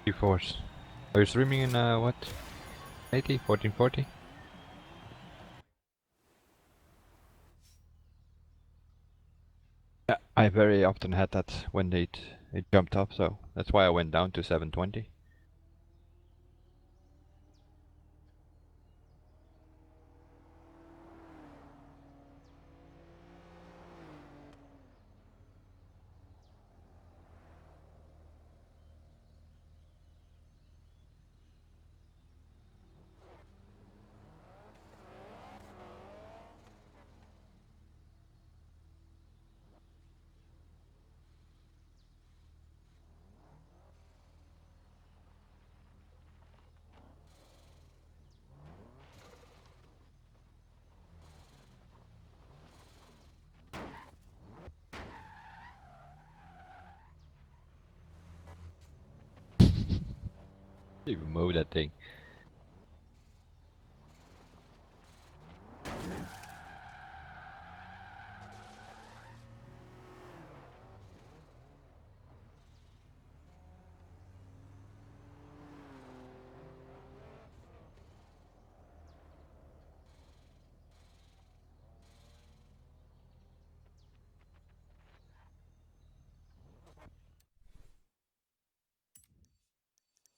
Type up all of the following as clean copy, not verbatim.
GeForce. Are you streaming in what? 80? 1440? Yeah, I very often had that when it jumped up, so that's why I went down to 720. Even move that thing.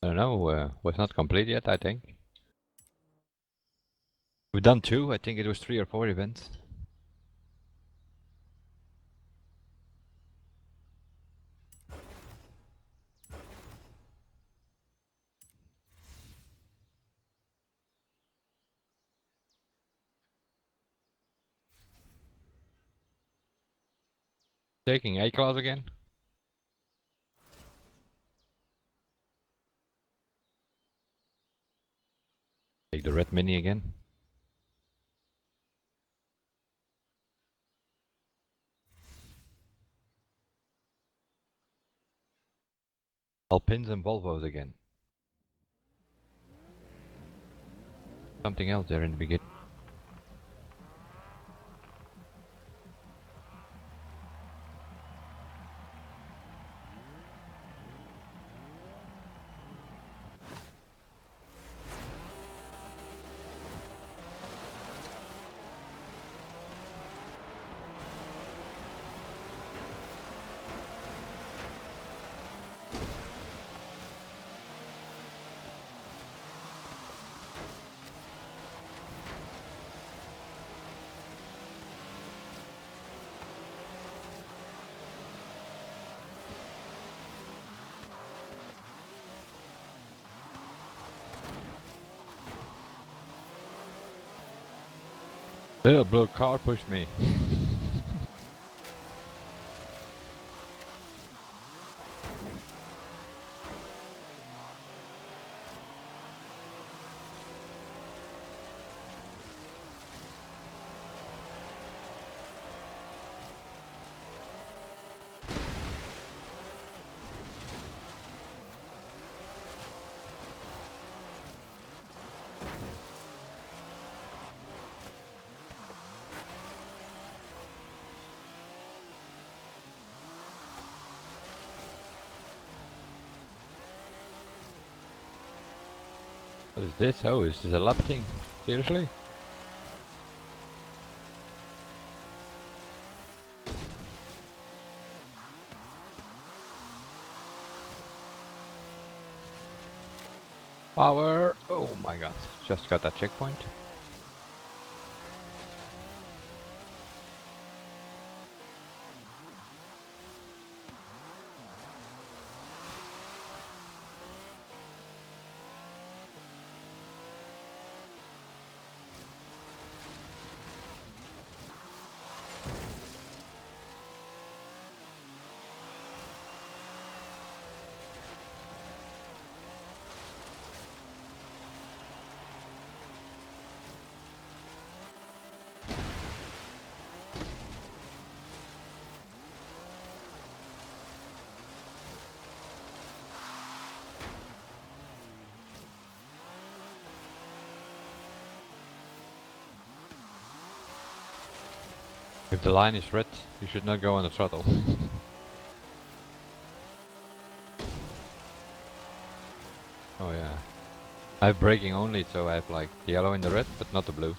I don't know, was not complete yet, I think. We've done 2, I think it was 3 or 4 events. Taking A class again? Take the red mini again. Alpins and Volvos again. Something else there in the beginning. Little blue car pushed me. What is this? Oh, is this a lap thing? Seriously? Power! Oh my god, just got that checkpoint. If the line is red, you should not go on the throttle. Oh yeah. I have braking only, so I have like the yellow and the red, but not the blue.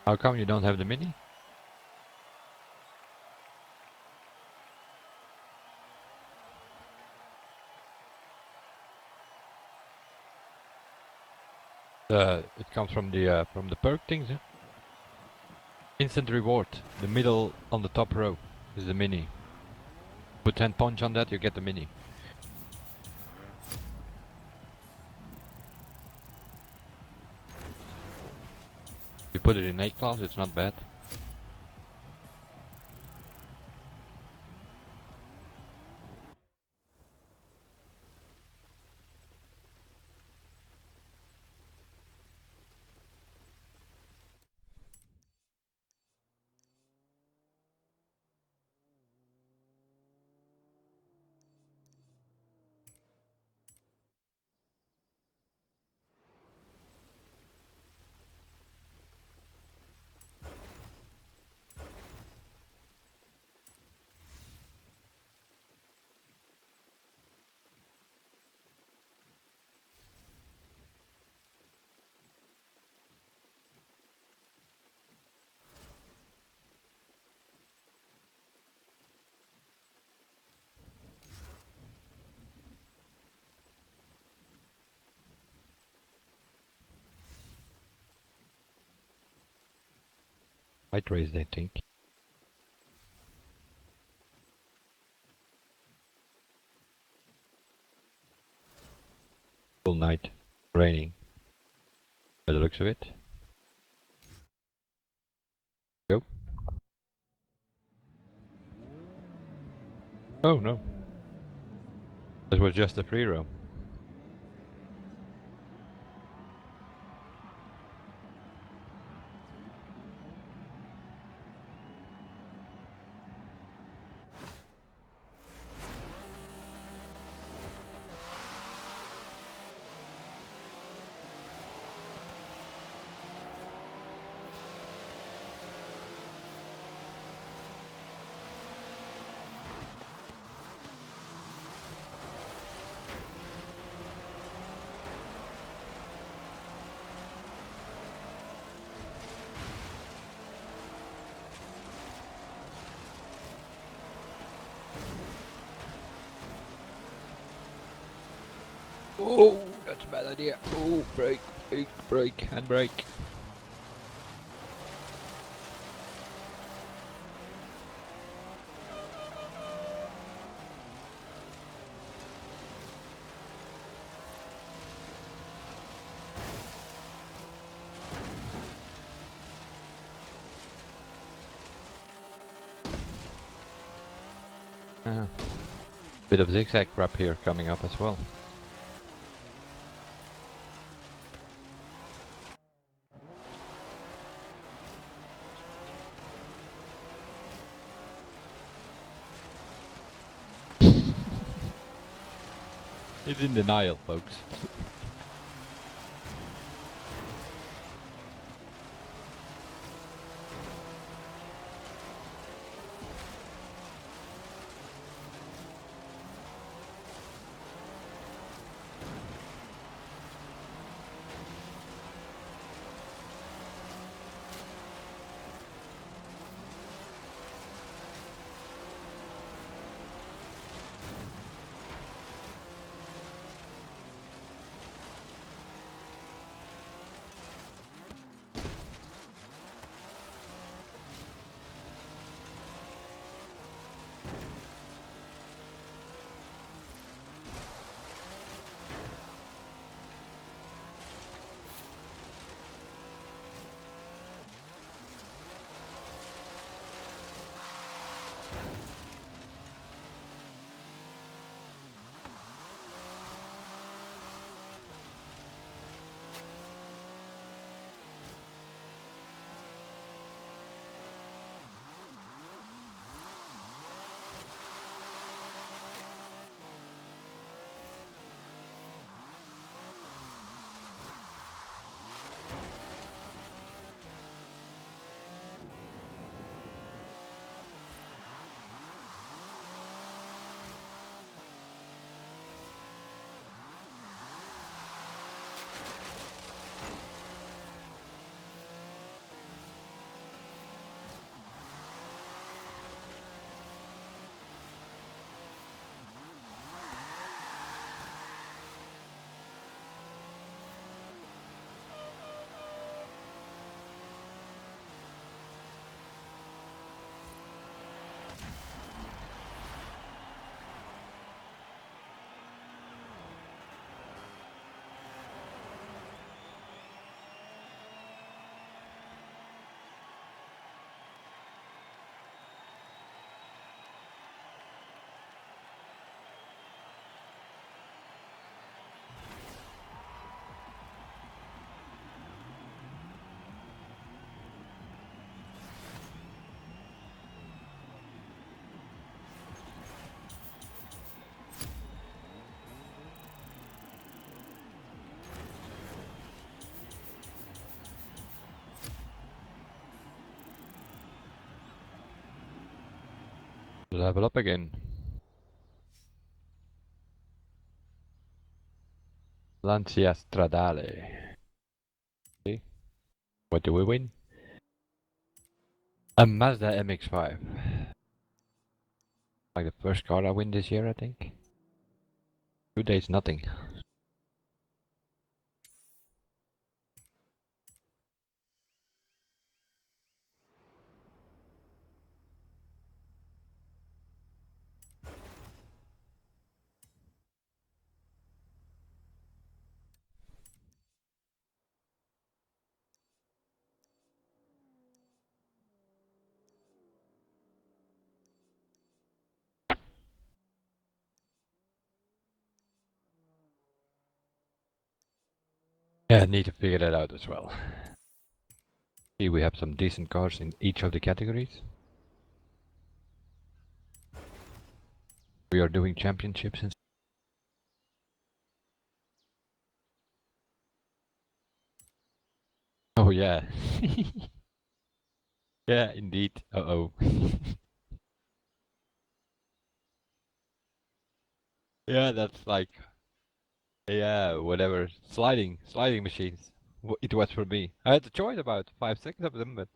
How come you don't have the mini? It comes from the perk things. Huh? Instant reward. The middle on the top row is the mini. Put 10 punch on that, you get the mini. You put it in A class, it's not bad. Might raise, I think. Full night. Raining. By the looks of it. Go. Oh no. This was just a free roam. Oh, that's a bad idea. Oh, brake, handbrake. Bit of zigzag wrap here coming up as well. He's in denial, folks. Level up again. Lancia Stradale. Okay. What do we win? A Mazda MX-5. Like the first car I win this year, I think. 2 days nothing. Yeah, I need to figure that out as well. See, we have some decent cars in each of the categories. We are doing championships and oh yeah. Yeah, indeed. Uh-oh. Yeah, that's like, yeah, whatever. Sliding machines. It was for me. I had the choice about 5 6 of them, but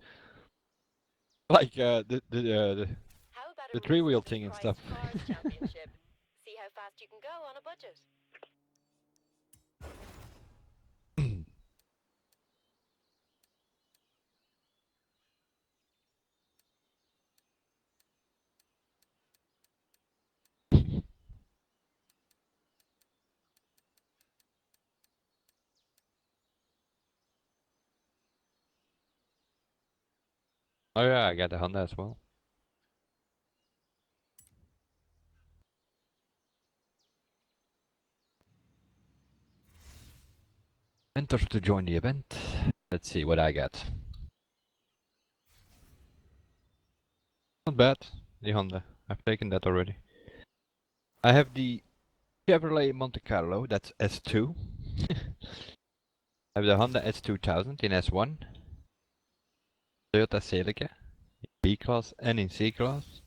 like the 3-wheel thing and stuff. See how fast you can go on a budget. Oh yeah, I got a Honda as well. Enter to join the event. Let's see what I got. Not bad, the Honda. I've taken that already. I have the Chevrolet Monte Carlo, that's S2. I have the Honda S2000 in S1. Toyota Celica in B class and in C class.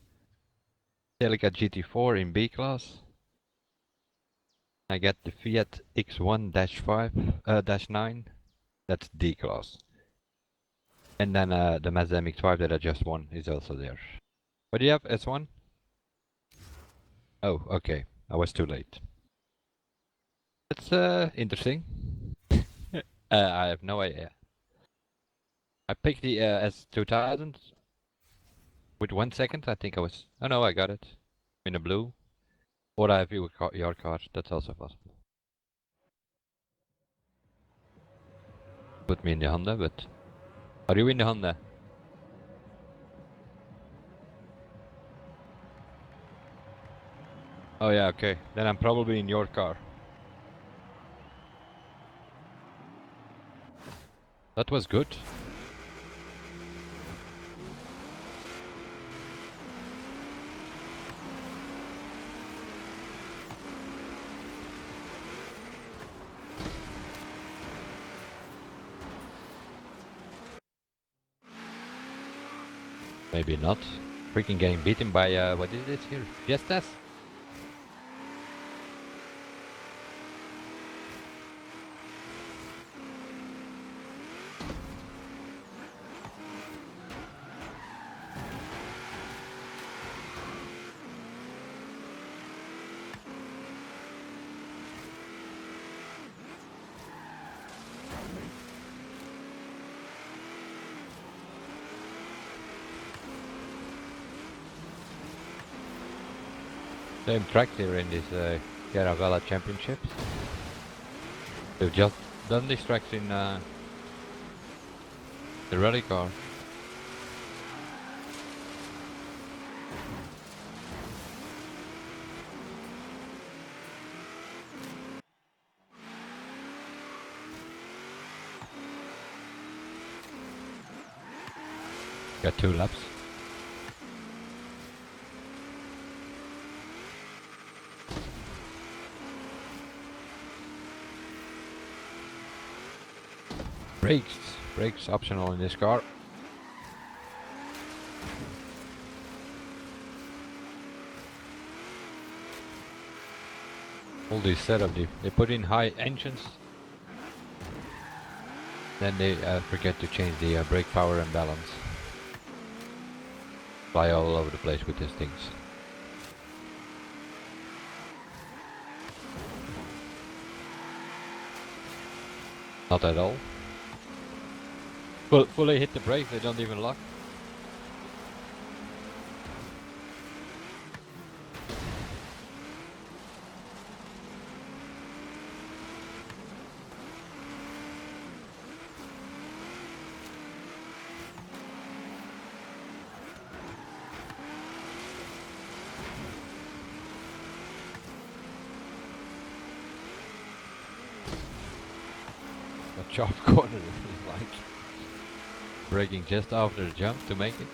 Celica GT4 in B class. I got the Fiat X1-5-9, that's D class. And then the Mazda MX-5 that I just won is also there. What do you have, S1? Oh, okay, I was too late. That's interesting. I have no idea. I picked the S2000 with 1 second. I think I was. Oh no, I got it in the blue. Or I have your car. That's also possible. Put me in the Honda, but are you in the Honda? Oh yeah, okay. Then I'm probably in your car. That was good. Maybe not. Freaking getting beaten by what is this here? Fiestas? Same track here in this Yarra Championships. They've just done these tracks in the rally car. Got 2 laps. Brakes optional in this car. All these setup, they put in high engines, then they forget to change the brake power and balance. Fly all over the place with these things. Not at all. Fully hit the brake, they don't even lock. A sharp corner is like braking just after the jump to make it.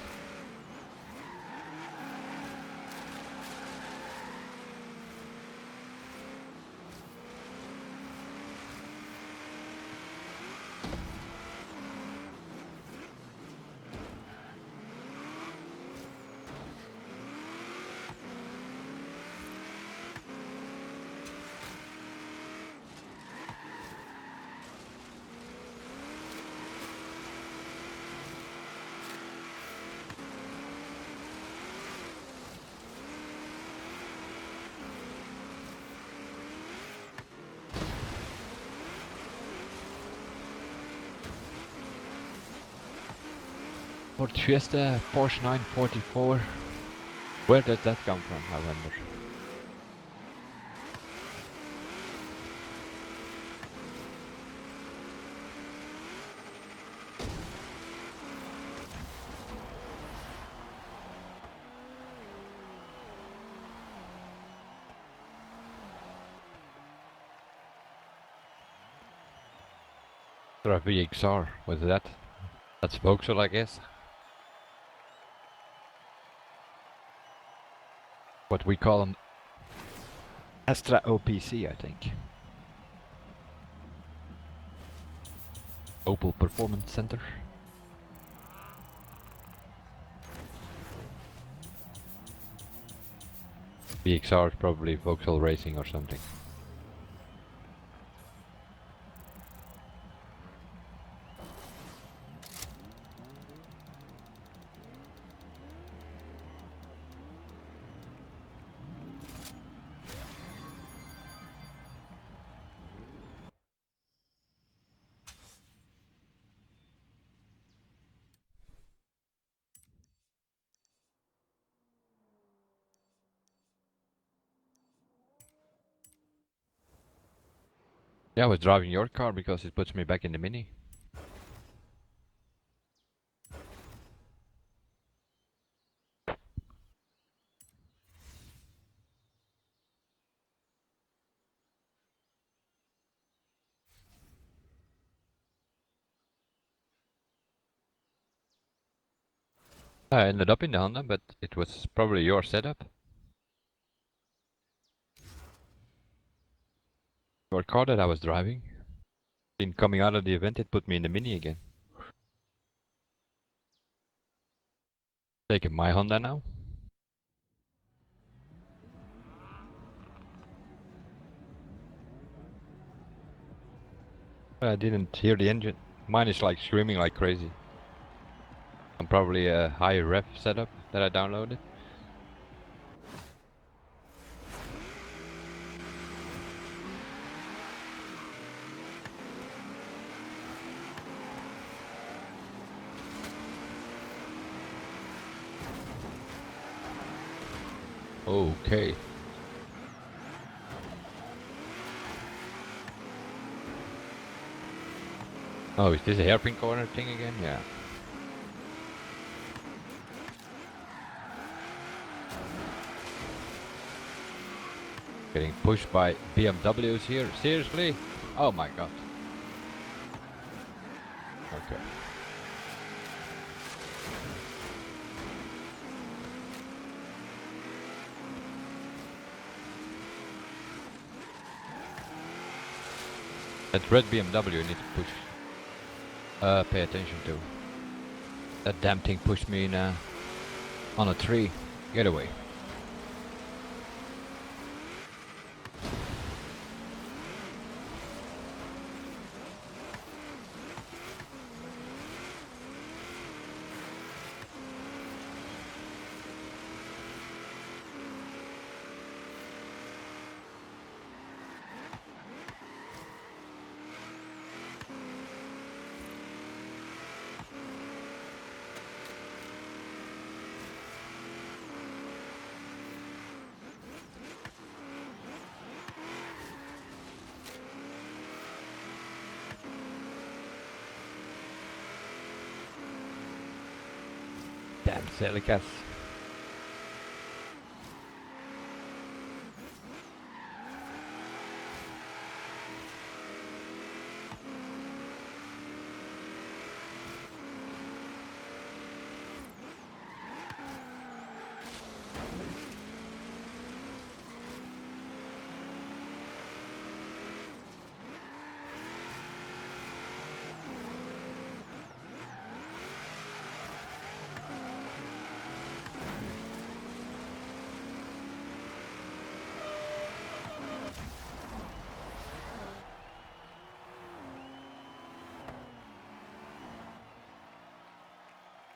Ford Fiesta, Porsche 944. Where did that come from, I wonder? A VXR, what's that? That's Vauxhall, I guess. What we call an Astra OPC, I think. Opel Performance Center. VXR is probably Vauxhall Racing or something. Yeah, I was driving your car because it puts me back in the Mini. I ended up in the Honda, but it was probably your setup. Your car that I was driving. In coming out of the event, it put me in the Mini again. Taking my Honda now. I didn't hear the engine. Mine is like screaming like crazy. I'm probably a high ref setup that I downloaded. Okay. Oh, is this a hairpin corner thing again? Yeah. Getting pushed by BMWs here. Seriously? Oh my god. Okay. That red BMW you need to push. Pay attention to. That damn thing pushed me in on a tree. Get away. Damn silicas.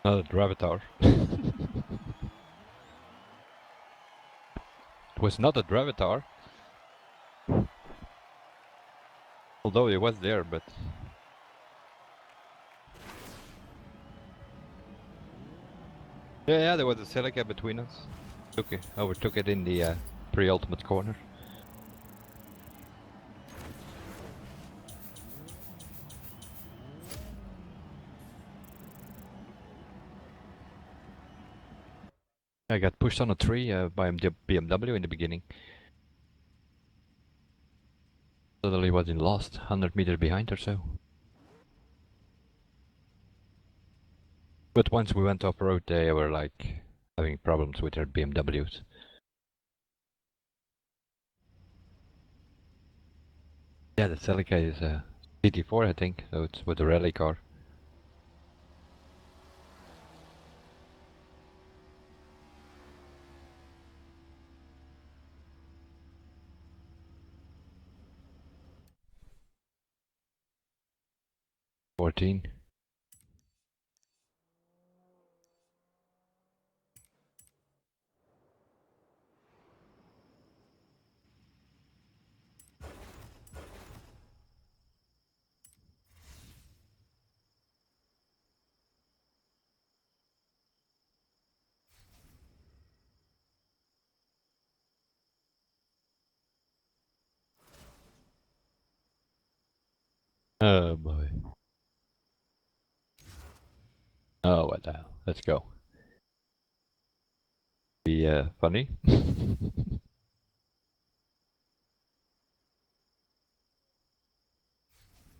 Not a Dravatar. It was not a Dravatar. Although it was there, but... Yeah, there was a silica between us. Overtook it in the pre-ultimate corner. I got pushed on a tree by the BMW in the beginning. Suddenly was in lost, 100 meters behind or so. But once we went off-road, they were like having problems with their BMWs. Yeah, the Celica is a GT4, I think, so it's with a rally car. '14. Oh boy. Oh, what the hell. Let's go. Be funny.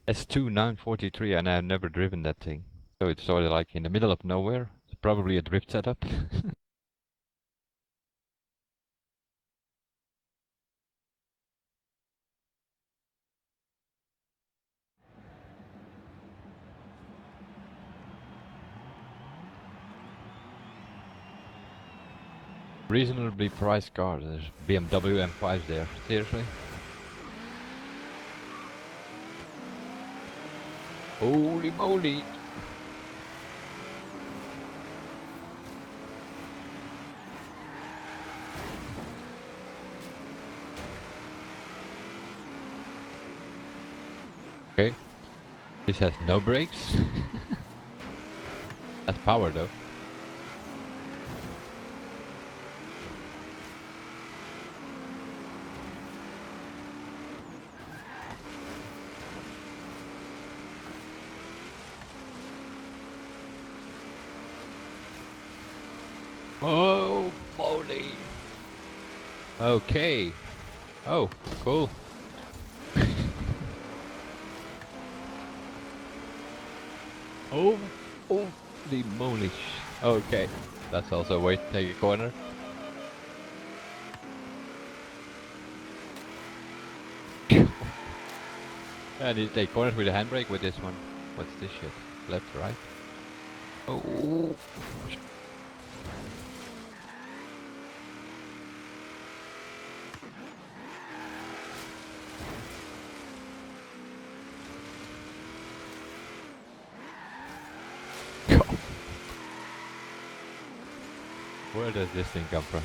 S2 943, and I've never driven that thing. So it's sort of like in the middle of nowhere. It's probably a drift setup. Reasonably priced car. There's BMW M5s there. Seriously? Holy moly! Okay. This has no brakes. That's power though. Oh, moly! Okay. Oh, cool. Oh, holy moly. Okay. That's also a way to take a corner. I need to take corners with a handbrake with this one. What's this shit? Left, right? Oh. Where does this thing come from?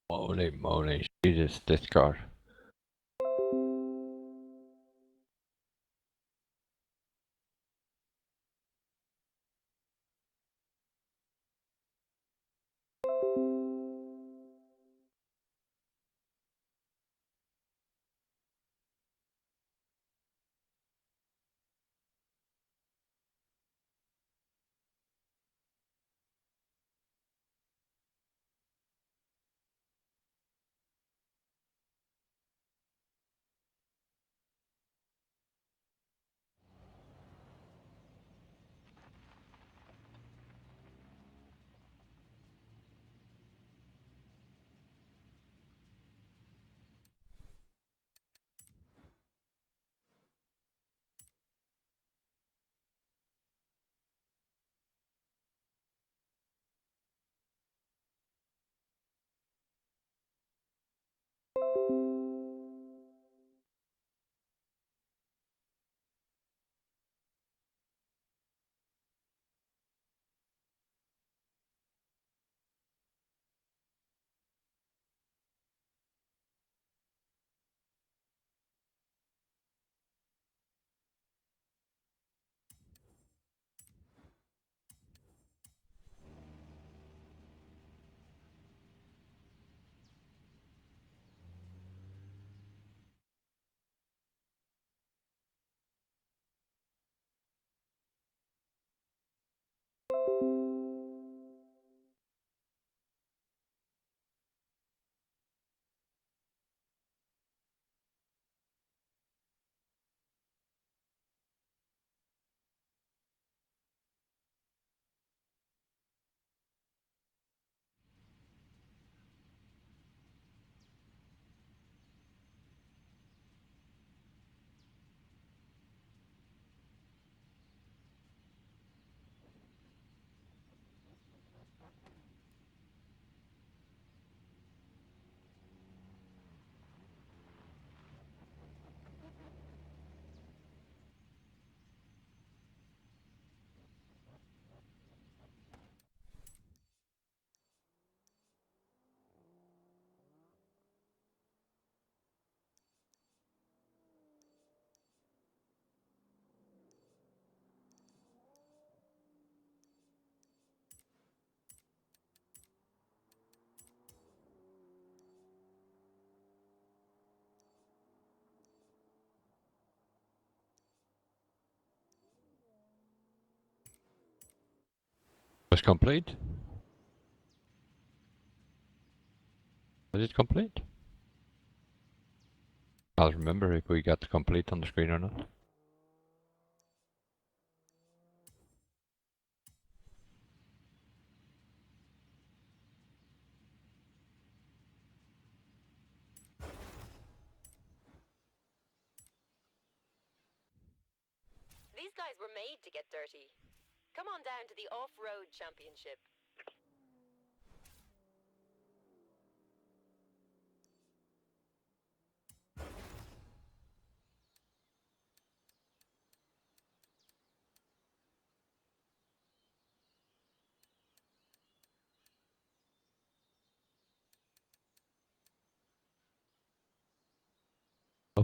Holy moly, Jesus, this car. Was complete? Was it complete? I'll remember if we got complete on the screen or not. These guys were made to get dirty. Come on down to the off-road championship.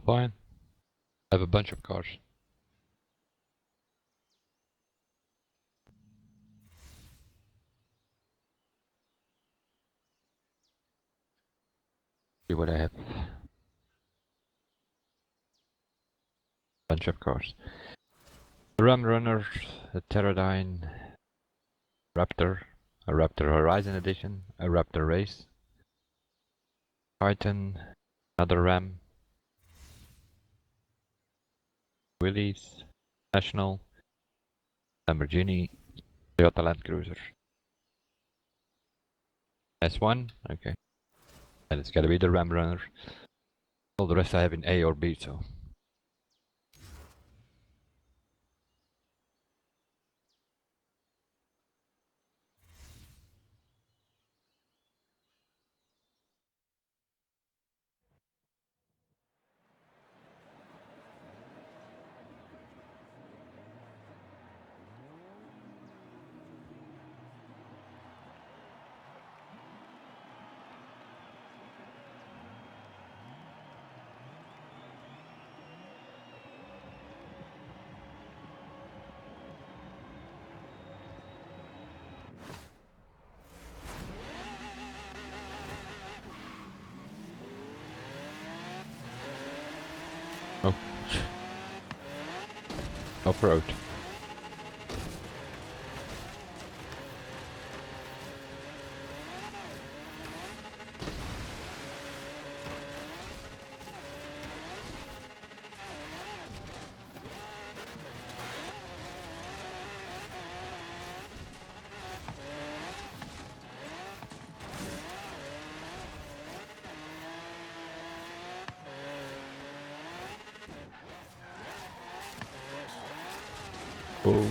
Alpine. I have a bunch of cars. See what I have. Bunch of cars. A Ram Runner, a Pterodyne, Raptor, a Raptor Horizon Edition, a Raptor Race, Titan, another Ram, Willys, National, Lamborghini, Toyota Land Cruiser. S1, okay. And it's gotta be the Ram Runner. All the rest I have in A or B, so. Oh. Off-road. Oh.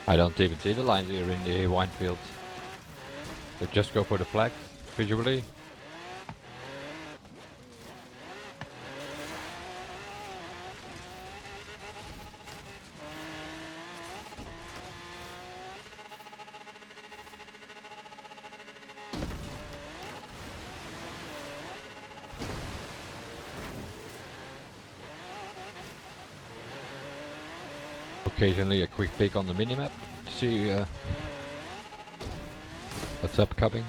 I don't even see the lines here in the wine fields. They just go for the flags, visually. Occasionally a quick peek on the minimap to see what's upcoming.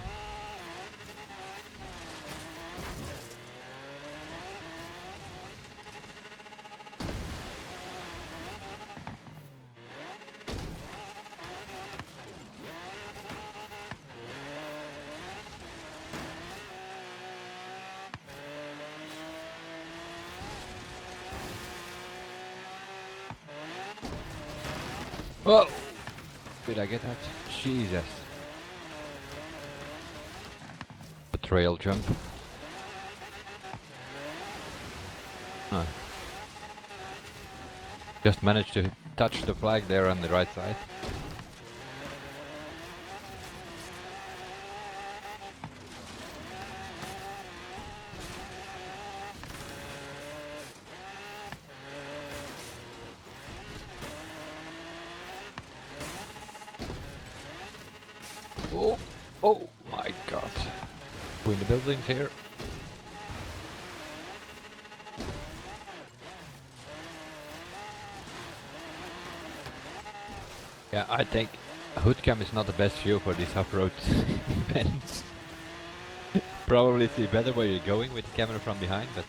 Oh! Did I get that? Jesus. The trail jump. Oh. Just managed to touch the flag there on the right side. Oh! Oh my god. Between the buildings here. Yeah, I think hood cam is not the best view for these off-road events. Probably see better where you're going with the camera from behind, but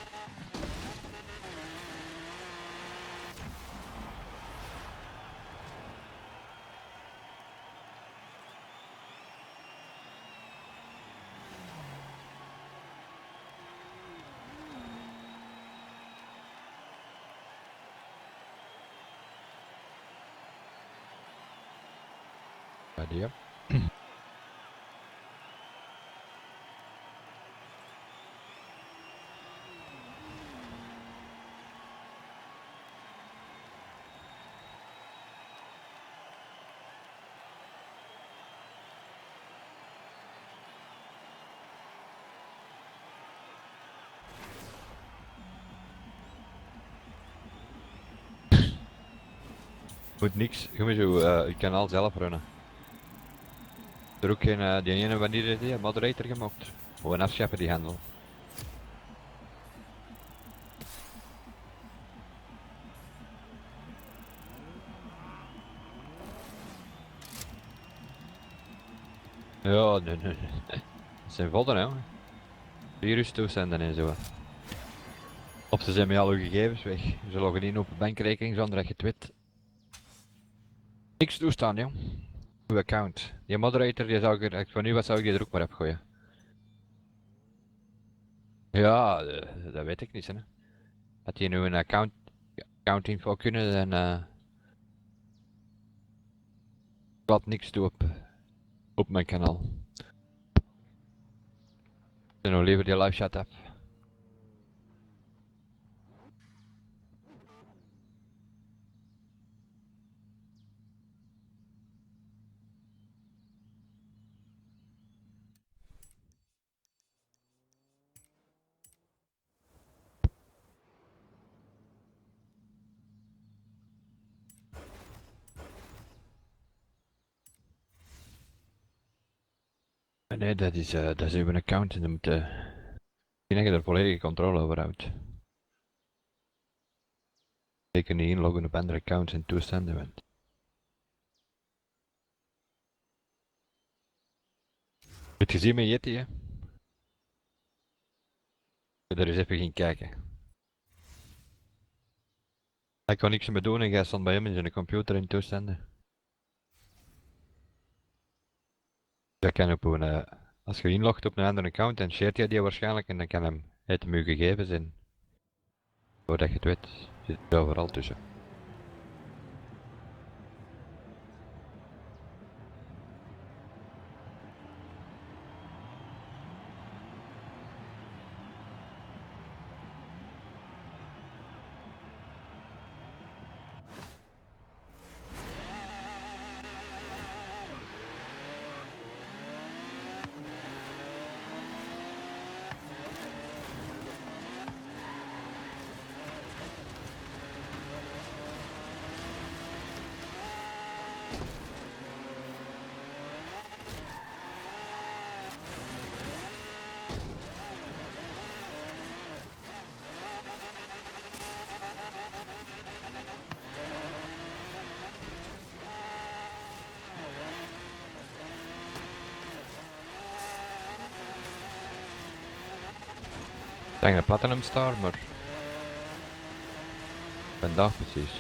idea. Moet niks, je moet je kanaal zelf runnen. Er ook geen, die ene wanneer die moderator gemaakt. Gewoon afscheppen die handel. Ja, nee. Dat zijn vodden, hè. Virustoestanden en zo. Of ze zijn met al uw gegevens weg. Ze loggen in op een bankrekening zonder dat je het weet. Niks toestaan, joh. Uw account. Die moderator, die zou ik van nu wat zou ik die er ook maar op gooien. Ja, dat weet ik niet, hè. Had je nu een account info kunnen, dan ik laat niks toe op mijn kanaal. En nog liever die live chat af. Nee, dat is uw account en dan moet ik denk dat je er volledige controle over houdt. Zeker niet inloggen op andere accounts en toestanden, want heb je gezien met Yeti, hè? Daar is even gaan kijken. Hij kon niks meer doen en jij stond bij hem in zijn computer en toestanden. Dat kan op een, als je inlogt op een andere account, dan shared jij die waarschijnlijk en dan kan hem het hem uw gegevens in. Voordat je het weet, zit het overal tussen. Ik denk een Platinum Star, maar vandaag precies.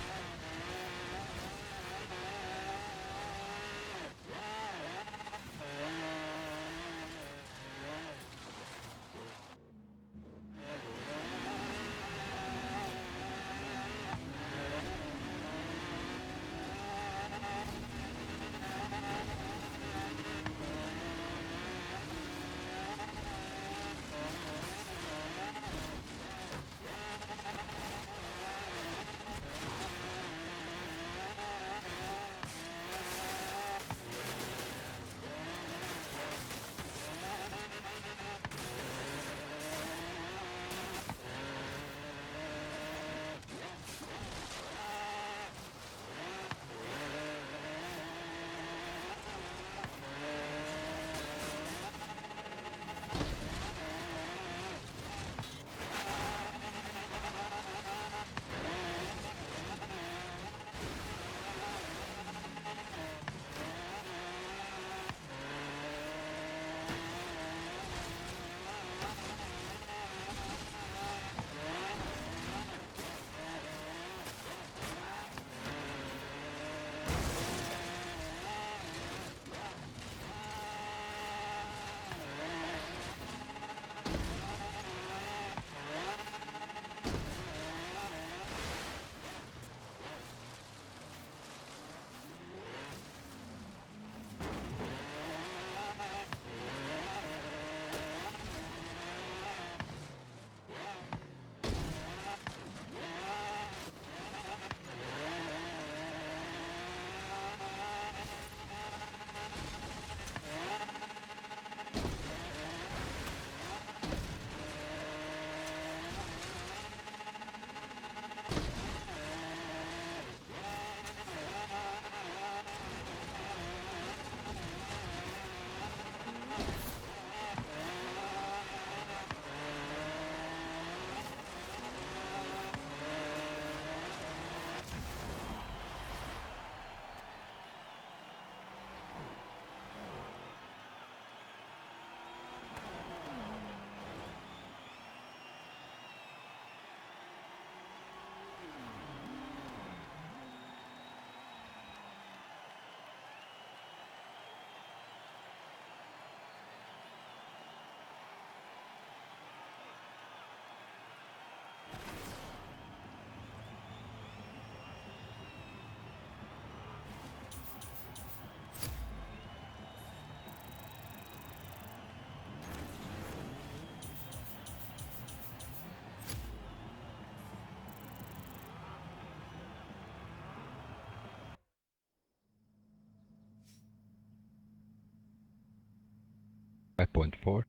5.4.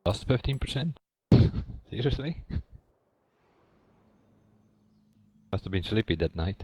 Lost 15%? Seriously? Must have been sleepy that night.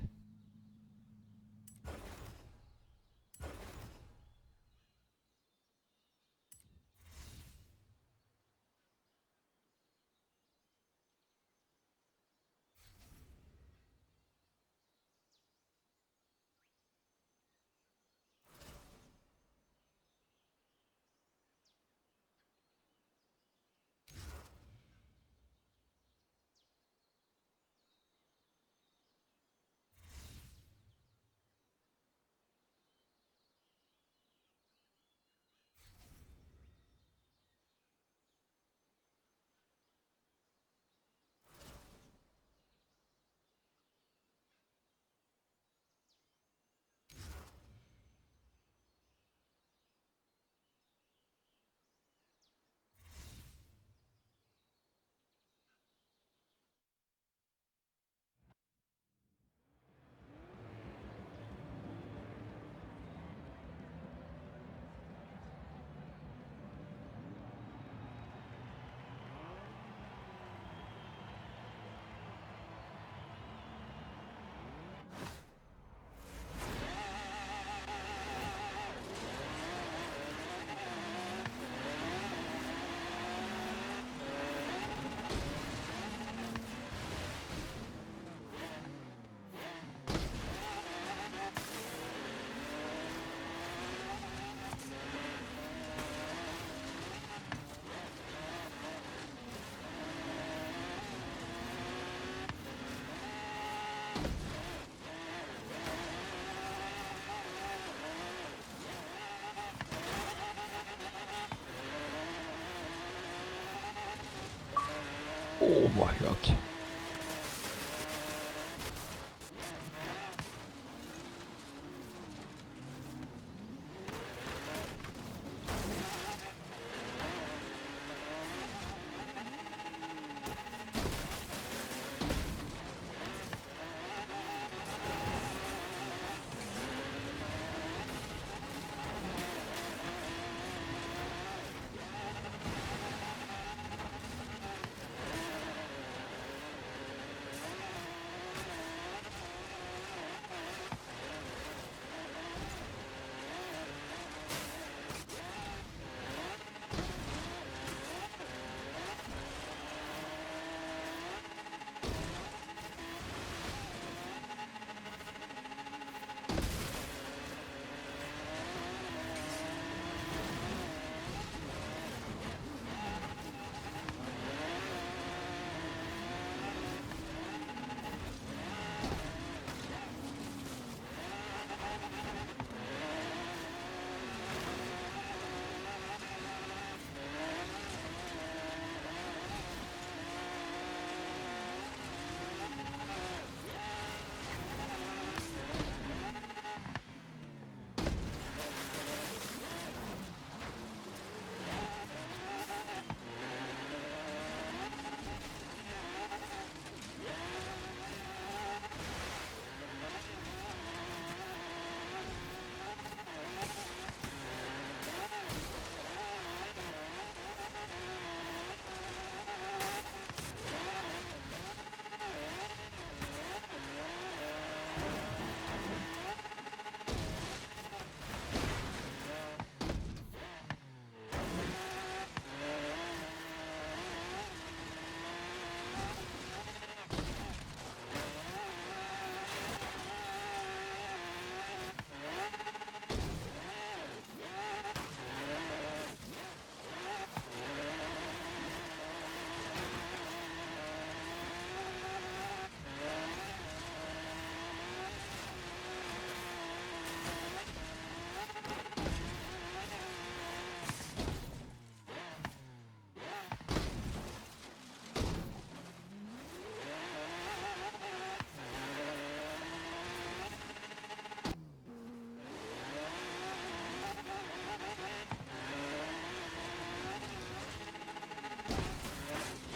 Oh my god.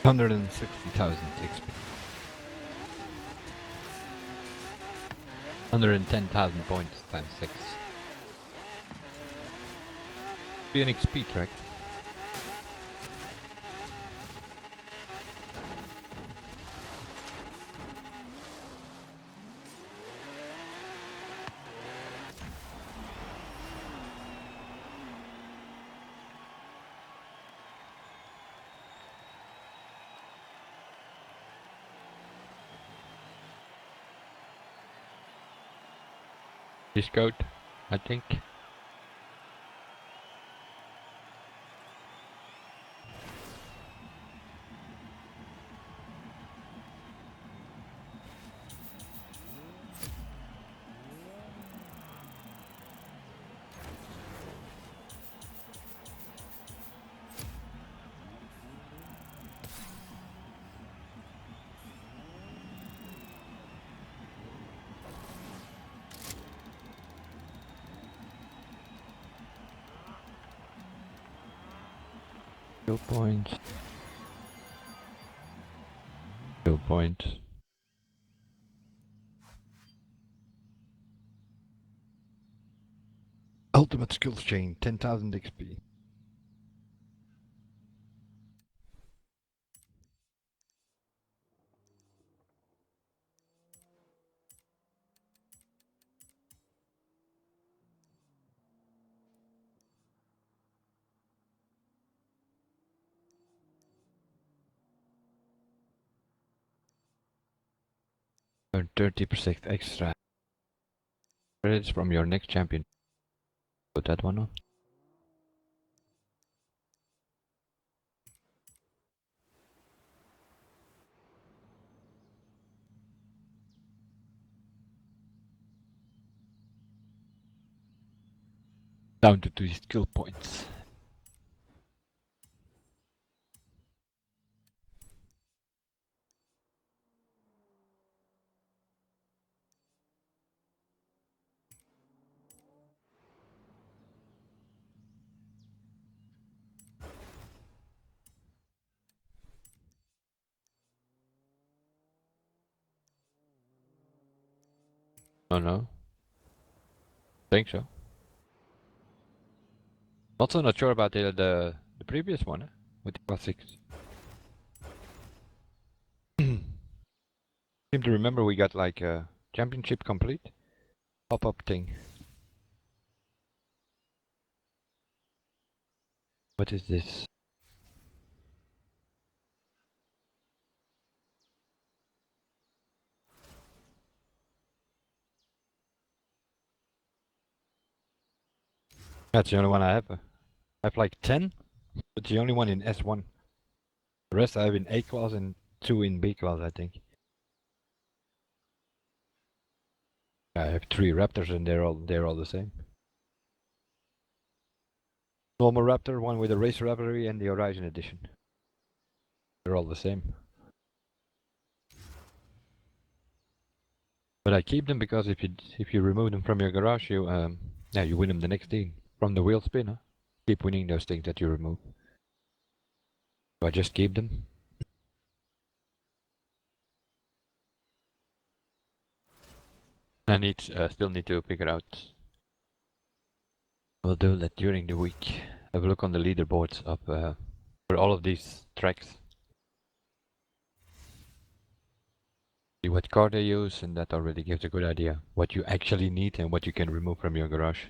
$160,000 XP. 110,000 points times 6. Be an XP track. This code, I think. Skill point. Skill point. Ultimate skills chain, 10,000 XP. Earn 30% extra credits from your next champion. Put that one on. Down to 2 skill points. Oh no. Think so. Also not sure about the previous one, with the classics. Seem to remember we got like a championship complete pop-up thing. What is this? That's the only one I have. I have like 10, but the only one in S1. The rest I have in A class and 2 in B class, I think. I have 3 Raptors and they're all the same. Normal Raptor, one with a Racer Raptor and the Horizon Edition. They're all the same. But I keep them because if you remove them from your garage, you win them the next thing from the wheel spinner. Keep winning those things that you remove. So I just keep them. I still need to figure out. We'll do that during the week. Have a look on the leaderboards of for all of these tracks. See what car they use, and that already gives a good idea what you actually need and what you can remove from your garage.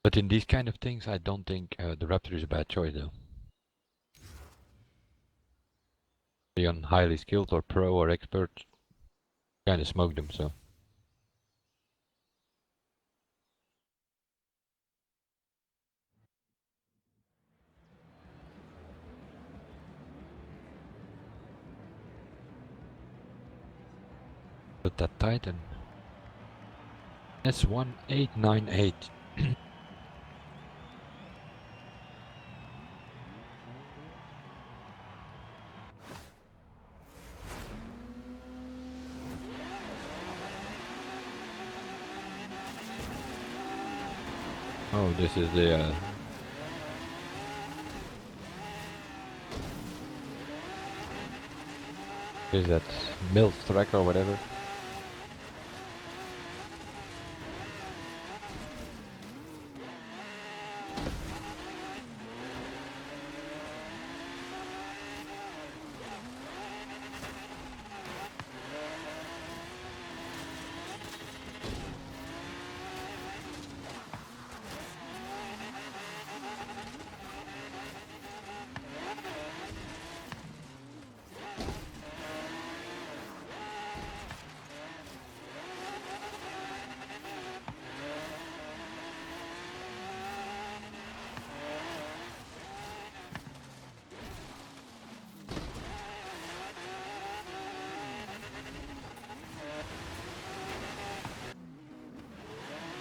But in these kind of things, I don't think the Raptor is a bad choice though. Be on highly skilled or pro or expert, kind of smoke them, so. But that Titan. S1898. Oh, this is the is that milk track or whatever?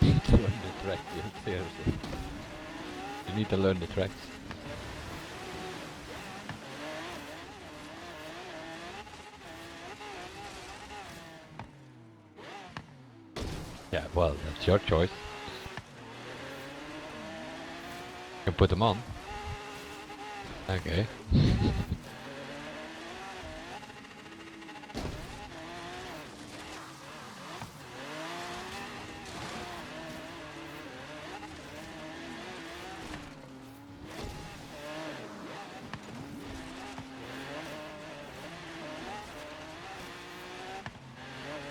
need to learn the track, yeah, seriously. You need to learn the tracks. Yeah, well, that's your choice. You can put them on. Okay.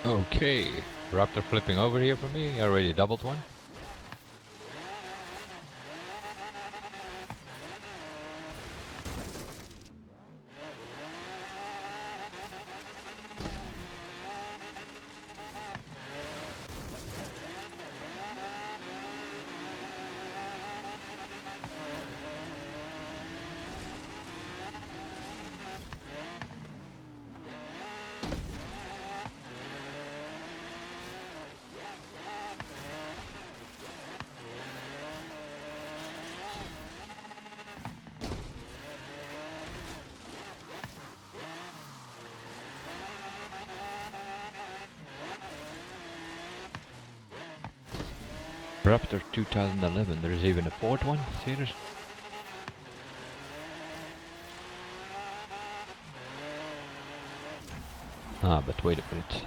Okay. Raptor flipping over here for me. I already doubled one. Raptor 2011. There's even a fourth one. Serious? Ah, but wait a minute.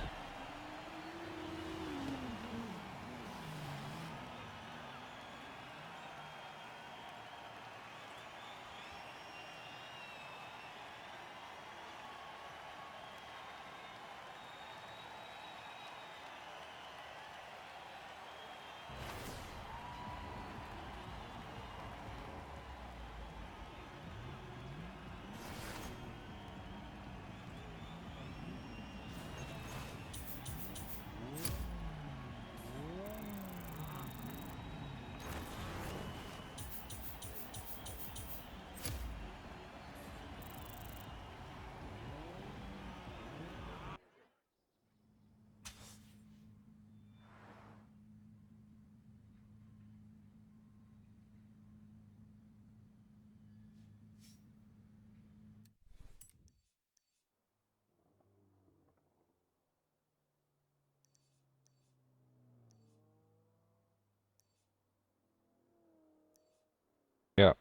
Yeah.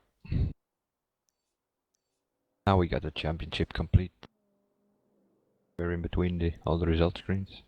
Now we got the championship complete. We're in between all the result screens.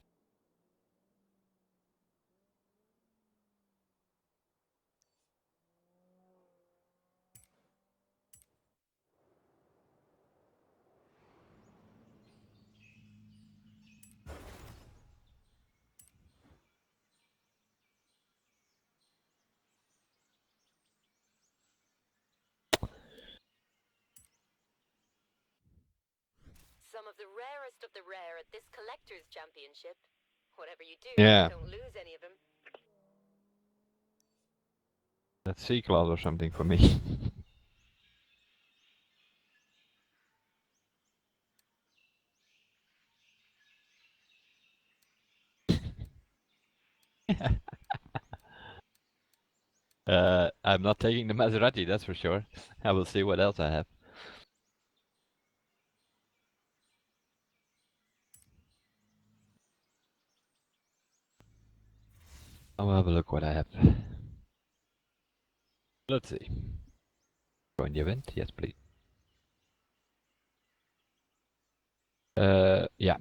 Some of the rarest of the rare at this collector's championship. Whatever you do, Yeah. don't lose any of them. That's C-Class or something for me. I'm not taking the Maserati, that's for sure. I will see what else I have. I'll have a look what I have. Let's see. Join the event? Yes, please. Yeah.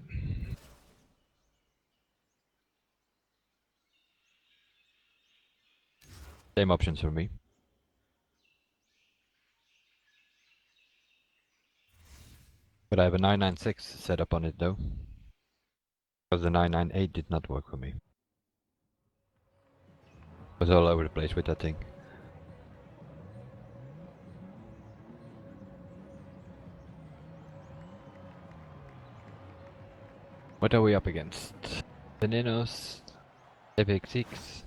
Same options for me. But I have a 996 set up on it though. Because the 998 did not work for me. I was all over the place with that thing. What are we up against? The Ninos, Civic 6.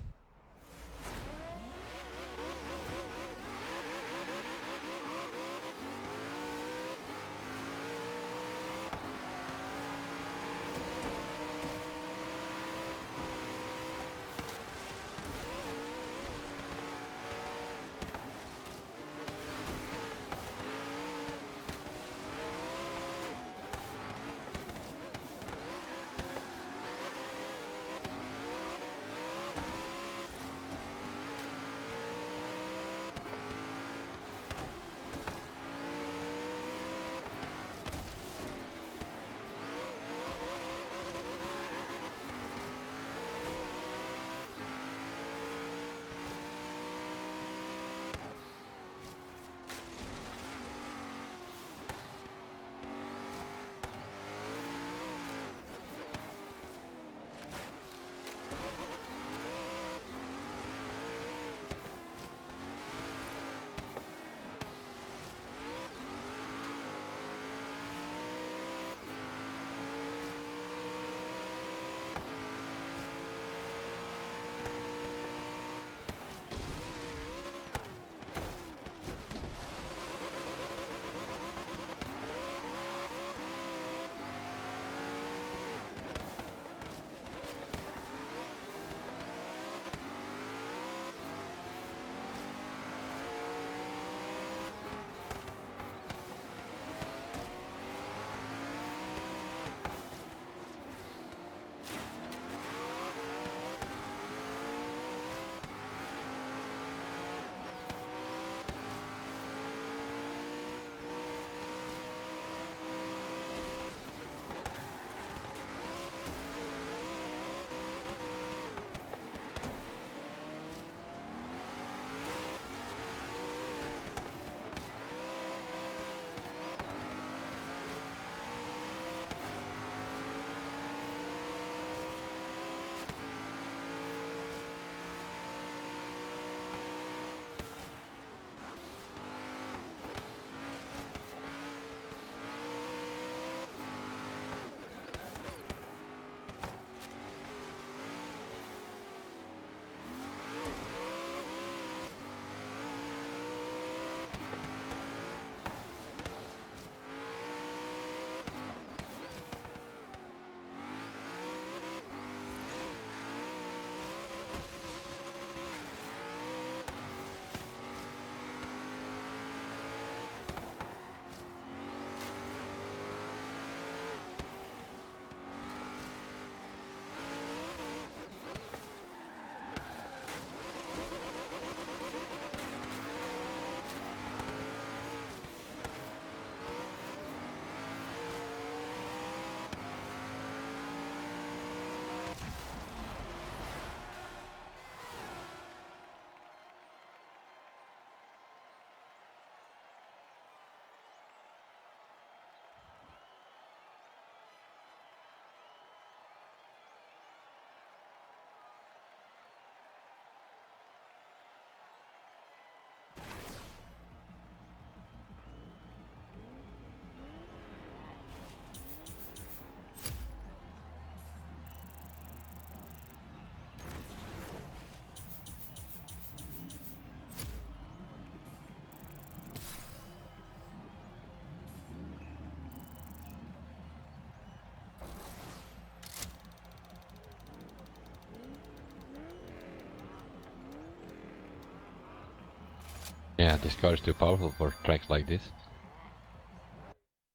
Yeah, this car is too powerful for tracks like this.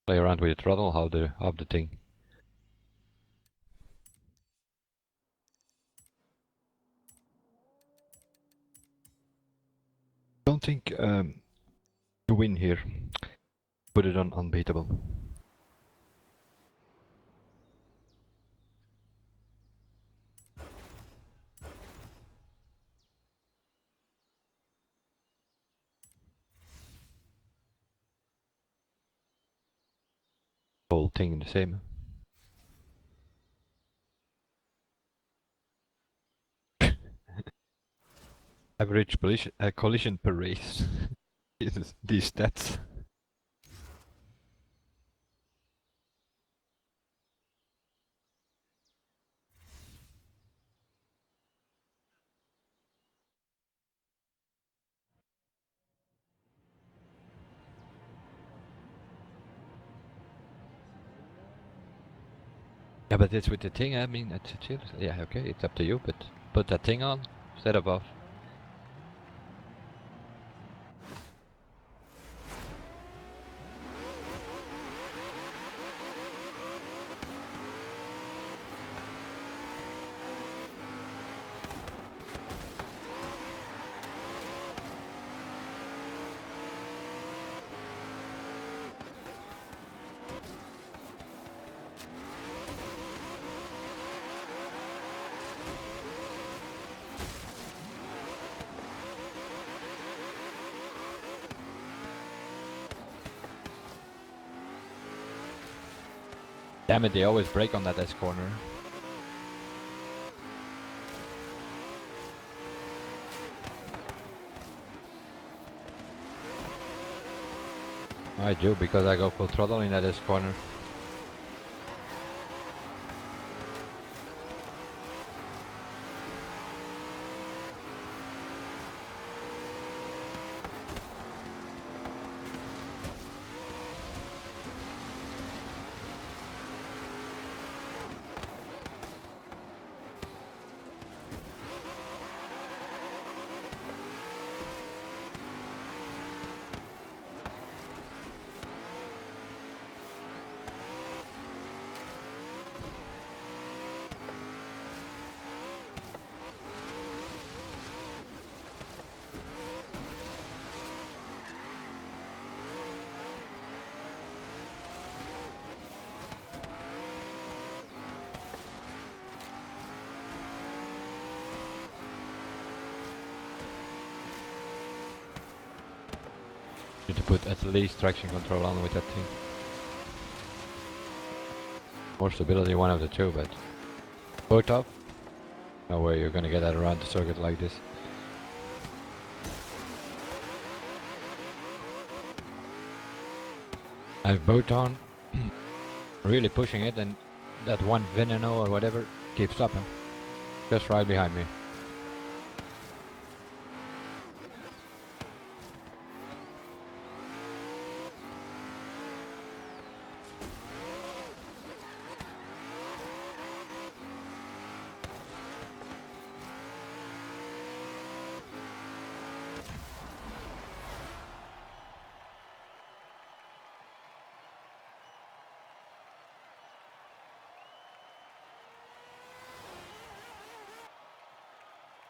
Play around with the throttle, how the thing. Don't think to win here. Put it on unbeatable. Whole thing the same. Average collision per race. These stats. Yeah, but it's with the thing, I mean, it's chill. Yeah, okay, it's up to you, but put that thing on, set above. Damn it, they always break on that S corner. I do, because I go full throttle in that S corner. Need to put at least traction control on with that thing. More stability, one of the two, but both up. No way you're gonna get that around the circuit like this. I have both on, really pushing it, and that one Veneno or whatever keeps up, just right behind me.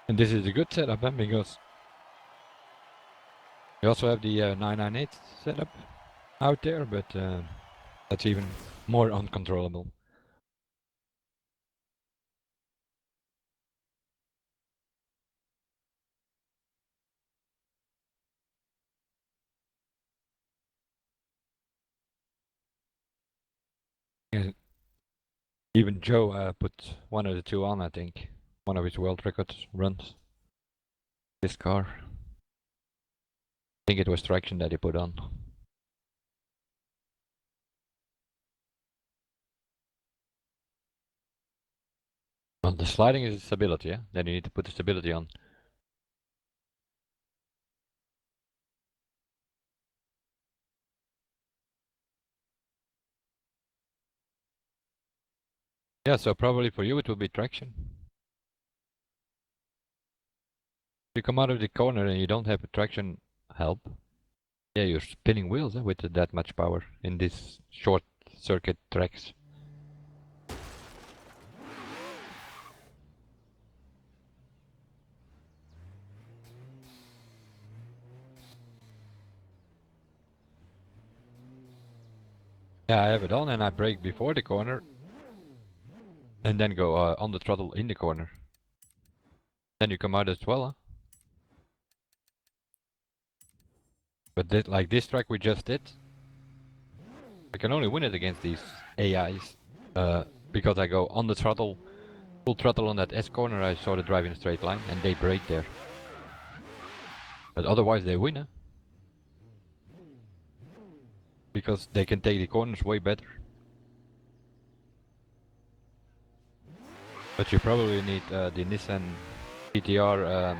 And this is a good setup, because we also have the 998 setup out there, but that's even more uncontrollable. And even Joe put one of the two on, I think. One of his world record runs. This car. I think it was traction that he put on. Well, the sliding is stability, yeah? Then you need to put the stability on. Yeah, so probably for you it will be traction. If you come out of the corner and you don't have traction help. Yeah, you're spinning wheels with that much power in these short circuit tracks. Yeah, I have it on and I brake before the corner and then go on the throttle in the corner. Then you come out as well, huh? But like this track we just did, I can only win it against these AIs. Because I go on the throttle, full throttle on that S corner, I sort of drive in a straight line and they brake there. But otherwise they win, huh? Because they can take the corners way better. But you probably need the Nissan GTR,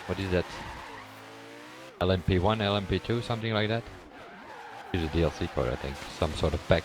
what is that? LMP1, LMP2, something like that. Use a DLC code, I think, some sort of pack.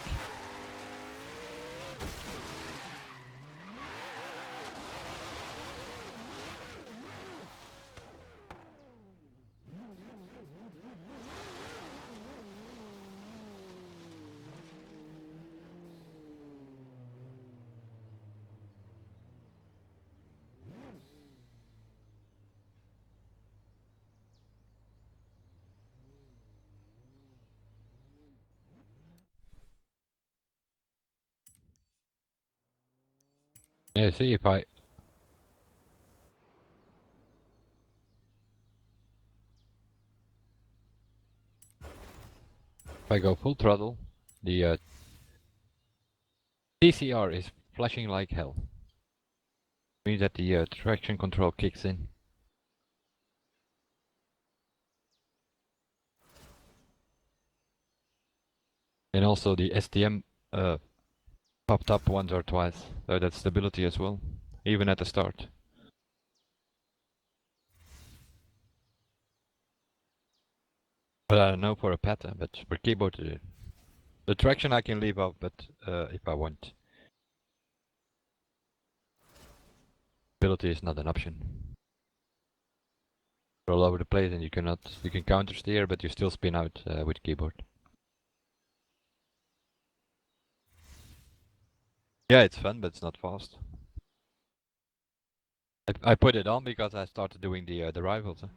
Yeah, see if I go full throttle, the TCR is flashing like hell. Means that the traction control kicks in. And also the STM popped up once or twice, so that's stability as well, even at the start. But I don't know for a pattern, but for keyboard, the traction I can leave off, but if I want. Stability is not an option. You're all over the place and you can counter steer, but you still spin out with keyboard. Yeah, it's fun, but it's not fast. I put it on because I started doing the rivals. Huh?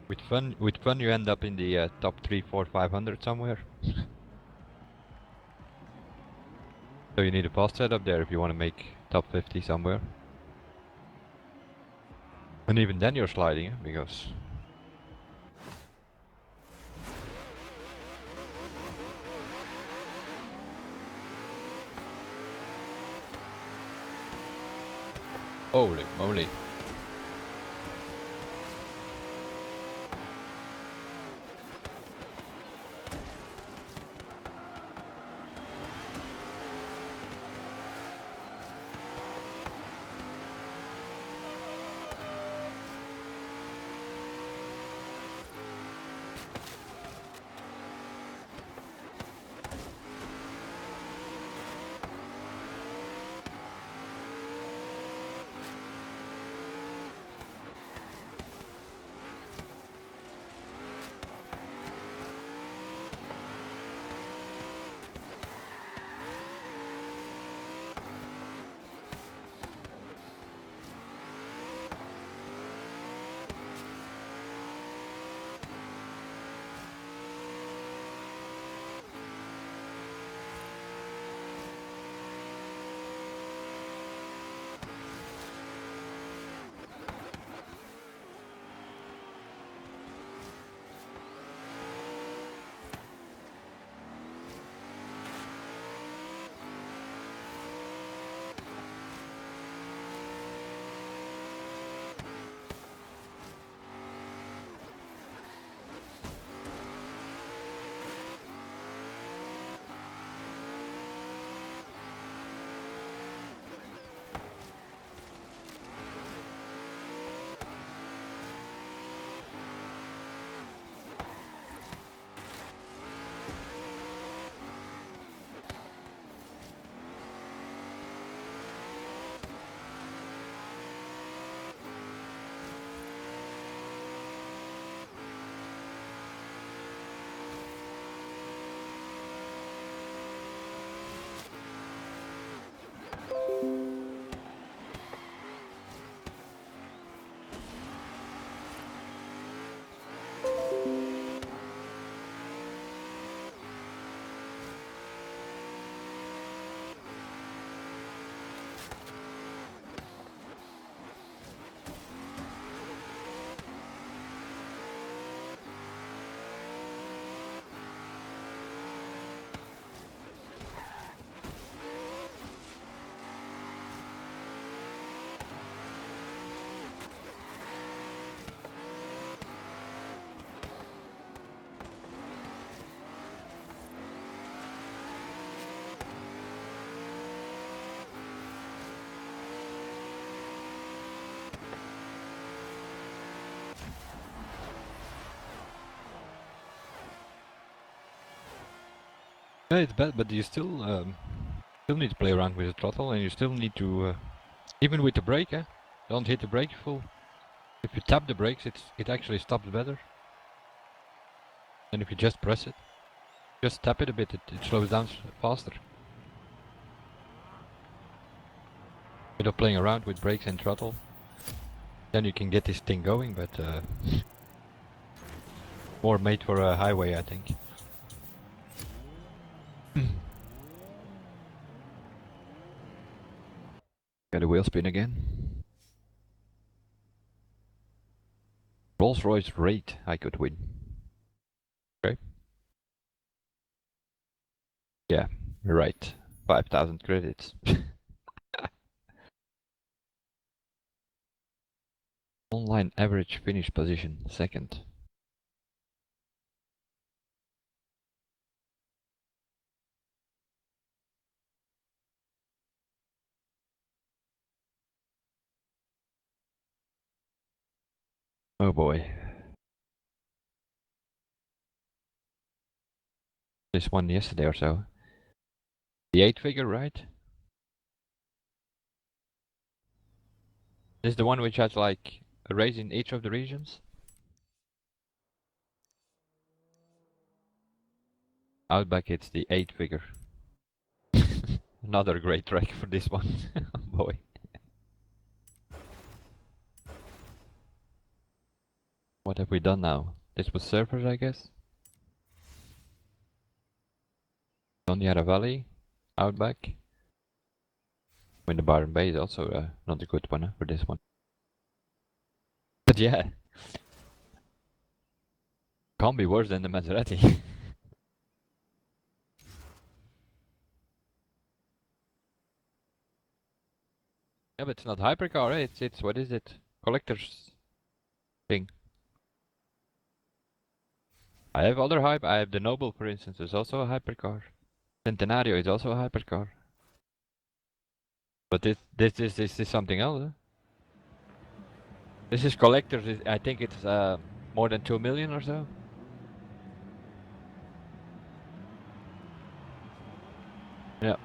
With fun, you end up in the top 3, 4, 500 somewhere. So you need a fast setup there if you want to make top 50 somewhere. And even then you're sliding, huh? Because holy moly. Yeah, it's bad, but you still need to play around with the throttle, and you still need to even with the brake, don't hit the brake full. If you tap the brakes, it actually stops better. And if you just press it, just tap it a bit, it slows down faster. Instead of playing around with brakes and throttle, then you can get this thing going, but more made for a highway, I think. Got a wheel spin again. Rolls-Royce Raid I could win. Okay. Yeah, you're right. 5,000 credits. Online average finish position, second. Oh boy. This one yesterday or so. The 8-figure, right? This is the one which has like a race in each of the regions? Outback, it's the 8-figure. Another great track for this one. Oh boy. What have we done now? This was surfers, I guess? On Yarra Valley, Outback. When the Byron Bay is also not a good one for this one. But yeah, can't be worse than the Maserati. Yeah, but it's not hypercar, eh? It's what is it? Collector's thing. I have other hype. I have the Noble, for instance, is also a hypercar. Centenario is also a hypercar. But this is something else. Eh? This is collectors. I think it's more than 2 million or so. Yeah.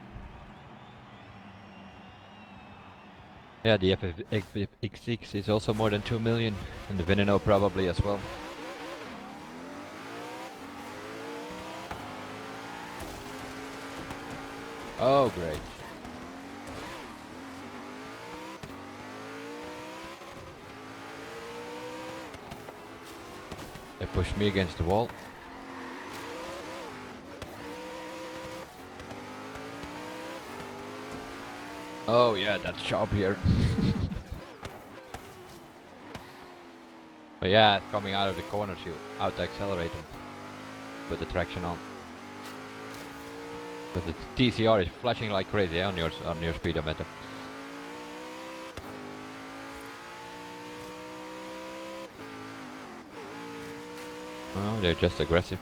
Yeah, the FFX6 is also more than 2 million, and the Veneno probably as well. Oh, great. They pushed me against the wall. Oh yeah, that's sharp here. But yeah, coming out of the corners, you out to accelerate them. Put the traction on. But the TCR is flashing like crazy on your speedometer. Oh, they're just aggressive.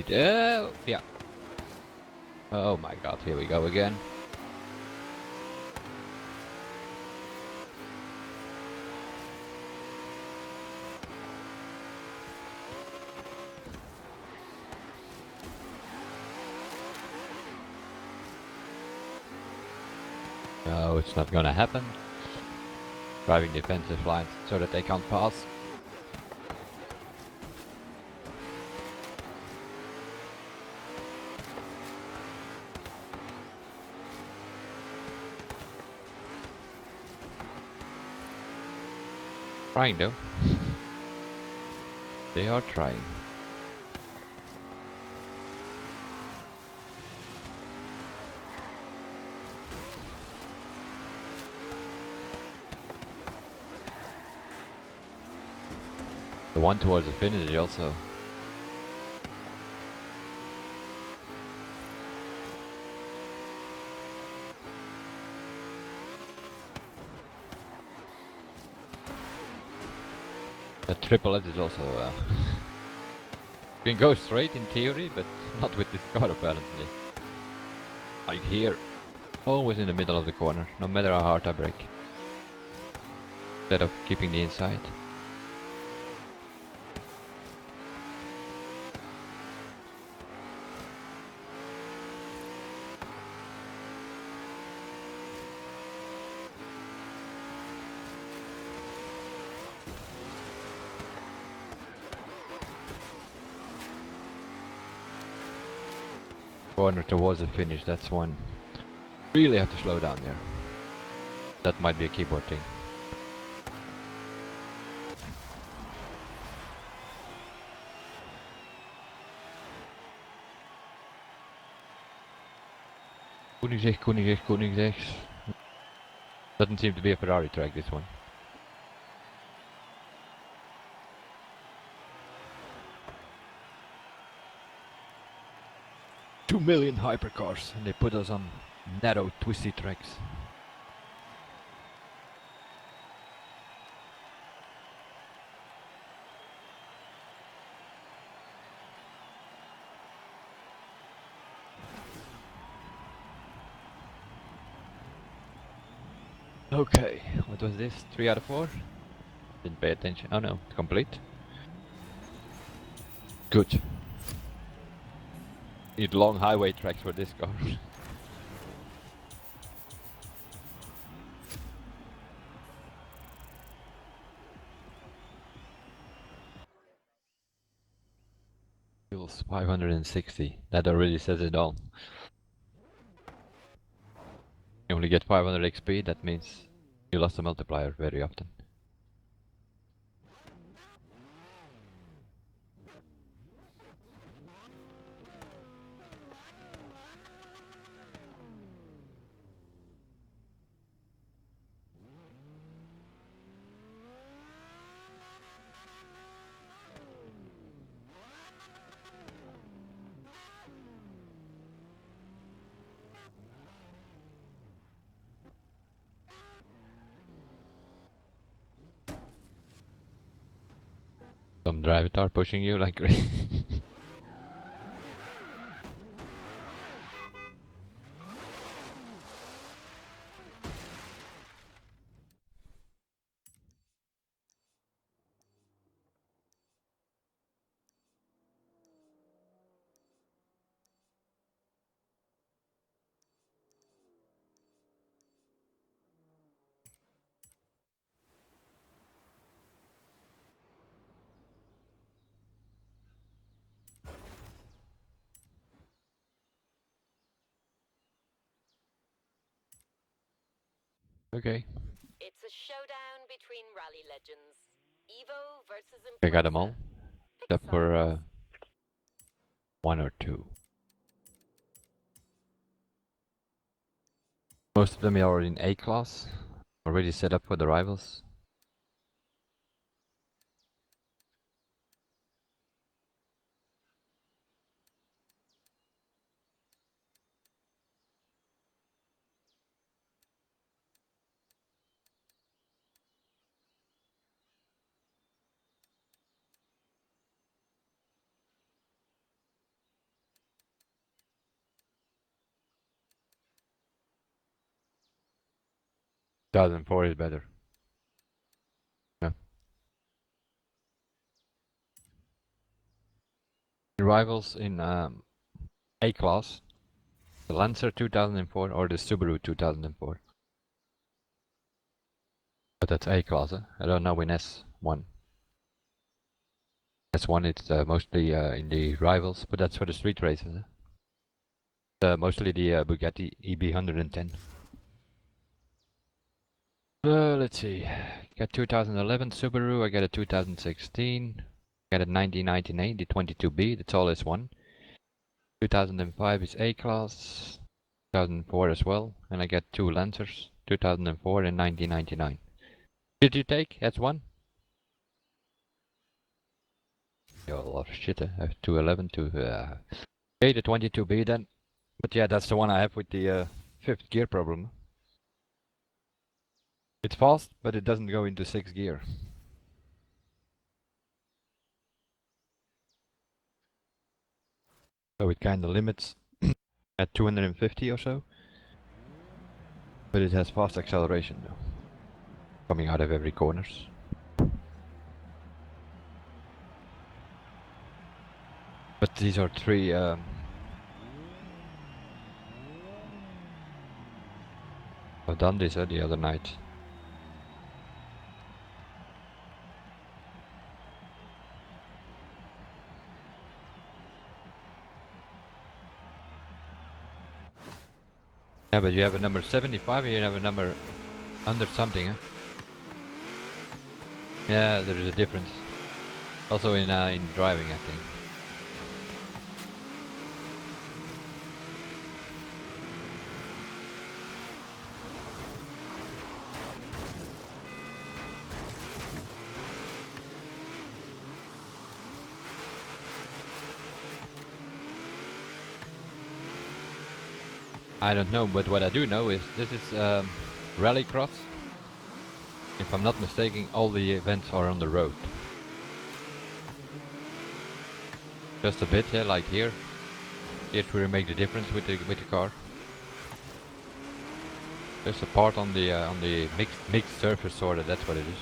Oh, yeah. Oh my god, here we go again. No, it's not gonna happen. Driving defensive lines so that they can't pass. Trying though. They are trying. The one towards the finish also. The triple S is also you can go straight in theory, but not with this car apparently. Like here. Always in the middle of the corner, no matter how hard I brake. Instead of keeping the inside. Corner towards the finish, that's one. Really have to slow down there. That might be a keyboard thing. Koenigsegg. Doesn't seem to be a Ferrari track, this one. Two million hypercars, and they put us on narrow, twisty tracks. Okay, what was this? 3 out of 4? Didn't pay attention. Oh no, complete. Good. Need long highway tracks for this car. Fuels 560. That already says it all. You only get 500 XP, that means you lost the multiplier very often. Some drivers are pushing you like crazy. Okay, It's a showdown between rally legends. Evo versus I got them all, Pick except sides. for one or two. Most of them are in A class, already set up for the rivals. Two 2004 is better. Yeah. The rivals in A class, the Lancer 2004 or the Subaru 2004. But that's A class, eh? I don't know in S1. S1 it's mostly in the rivals, but that's for the street races. Mostly the Bugatti EB110. Let's see. Got 2011 Subaru, I got a 2016, got a 1998, the 22B, that's all S1. 2005 is A class, 2004 as well, and I got two Lancers, 2004 and 1999. Did you take S1? Yeah, a lot of shit, I have 211 to... okay, the 22B then. But yeah, that's the one I have with the fifth gear problem. It's fast, but it doesn't go into sixth gear. So it kinda limits at 250 or so. But it has fast acceleration though. Coming out of every corners. But these are three I've done this the other night. Yeah, but you have a number 75 and you have a number under something, huh? Yeah, there is a difference. Also in driving, I think. I don't know, but what I do know is this is rallycross. If I'm not mistaken, all the events are on the road. Just a bit, yeah, like here. Here's where you make the difference with the car. There's a part on the mixed surface sorta. That's what it is.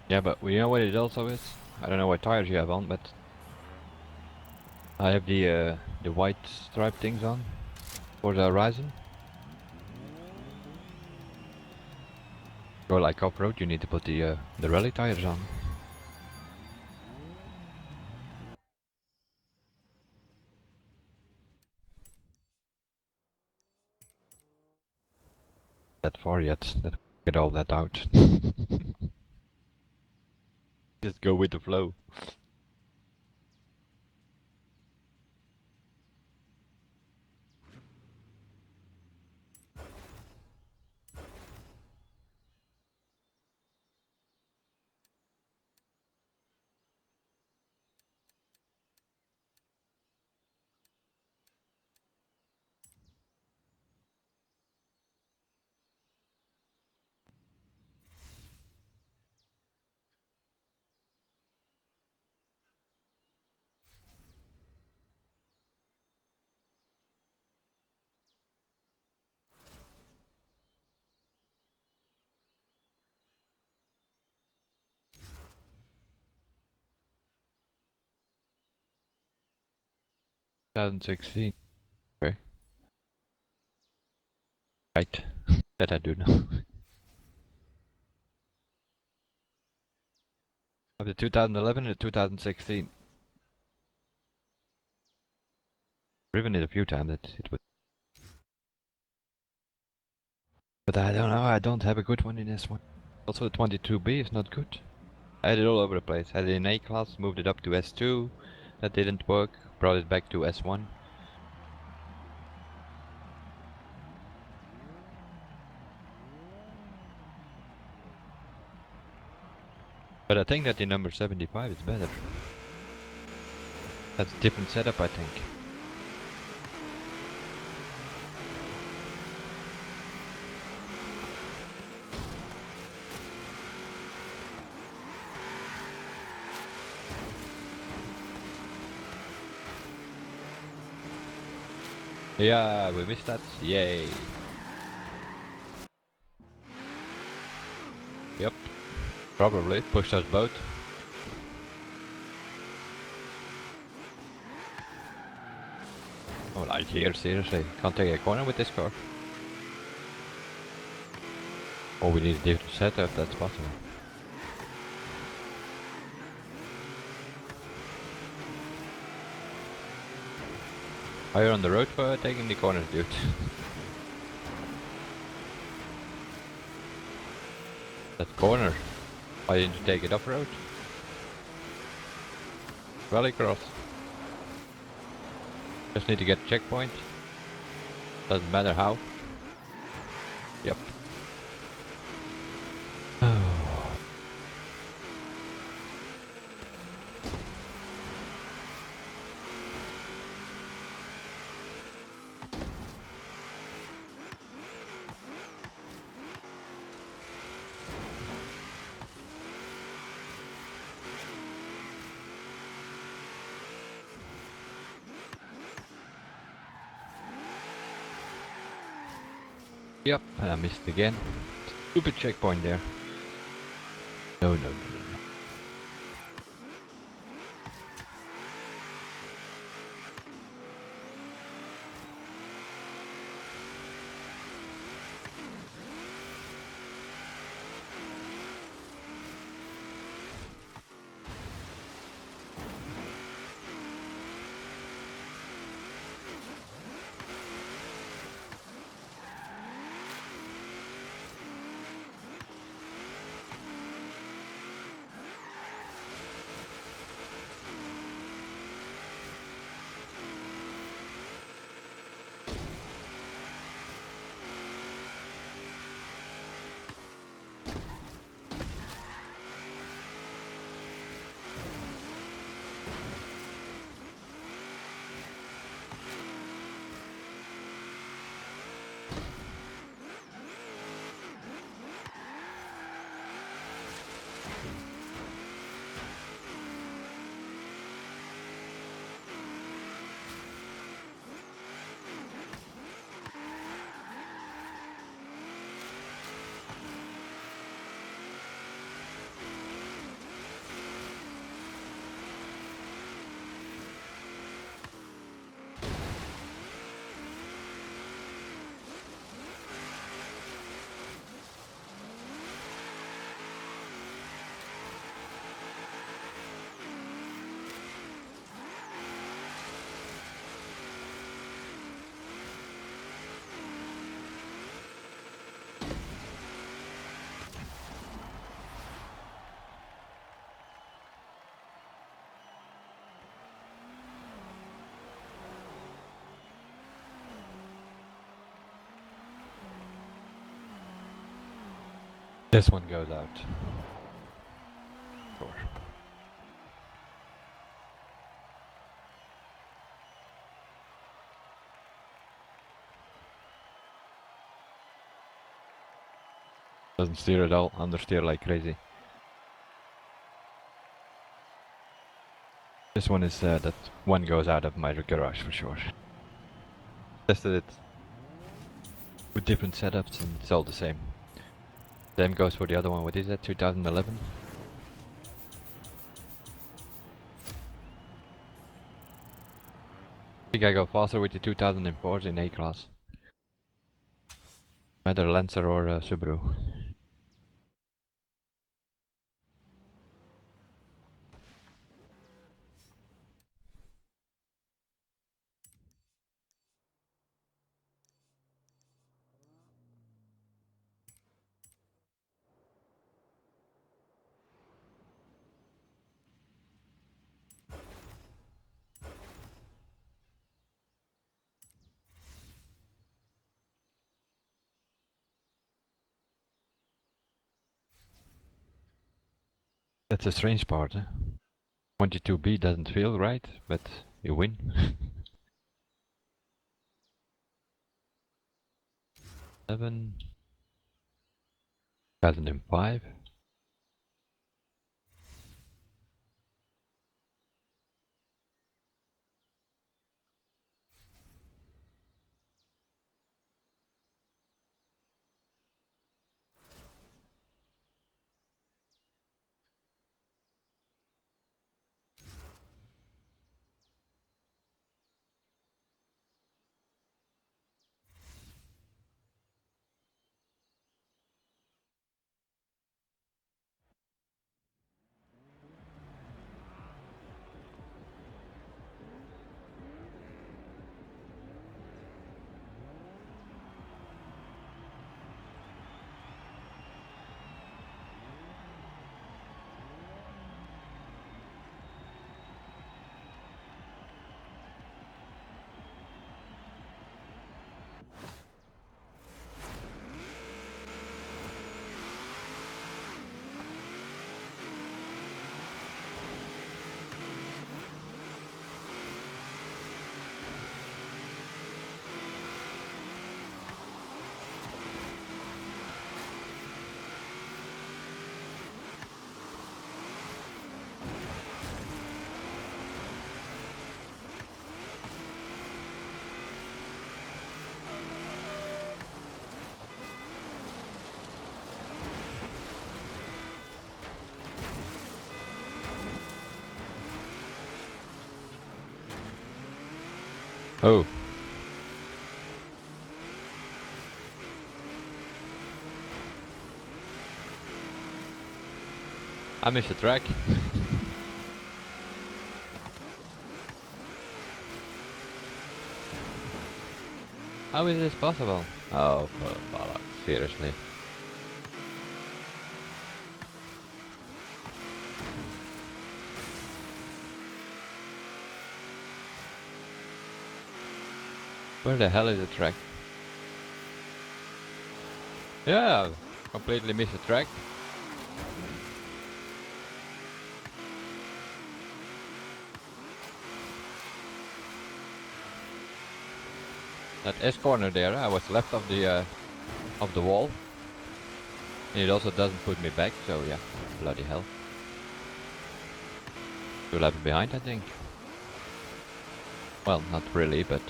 Yeah, but you know what it also is? I don't know what tires you have on, but I have the white stripe things on for the horizon. Go like off-road, you need to put the rally tires on. That far yet. Get all that out. Just go with the flow. 2016. Okay. Right. That I do know. Of the 2011 and the 2016. Driven it a few times. It was. But I don't know. I don't have a good one in this one. Also, the 22B is not good. I had it all over the place. I had it in A class, moved it up to S2. That didn't work. Brought it back to S1. But I think that the number 75 is better. That's a different setup, I think. Yeah, we missed that. Yay. Yep. Probably. Pushed us both. Oh, like here, seriously. Can't take a corner with this car. Oh, we need a different setup, that's possible. Are you on the road for taking the corners, dude? That corner. Why didn't you take it off-road? Rally cross. Just need to get a checkpoint. Doesn't matter how. Yep. Yep, and I missed again. Stupid checkpoint there. No, no, no, no. This one goes out. Sure. Doesn't steer at all, understeer like crazy. This one is that one goes out of my garage for sure. Tested it with different setups and it's all the same. Same goes for the other one. What is that? 2011? I think I go faster with the 2004s in A-class. Either Lancer or Subaru. That's a strange part, eh? 22B doesn't feel right, but you win. 7, 2005. Oh. I missed the track. How is this possible? Oh, bollocks, seriously. Where the hell is the track? Yeah, completely missed the track. That S corner there, I was left of the wall. And it also doesn't put me back, so yeah, bloody hell. 2 laps behind, I think. Well, not really, but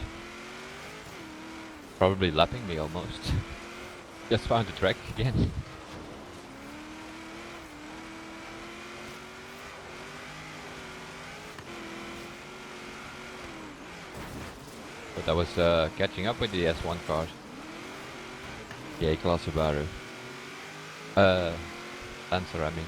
probably lapping me almost. Just found the track again. But I was catching up with the S1 cars. The A-class Subaru. Lancer, I mean.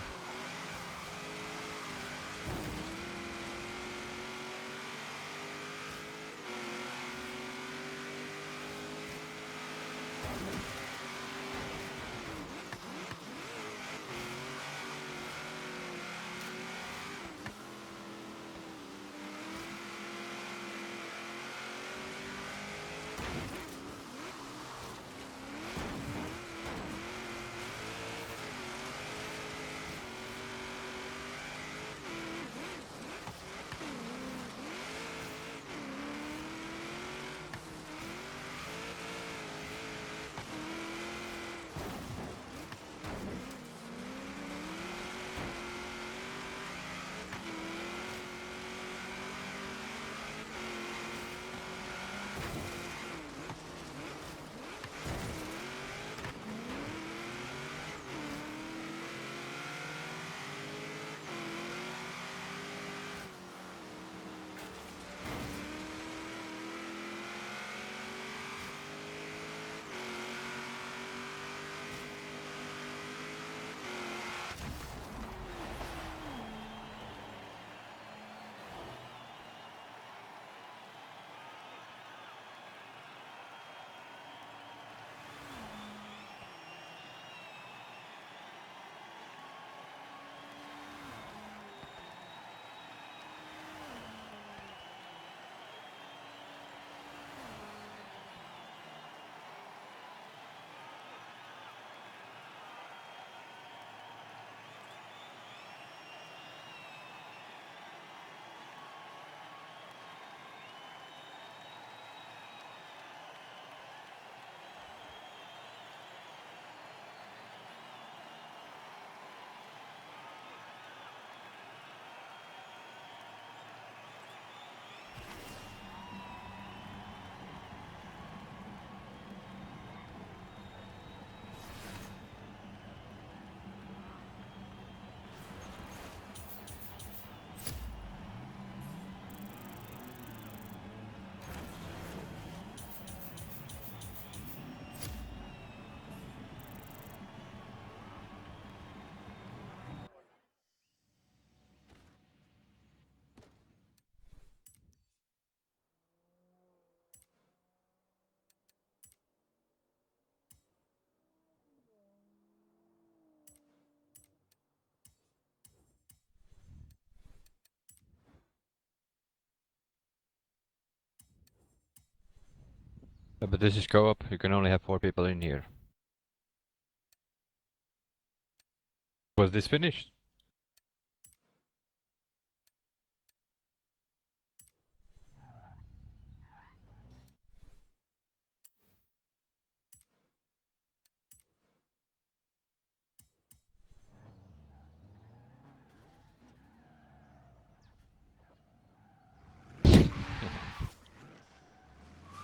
But this is co-op, you can only have 4 people in here. Was this finished?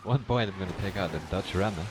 One point I'm gonna take out the Dutch Rammer.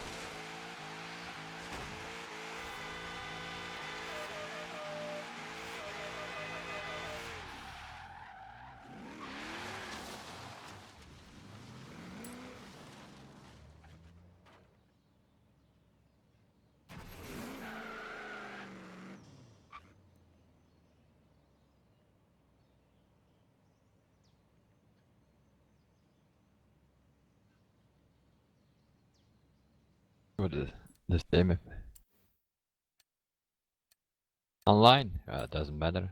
What is this game? Online? It doesn't matter.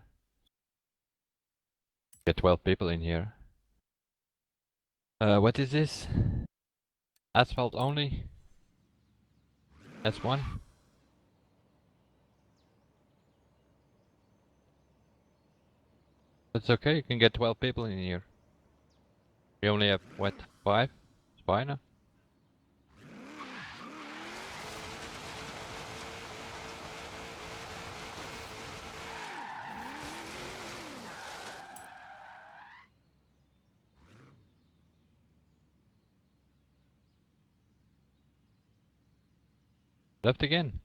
Get 12 people in here. What is this? Asphalt only? S1? It's okay, you can get 12 people in here. We only have, what, 5? It's fine now. Left again.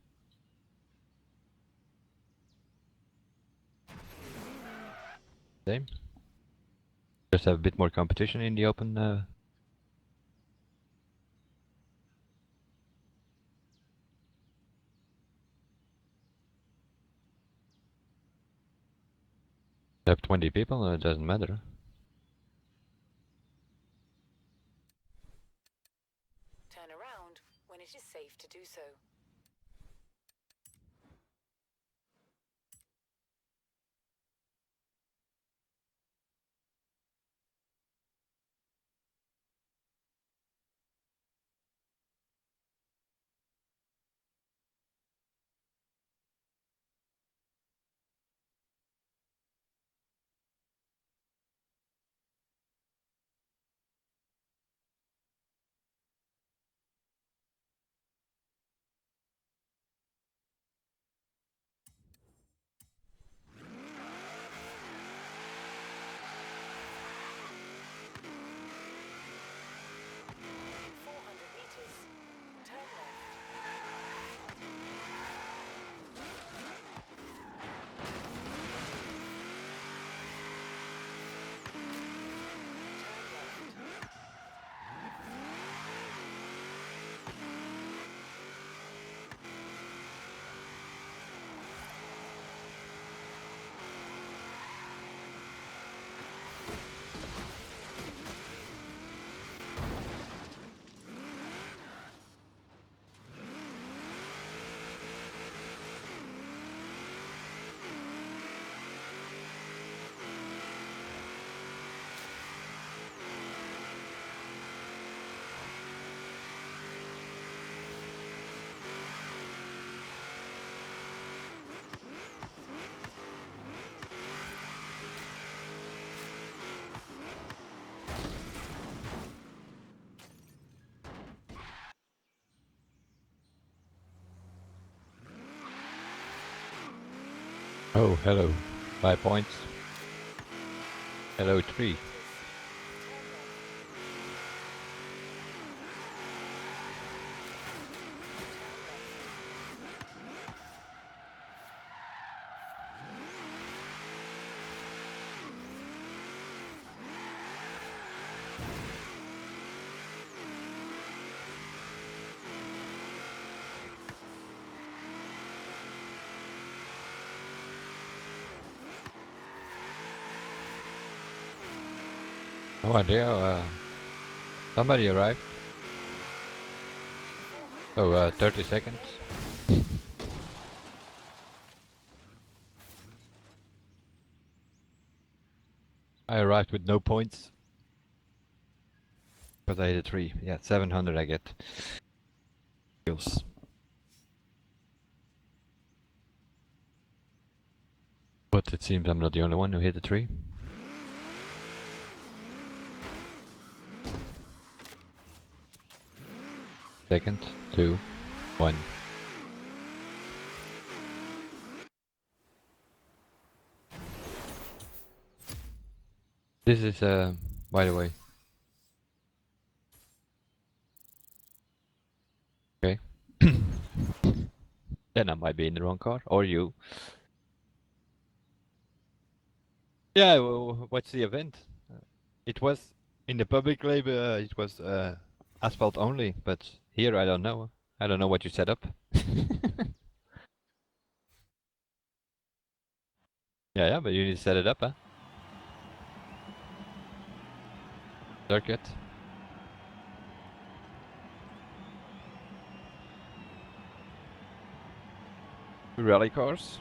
Same. Just have a bit more competition in the open. Have 20 people, it doesn't matter. Turn around when it is safe to do so. Oh, hello. 5 points. Hello, 3. No idea, somebody arrived. Oh, 30 seconds. I arrived with no points. Because I hit a 3. Yeah, 700 I get. Kills. But it seems I'm not the only one who hit a 3. Second, 2, 1. This is, by the way. Okay. Then I might be in the wrong car, or you. Yeah, well, what's the event? It was, in the public label, it was asphalt only, but here I don't know. I don't know what you set up. Yeah, but you need to set it up, huh? Circuit. Rally cars.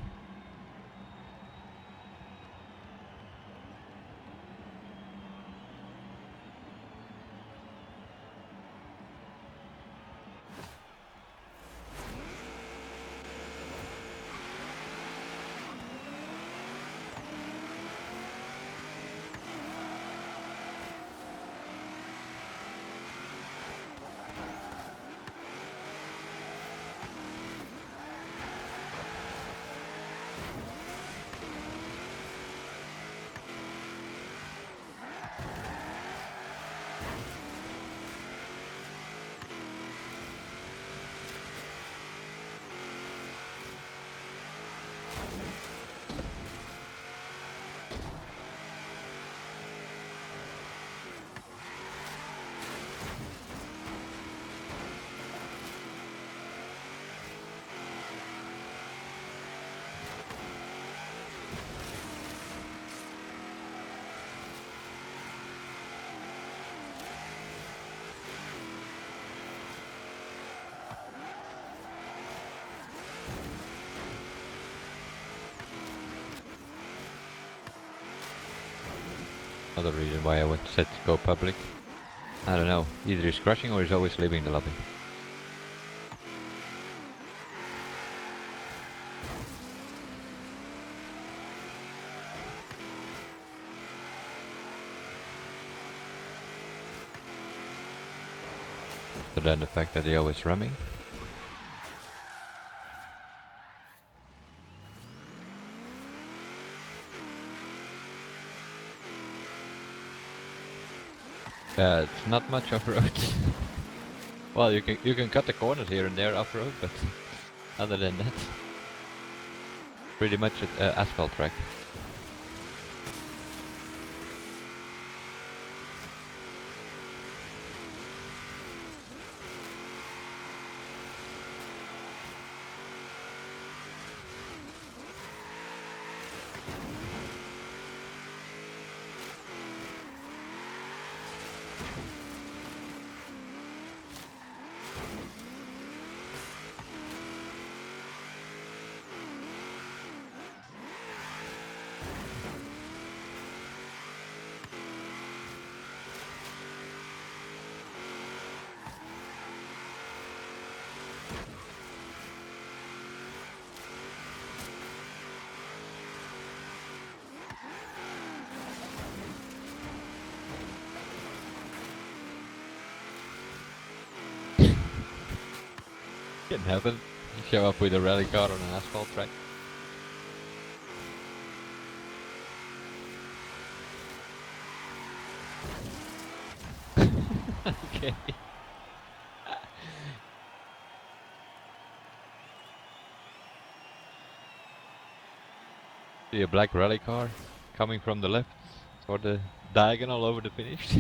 Another reason why I would set to go public. I don't know, either he's crashing or he's always leaving the lobby. So then the fact that he always ramming. It's not much off-road. Well, you can cut the corners here and there off-road, but other than that, pretty much an asphalt track. Can happen. You show up with a rally car on an asphalt track. Okay. See a black rally car coming from the left for the diagonal over the finish.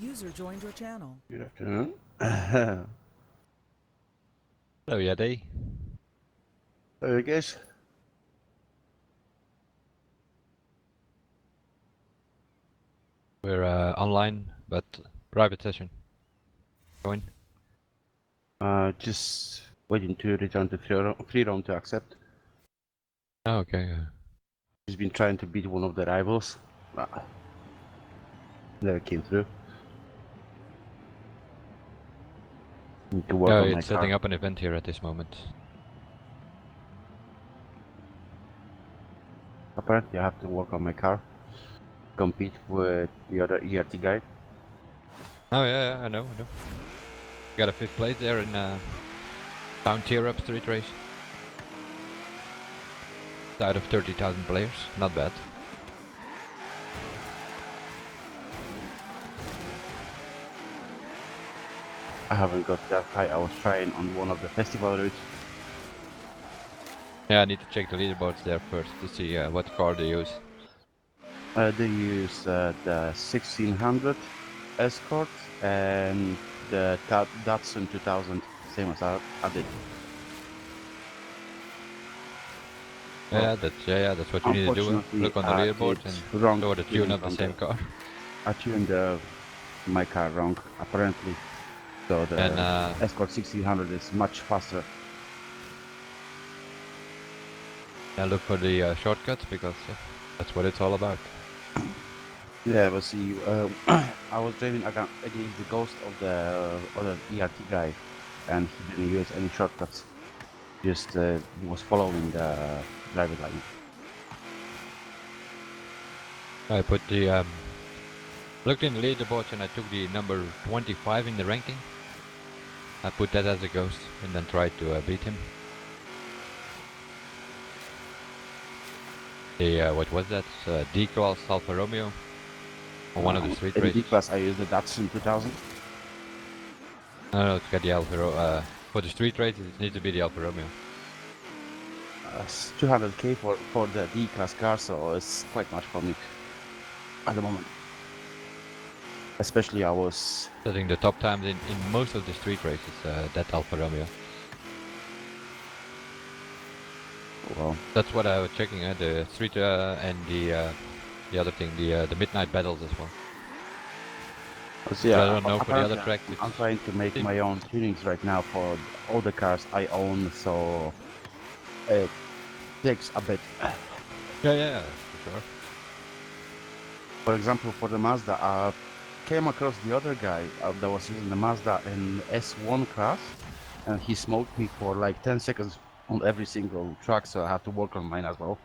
User joined your channel. Good afternoon. Hello, Yadi. Hello, guys. We're online, but private session. Join. Just waiting to return to free roam to accept. Oh, okay. He's been trying to beat one of the rivals. Never came through. Need to work on my It's setting car. up an event here at this moment. Apparently, I have to work on my car. Compete with the other ERT guy. Oh yeah, I know. Got a 5th place there in Town Tier Up Street Race. Out of 30,000 players, not bad. I haven't got that high. I was trying on one of the festival routes. Yeah, I need to check the leaderboards there first to see what car they use. They use the 1600 Escort and the Datsun 2000, same as I did. Yeah, that's what you need to do. Unfortunately, Look on the leaderboard it's and wrong show the tune tuning of the on same car. I tuned my car wrong, apparently. So the And Escort 1600 is much faster. look for the shortcuts because that's what it's all about. Yeah, but see, I was driving against the ghost of the other ERT guy, and he didn't use any shortcuts. Just he was following the driving line. I put the looked in the leaderboards and I took the number 25 in the ranking. I put that as a ghost and then tried to beat him. The what was that? D-Class Alfa Romeo on one of the street In races. D-Class, I used the Datsun 2000. No, it's got the Alfa for the street races. It needs to be the Alfa Romeo. It's 200k for the D-Class car, so it's quite much for me at the moment. Especially I was Setting the top times in most of the street races. That Alfa Romeo. well. That's what I was checking. The street and the other thing, the midnight battles as well. So yeah, I don't know for the other apparently tracks. I'm trying to make my own tunings right now for all the cars I own, so it takes a bit. Yeah, for sure. For example, for the Mazda, I came across the other guy that was using the Mazda in S1 class, and he smoked me for like 10 seconds on every single track, so I have to work on mine as well.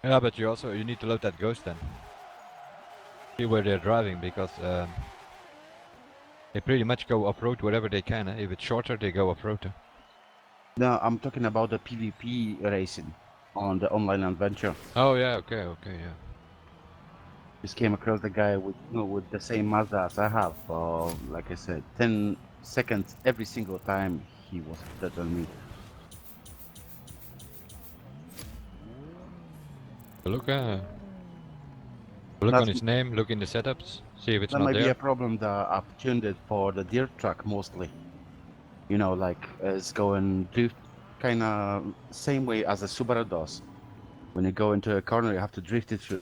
Yeah, but you need to load that ghost then. See where they're driving because they pretty much go off-road wherever they can. If it's shorter, they go off-road. No, I'm talking about the PvP racing on the online adventure. Oh yeah, okay, yeah. Just came across the guy with with the same Mazda as I have. Like I said, 10 seconds every single time he was better than me. Look on his name, look in the setups, see if it's That not might be there. a problem that I've tuned it for the dirt track mostly. You know, like it's going drift kind of same way as a Subaru does. When you go into a corner, you have to drift it through.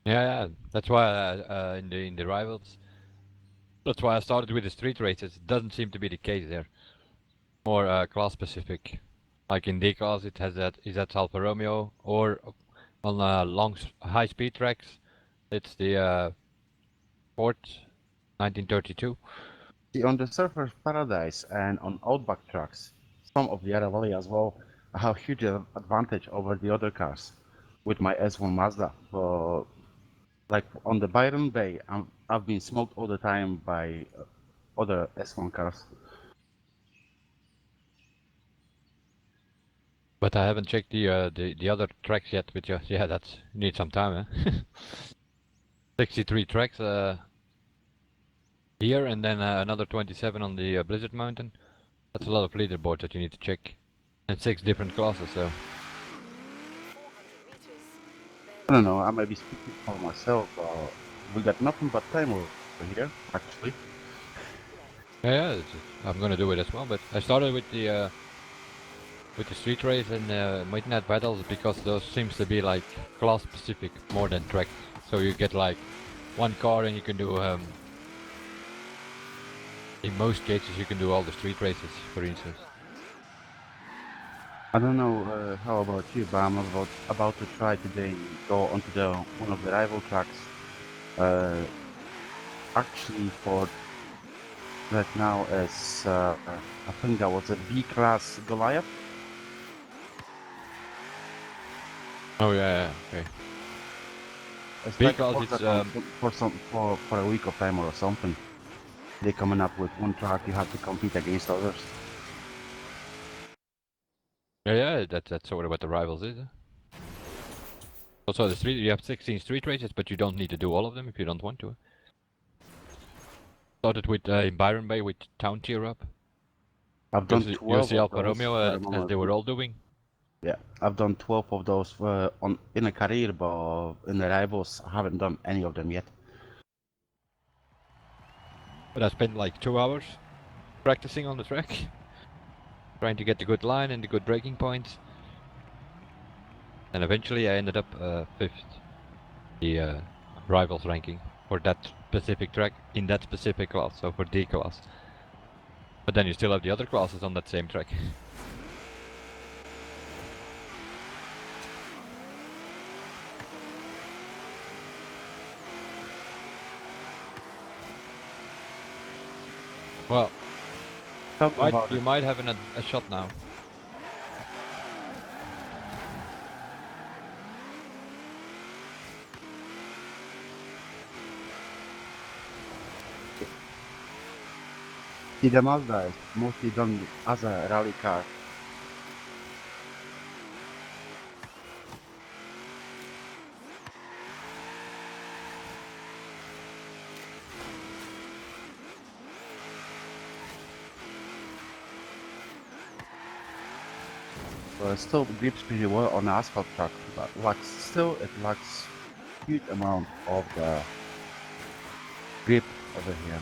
Yeah, that's why in the rivals. That's why I started with the street races. It doesn't seem to be the case there. More class specific. Like in D-Class, it has that Alfa Romeo, or on high speed tracks, it's the Ford 1932. See, on the Surfer's Paradise and on Outback trucks, some of the Yarra Valley as well, I have huge advantage over the other cars with my S1 Mazda. Like on the Byron Bay, I've been smoked all the time by other S1 cars. But I haven't checked the other tracks yet. But yeah, that's need some time, eh? 63 tracks here, and then another 27 on the Blizzard Mountain. That's a lot of leaderboards that you need to check, and 6 different classes. So 400 meters. I don't know, I might be speaking for myself, but we got nothing but time over here, actually. yeah, I'm gonna do it as well. But I started with the street race and midnight battles because those seems to be like class specific more than track. So you get like one car and you can do in most cases you can do all the street races, for instance. I don't know how about you, but I'm about to try today go onto the one of the rival tracks. Uh, actually, for right now is I think that was a B class Goliath. Oh yeah, okay. It's like a Because Forza it's for a week of time or something. They're coming up with one track. You have to compete against others. yeah, that's sort of what the rivals is. Also the street you have 16 street races, but you don't need to do all of them if you don't want to. Started with in Byron Bay with Town Tier Up. I've done Because you 12 see of Alfa those Romeo for the as moment. they were all doing. Yeah, I've done 12 of those in a career, but in the rivals, I haven't done any of them yet. But I spent like 2 hours practicing on the track, trying to get the good line and the good braking points. And eventually I ended up 5th, the rivals ranking for that specific track in that specific class, so for D class. But then you still have the other classes on that same track. Well, Talking about you it, might have a shot now. the Mazda is mostly done as a rally car. So it still grips pretty well on the asphalt track, but it lacks huge amount of the grip over here.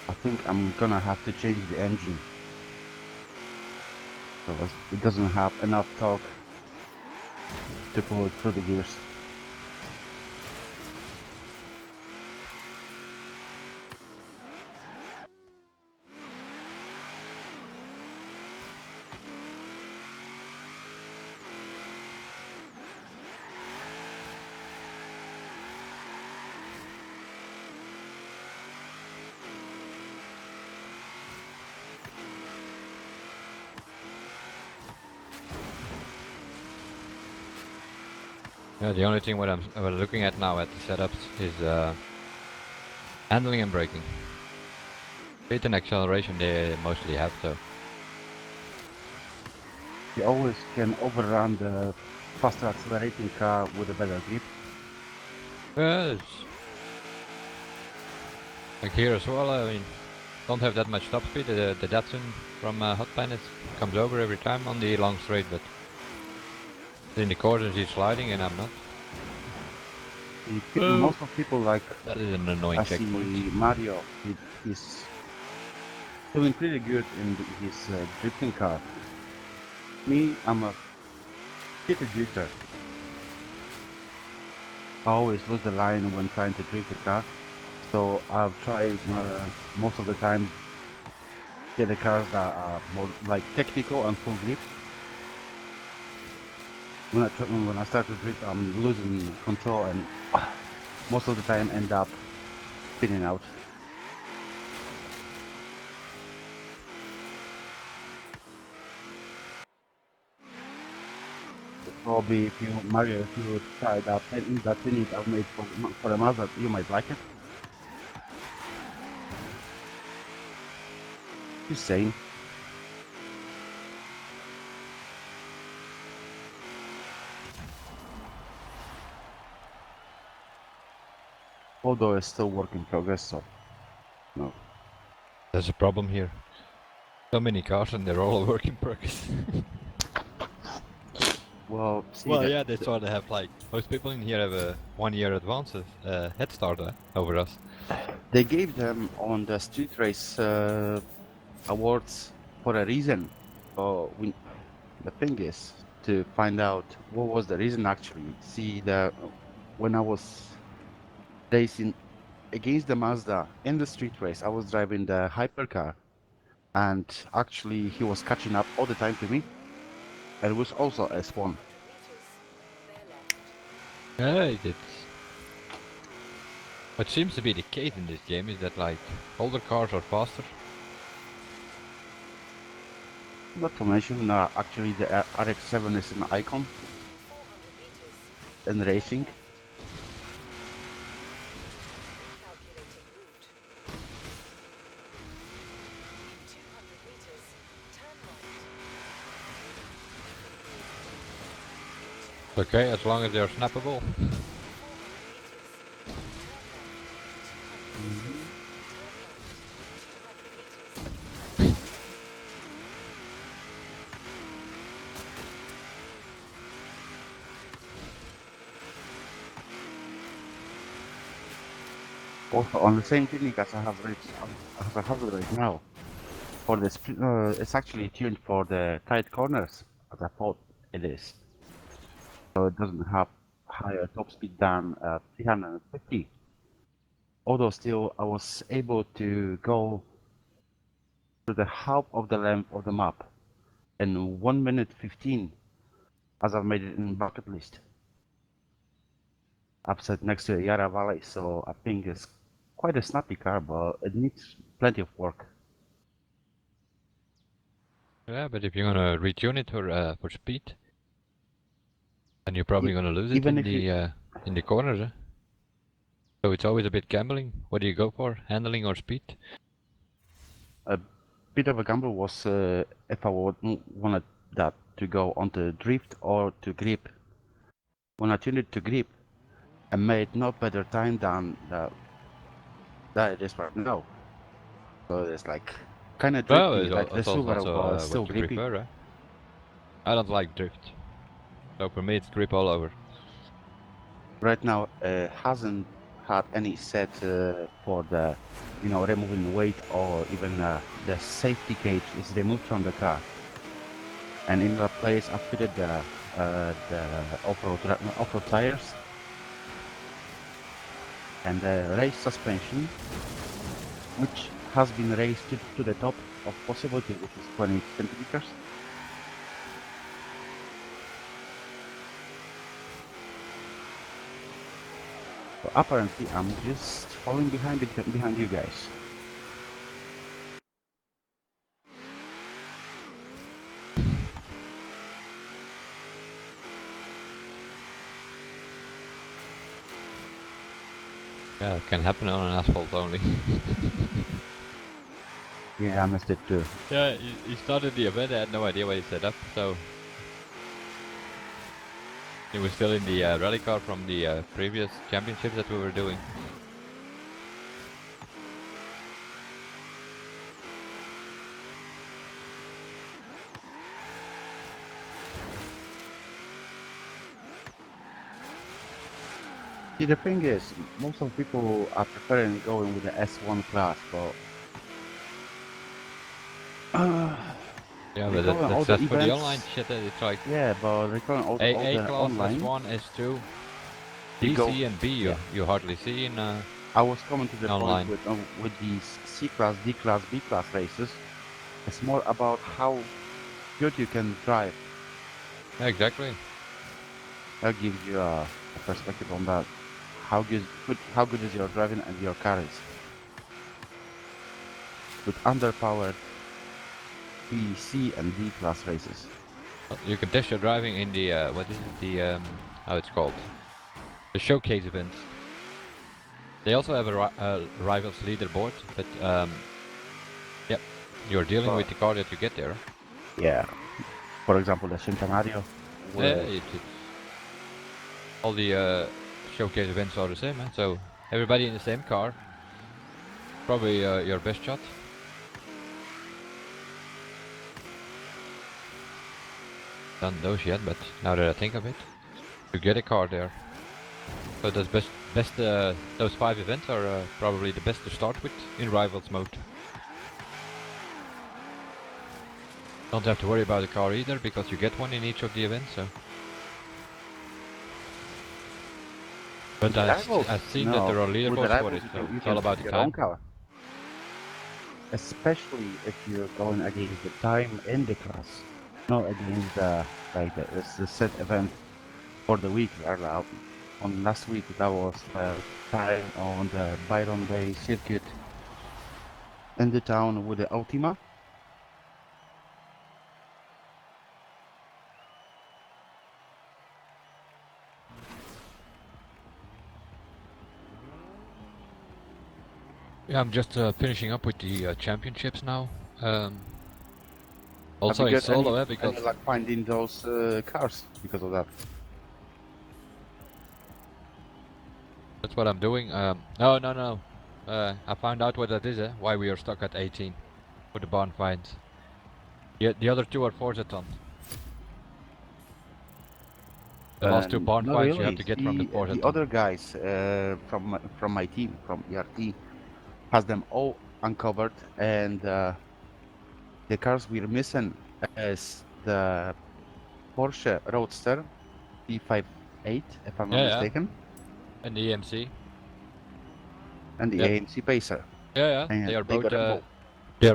I think I'm gonna have to change the engine. So it doesn't have enough torque to pull it through the gears. Yeah, the only thing what I'm looking at now at the setups is handling and braking. Speed and acceleration they mostly have, so. You always can overrun the faster accelerating car with a better grip. Yes. Like here as well, I mean, don't have that much top speed. The Datsun from Hot Planet comes over every time on the long straight, but in the corners he's sliding and I'm not. Most of people like That is an annoying I see checkpoint. Mario. He's doing pretty good in his drifting car. Me, I'm a shitty drifter. I always lose the line when trying to drift the car. So I've tried most of the time get the cars that are more like technical and full grip. When I start to drift, I'm losing control and most of the time end up spinning out. Probably if you Mario, if you try that unit I've made for a Mazda, you might like it. Just saying. Although it's still work in progress, so no. There's a problem here. So many cars and they're all a work in progress. Well, see Well, that yeah, that's why they have like most people in here have a 1 year advance head start over us. they gave them on the street race awards for a reason. So the thing is to find out what was the reason actually. See, when I was racing against the Mazda in the street race, I was driving the hypercar, and actually he was catching up all the time to me. And it was also S1. Yeah, it's what seems to be the case in this game is that like older cars are faster. Not to mention, actually the RX-7 is an icon in racing. Okay, as long as they're snappable. Also on the same tuning as I have right now. For the it's actually tuned for the tight corners, as I thought it is. So it doesn't have higher top speed than 350. Although still, I was able to go to the half of the length of the map in 1 minute 15, as I've made it in bucket list. I've sat next to Yarra Valley, so I think it's quite a snappy car, but it needs plenty of work. Yeah, but if you're gonna retune it for speed, then you're probably gonna lose it Even in if you, the corners. So it's always a bit gambling. What do you go for, handling or speed? a bit of a gamble was if I wanted that to go onto drift or to grip. When I tuned it to grip, I made no better time than that it is right now. So it's like kind of Well, drifty, like the it's Subaru, also but still what you grippy. prefer, right? I don't like drift. So for me it's grip all over. Right now, hasn't had any set for the, removing weight or even the safety cage is removed from the car. And in that place, I fitted the off-road tires and the race suspension, which has been raised to the top of possibility, which is 20 centimeters. So apparently, I'm just falling behind behind you guys. Yeah, it can happen on an asphalt only. Yeah, I missed it too. Yeah, he started the event, I had no idea what he set up, so... He was still in the rally car from the previous championships that we were doing. See, the thing is, most of the people are preferring going with the S1 class, but Yeah, but recalling all the that's for the events, online shit, it's like... yeah, but recalling all the A class, online, S1, S2, you D, go, C and B yeah. you hardly see in I was coming to the online. point with these C class, D class, B class races. It's more about how good you can drive. Yeah, exactly. That gives you a perspective on that. How good is your driving and your car is. With underpowered B, C, and D class races. You can test your driving in the what is it? The how it's called? The showcase events. They also have a rivals leaderboard, but yep, you're dealing with the car that you get there. Yeah. For example, the Centenario. Yeah, it's all the showcase events are the same, man. So everybody in the same car. Probably your best shot. Done those yet, but now that I think of it, you get a car there. So those those 5 events are probably the best to start with in rivals mode. Don't have to worry about the car either because you get one in each of the events. So. But I've seen that there are with the leaderboards for rivals, it, so you it's can all about pick the your own time. car. Especially if you're going against the time in the class, not against the it's the set event for the week. On last week that was time on the Byron Bay circuit in the town with the Ultima. Yeah, I'm just finishing up with the championships now. Also Have you in got solo, because any luck finding those cars because of that? that's what I'm doing. No. I found out what that is, why we are stuck at 18 for the barn finds. Yeah, the other 2 are Forza. The last 2 barn Not finds you have really. to get from the See, Forza. the other guys from my team, from ERT, has them all uncovered, and the cars we're missing is the Porsche Roadster P58, if I'm not Yeah, mistaken, and the EMC. and the Yep. AMC Pacer. Yeah, And they are they both. got them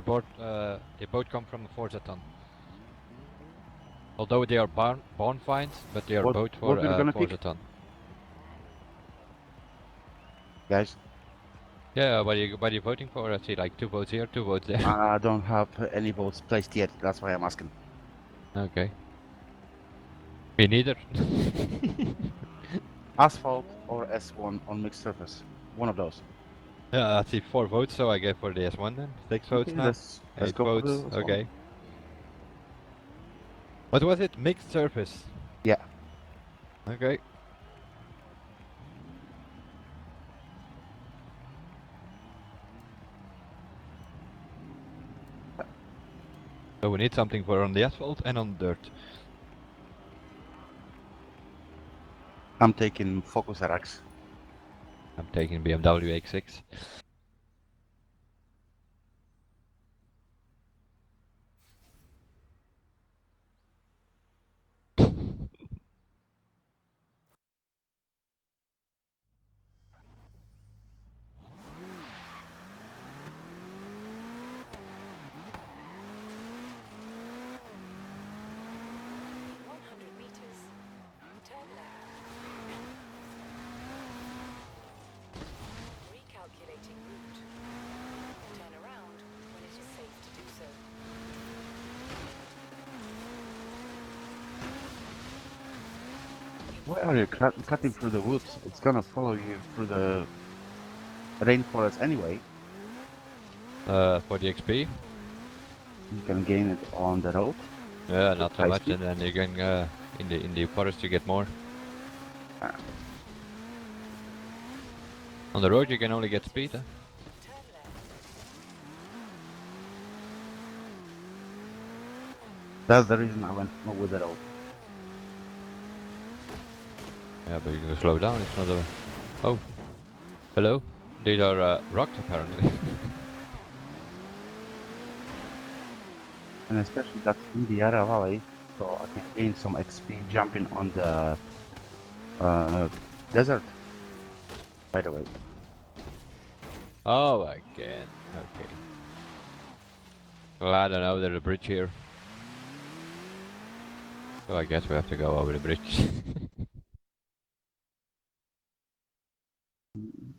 both. They both come from the Forza. Although they are barn finds, but they are both for What we're gonna pick, Forza. guys? Yeah, what are you voting for? I see like 2 votes here, 2 votes there. I don't have any votes placed yet. That's why I'm asking. Okay. Me neither. Asphalt or S1 on mixed surface. One of those. Yeah, I see 4 votes, so I go for the S1 then. 6 votes Okay, now. let's 8 go for votes. the S1. Okay. What was it? Mixed surface. Yeah. Okay. So we need something for on the asphalt and on dirt. I'm taking Focus RX. I'm taking BMW X6. Turn left. Recalculating route. Turn around when it is safe to do so. Why are you cutting through the woods? It's gonna follow you through the rainforest anyway. For the XP? You can gain it on the road. Yeah, not so high much, speed. and then again in the forest you get more. Ah. On the road you can only get speed. Turn left. That's the reason I went with the road. Yeah, but you can slow down. It's not a. Oh, hello. These are rocks apparently. And especially that's in the Yarra Valley, so I can gain some XP jumping on the desert. By the way. Oh, again. Okay. Well, I don't know. There's a bridge here. So I guess we have to go over the bridge.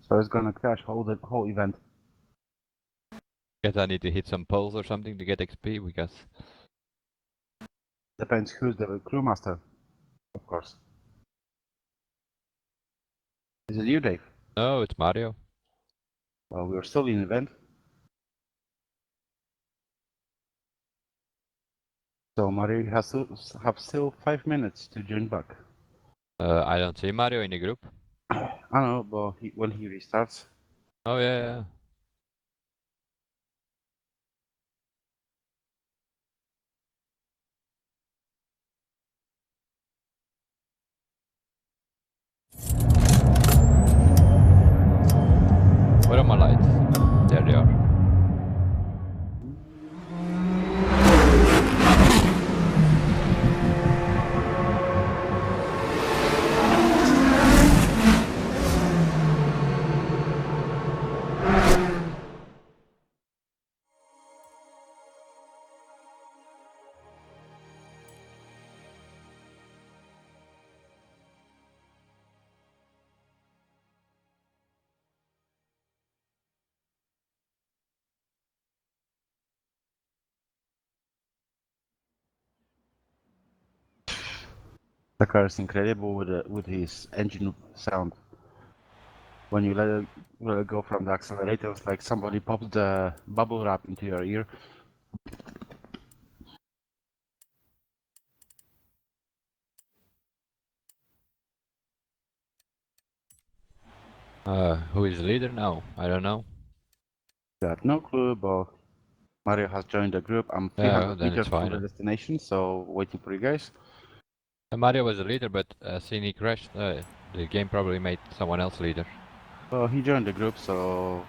So it's gonna crash the whole event. Guess I need to hit some poles or something to get XP because Depends who's the crewmaster, of course. Is it you, Dave? No, it's Mario. Well, we're still in event. So Mario has to have still 5 minutes to join back. I don't see Mario in the group. I don't know, but when he restarts, Oh yeah. Where are my lights? There they are. the car is incredible with his engine sound. When you let it go from the accelerator, it's like somebody pops the bubble wrap into your ear. Who is the leader now? I don't know. Got no clue, but Mario has joined the group. I'm Yeah, 300 then meters it's from fine. the destination, so waiting for you guys. Mario was the leader, but seeing he crashed, the game probably made someone else leader. Well, he joined the group, so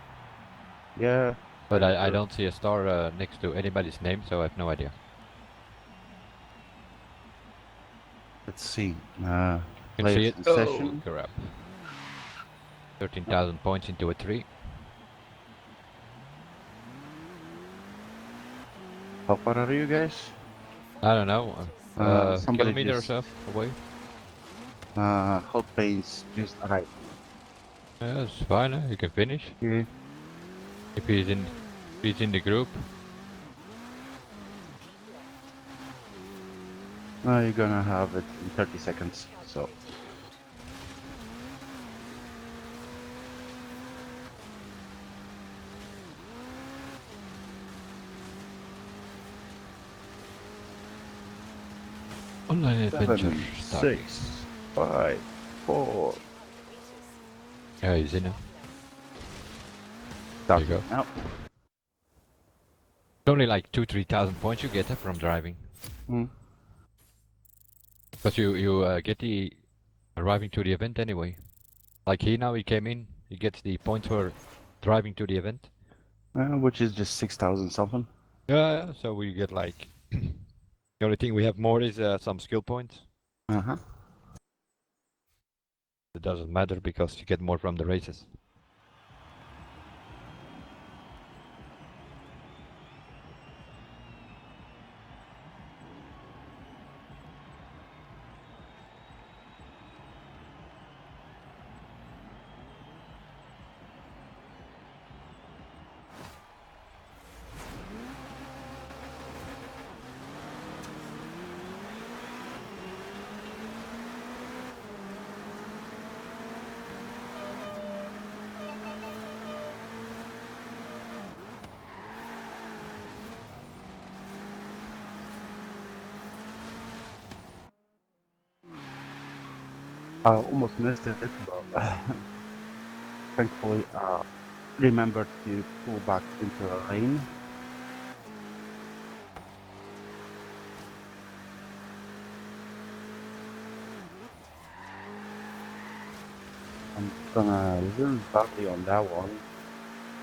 yeah. But joined the I group. don't see a star next to anybody's name, so I have no idea. Let's see. You can Players see it. in Oh session. crap! 13,000 points into a 3. How far are you guys? I don't know. Somebody Kilometer or just so away. hot paints just arrived. Yeah, it's fine. You can finish Okay. if he's in the group. You're gonna have it in 30 seconds. So Online adventure 7, starting. 6, 5, 4. Yeah, he's in it. There you Starting go. now. It's only like 3,000 points you get from driving. Hmm. But you get the arriving to the event anyway. Like he came in, he gets the points for driving to the event. Which is just 6,000 something. Yeah, so we get like the only thing we have more is some skill points. Uh-huh. It doesn't matter because you get more from the races. I almost missed it, but thankfully remembered to pull back into a lane. I'm gonna lose badly on that one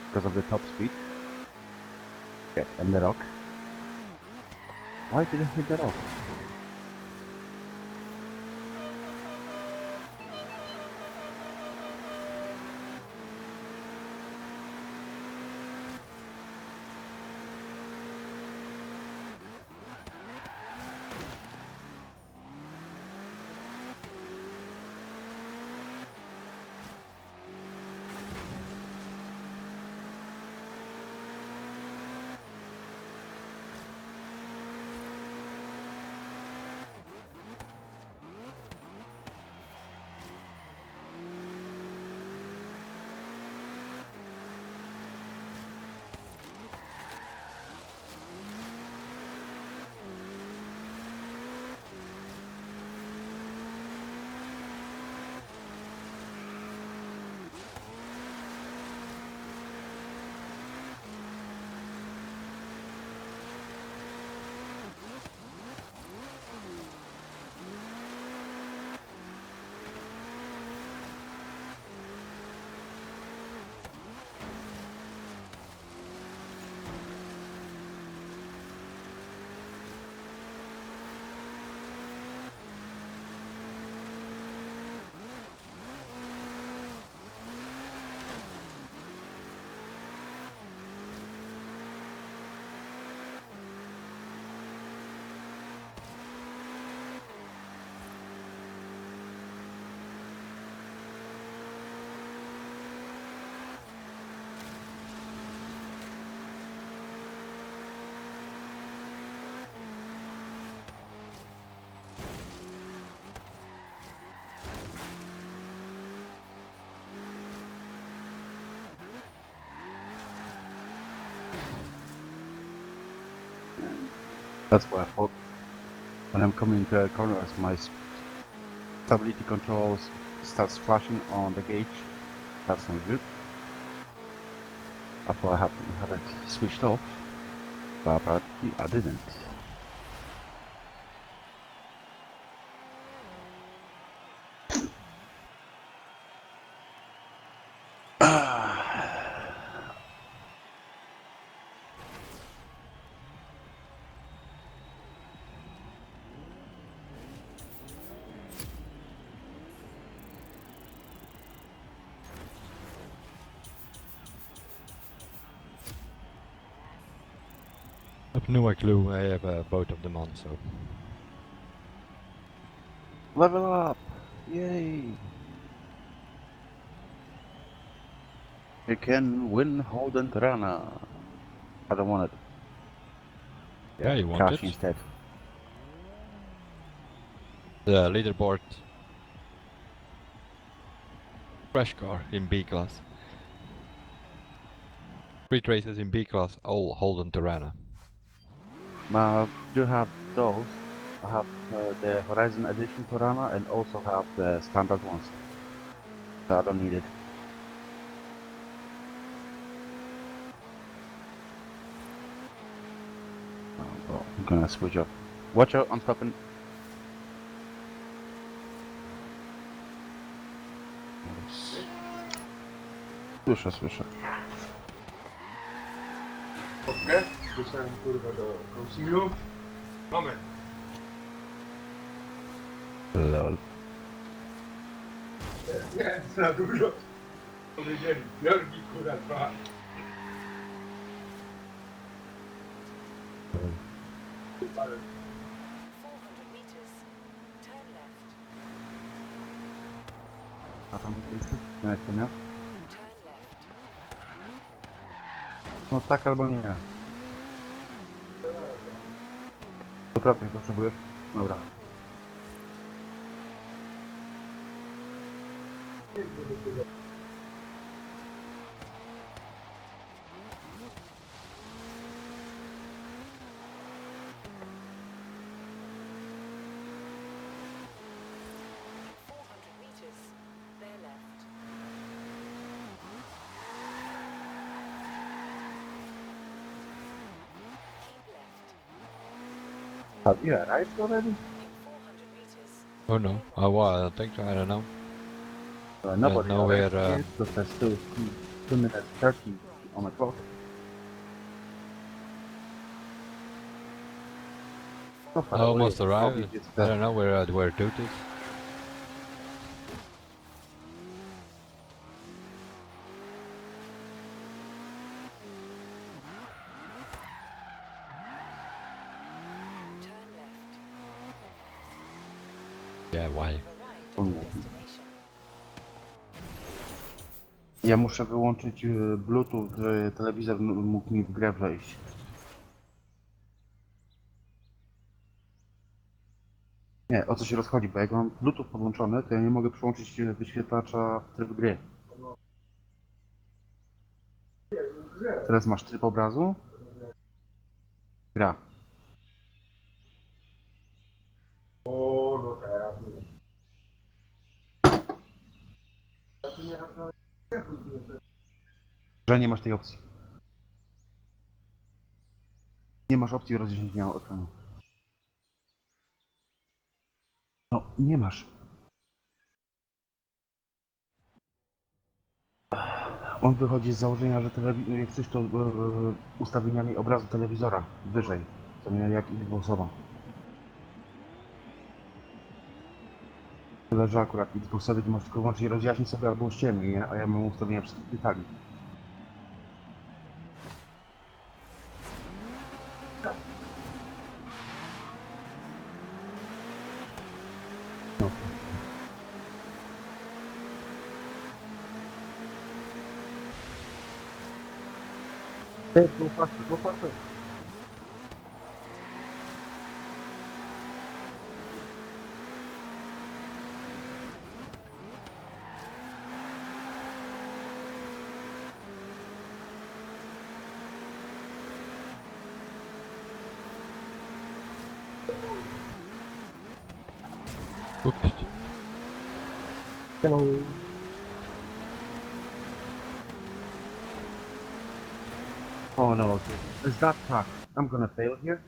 because of the top speed. Okay, and the rock. Why did I hit the rock? That's what I thought. When I'm coming to corners, my stability controls starts flashing on the gauge. That's not good. I thought I had it switched off, but apparently I didn't. I have no clue. I have both of them on, so. Level up! Yay! You can win Holden Rana. I don't want it. Yeah, you want cash it? instead. The leaderboard. Crash car in B class. 3 races in B class, all Holden Tirana. I do have those. I have the Horizon Edition Torana and also have the standard ones. So I don't need it. Oh, I'm gonna switch up. Watch out, I'm stopping. Słyszę, słyszę. Okej, wrzucałem kurwa do konsumiu. Moment. Lol. Nie, za dużo. Powiedzieli, biorgi kurwa 2. Ale 400 meters. Turn left. A tam jest? Nie, to nie? Turn left. No tak albo nie. Poprawnie potrzebujesz? Dobra. Meters. There left. Keep left. Have you arrived already? In 400 meters. Oh no. Oh well, I think so, I don't know. Nobody nowhere, arrived yet, because there's still 2 minutes 30 on the clock. So far I almost away. arrived. Obviously it's I don't know where Dude is. Turn left. Yeah, why? Arrived at your destination. Ja muszę wyłączyć Bluetooth, żeby telewizor mógł mi w grę wejść. Nie, o co się rozchodzi, bo jak mam Bluetooth podłączony, to ja nie mogę przyłączyć wyświetlacza w tryb gry. Teraz masz tryb obrazu. Gra. o, no teraz. Że nie masz tej opcji. Nie masz opcji rozdzielenia ekranu. No, nie masz. On wychodzi z założenia, że jak coś to ustawieniami obrazu telewizora wyżej. To nie jak Xboxowa. Tyle, że akurat Xboxowy masz tylko wyłącznie rozjaśnić sobie albo ściemni, nie? A ja mam ustawienia wszystkich detali. No. Hey, go faster, go faster. Oops. Hello. Oh no, okay. Is that truck? I'm gonna fail here.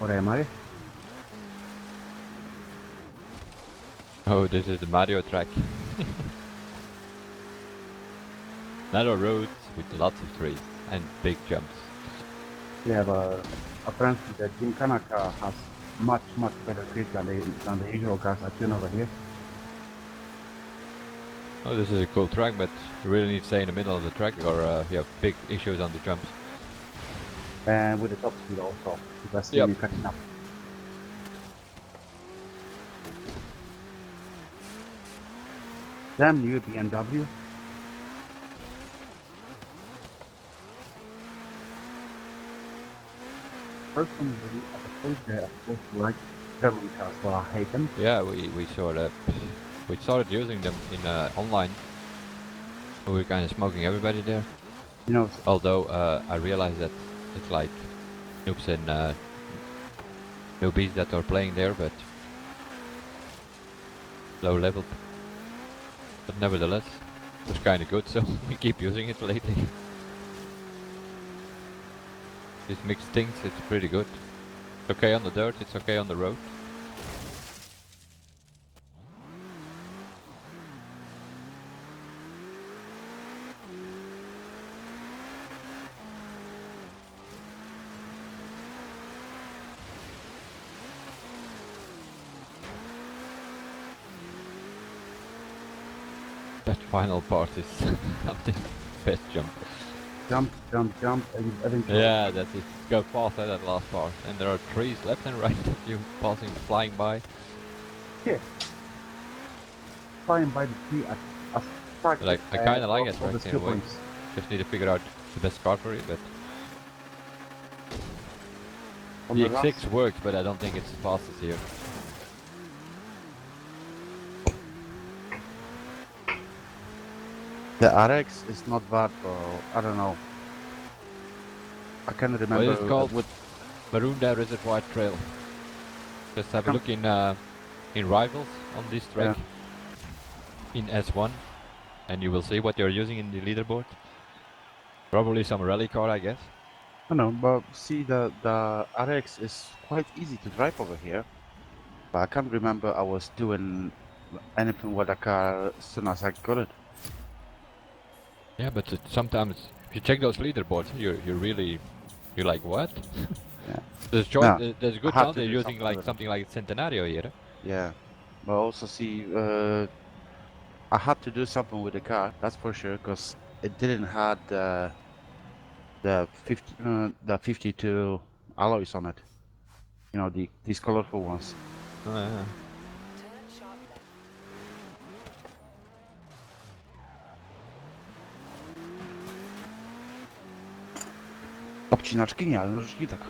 Or am I? Oh, this is the Mario track. Narrow roads with lots of trees and big jumps. Yeah, but apparently the Gymkhana car has much better grip than the usual cars I've seen over here. Oh, this is a cool track, but you really need to stay in the middle of the track or you have big issues on the jumps. And with the top speed also, because Yep. you're catching up. Damn you, BMW. Personally, at the point there, I supposed to like German cars, but I hate them. Yeah, we saw that. We started using them in online. We were kind of smoking everybody there. You know, Although I realized that it's like noobs and newbies that are playing there, but low level. But nevertheless, it was kind of good, so we keep using it lately. These mixed things, it's pretty good. It's okay on the dirt, it's okay on the road. That final part is something best jump. jump, and eventually. Yeah, that's it. Go fast at that last part. And there are trees left and right of you passing, flying by. Yeah. Flying by the tree at But I kinda like it, all the right, in skill a way. points. Just need to figure out the best car for it, but On the the X6 works, but I don't think it's the fastest here. The RX is not bad, but I don't know. I can't remember What is it called? what. Maroondah Reservoir Trail. Just have a look in rivals on this track. In S1. And you will see what you're using in the leaderboard. Probably some rally car, I guess. I don't know, but see, the RX is quite easy to drive over here. But I can't remember I was doing anything with the car as soon as I got it. Yeah, but sometimes if you check those leaderboards, you're like, what? Yeah. There's No, there's a I good had chance to they're do using something like with it. something like Centenario here. Yeah. But also see, I had to do something with the car, that's for sure, because it didn't have the 52 alloys on it. You know, these colorful ones. Yeah. Turn sharp left. Obcinaczki nie, ale nożyczki tak.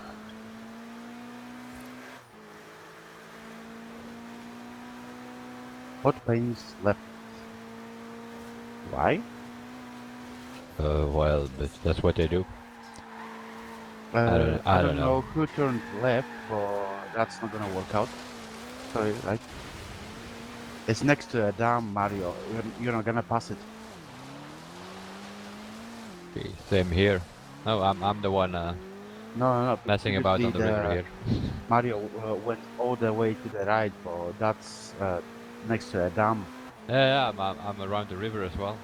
Hot pains left. Why? Well, that's what they do. I don't know. know who turned left, but that's not gonna work out. Sorry, right? It's next to a dam, Mario. You're not gonna pass it. Okay, same here. No, I'm the one No. messing about on the Previously, river here. Mario went all the way to the right, but that's next to a dam. Yeah, I'm around the river as well.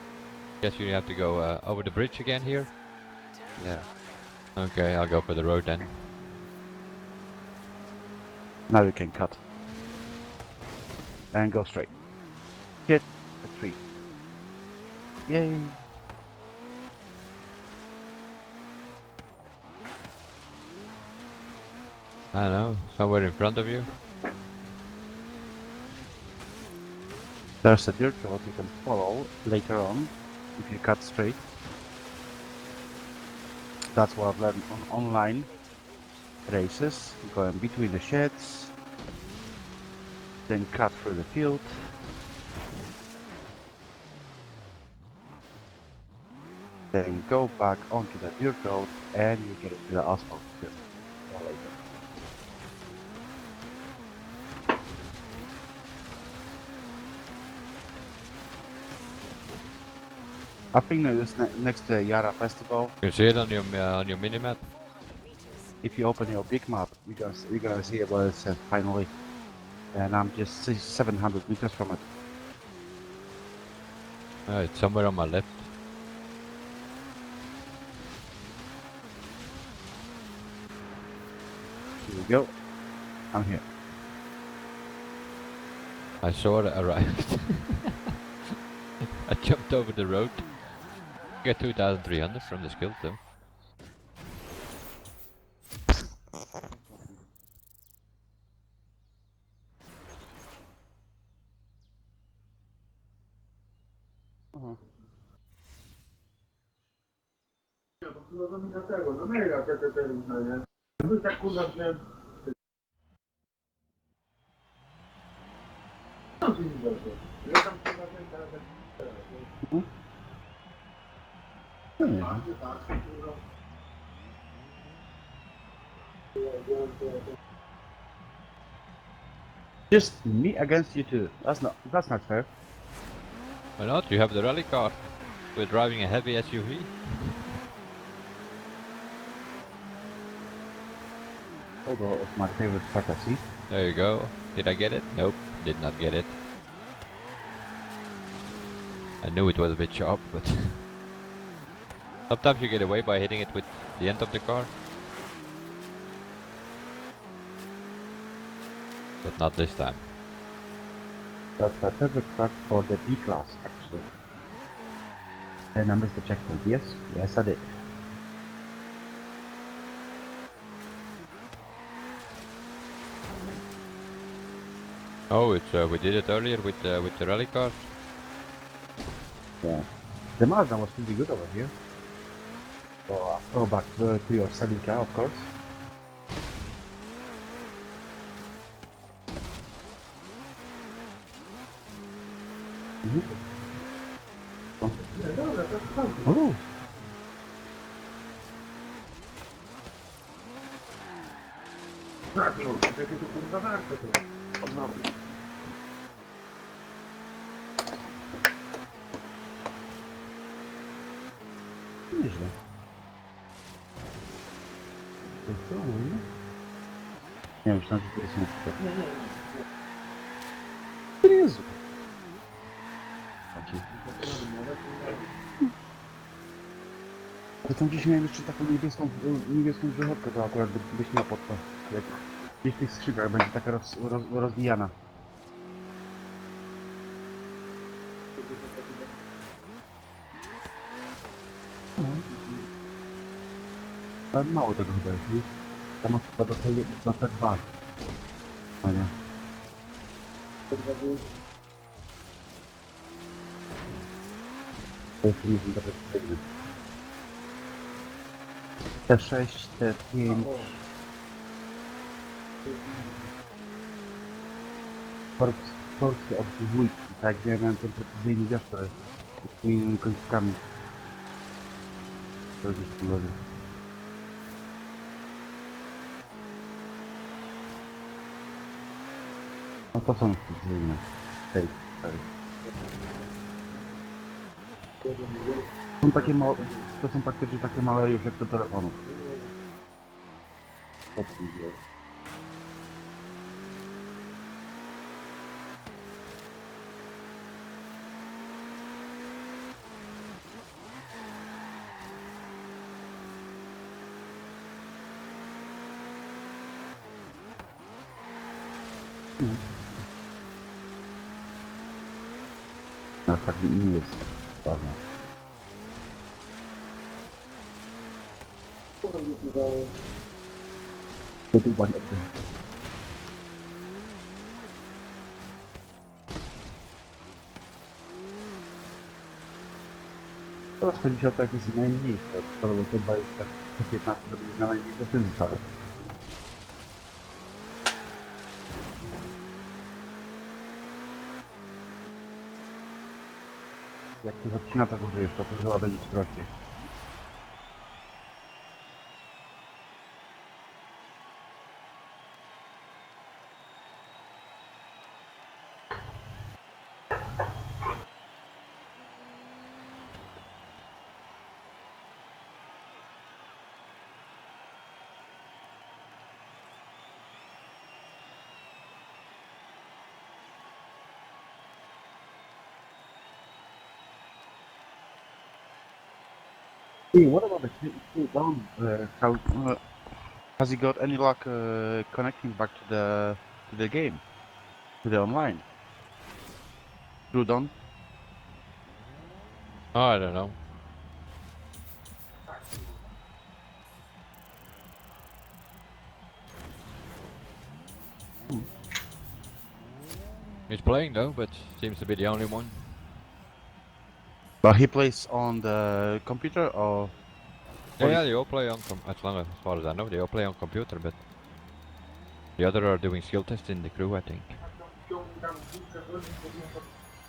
Guess you have to go over the bridge again here. Yeah. Okay, I'll go for the road then. Now you can cut. And go straight. Hit a tree. Yay! I don't know, somewhere in front of you. There's a dirt road you can follow later on if you cut straight. That's what I've learned on online races. Going between the sheds, then cut through the field. Then go back onto the dirt road and you get into the asphalt field. All like that. I think that it's next to Yarra Festival. You see it on your minimap? 400 meters. If you open your big map, you're gonna see what it says finally. And I'm just 700 meters from it. It's somewhere on my left. Here we go. I'm here. I saw it arrived. I jumped over the road. Get 2,300 from the skill though. No to mi dlatego, no mega KTT, nie? No tak kurwa wziąłem... Co ty mi dobrze? Ja tam kurwa ten teraz... Just me against you two. That's not fair. Why not? You have the rally car. We're driving a heavy SUV. Although it's my favorite fantasy. There you go. Did I get it? Nope, did not get it. I knew it was a bit sharp, but sometimes you get away by hitting it with the end of the car. But not this time. That's my favorite truck for the B class, actually. And I missed the checkpoint. Yes, I did. Oh, it's we did it earlier with the rally car. Yeah. The Mazda was pretty good over here. So I'll go back to your selling car, of course. Oh. Tak, no, jakie to kurwa warte to. Odrobić. Nieźle. To co, nie? Nie wiem, myślałem, że to jest miejsce. Jezu. To tam gdzieś miałem jeszcze taką niebieską grzechotkę, to akurat byś miał pod to. Jak gdzieś w tych skrzydłach będzie taka rozwijana. Ale mało tego chyba jest, nie? Tam masz chyba do T2. A nie. To jest nie wiem, dobrze przejdę. T6, T5. Forza od dwójki, tak, gdzie ja miałem ten precyzyjny wiatr z tymi końcówkami. To jest już podobnie. No to są precyzyjne. Hej, hej. Są takie małe, to są praktycznie takie małe już jak do telefonów. No tak nie jest ważne. To tu ładnie. Teraz chodzi o to, jak jest najmniejsze. To chyba jest tak 15, to będzie na najmniejsze wcale. Jak to zaczyna, to użyjesz, to chyba będzie prościej. Hey, what about the Crew down? How has he got any luck connecting back to the game, to the online? Crew down? Oh, I don't know. He's playing though, but seems to be the only one. But he plays on the computer or Yeah, they all play on as far as I know, they all play on computer, but the other are doing skill tests in the crew, I think.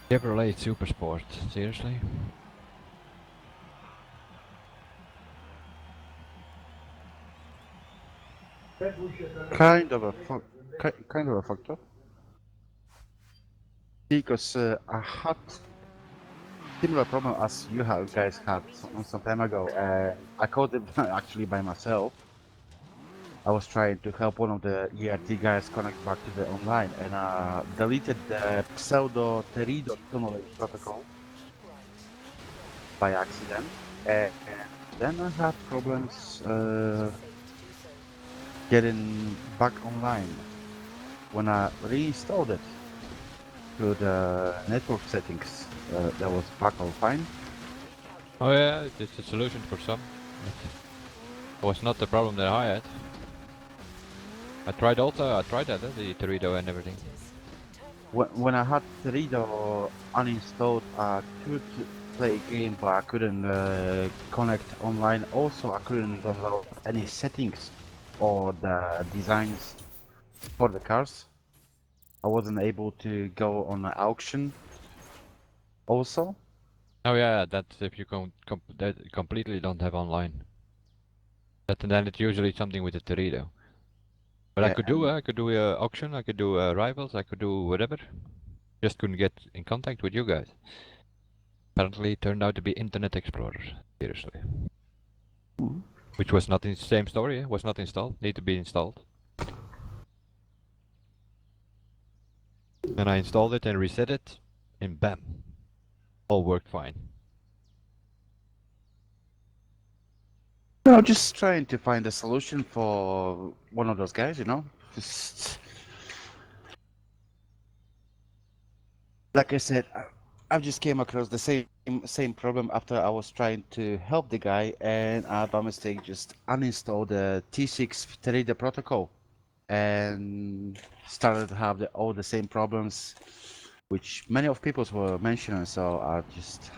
Chevrolet Super Sport, seriously? kind of a kind of a factor? Because I had similar problem as you have guys had some time ago. I coded it actually by myself. I was trying to help one of the ERT guys connect back to the online and deleted the pseudo Terido tunnel protocol by accident. And then I had problems getting back online when I reinstalled it to the network settings. That was back all fine. Oh yeah, it's a solution for some. It was not the problem that I had. I tried that, the Torito and everything. When I had Terido uninstalled, I could play a game, but I couldn't connect online. Also, I couldn't download any settings or the designs for the cars. I wasn't able to go on an auction. Also, Oh yeah, that's if you that completely don't have online. Then it's usually something with the Torito. But yeah, I could do a auction, I could do rivals, I could do whatever. Just couldn't get in contact with you guys. Apparently, it turned out to be Internet Explorer. Seriously. Which was not in the same story, was not installed, need to be installed. And I installed it and reset it, and bam, all worked fine. no, just trying to find a solution for one of those guys, you know. Just like I said, I just came across the same problem after I was trying to help the guy, and I by mistake just uninstalled the T6 Terida protocol, and started to have all the same problems, which many of people were mentioning. So I just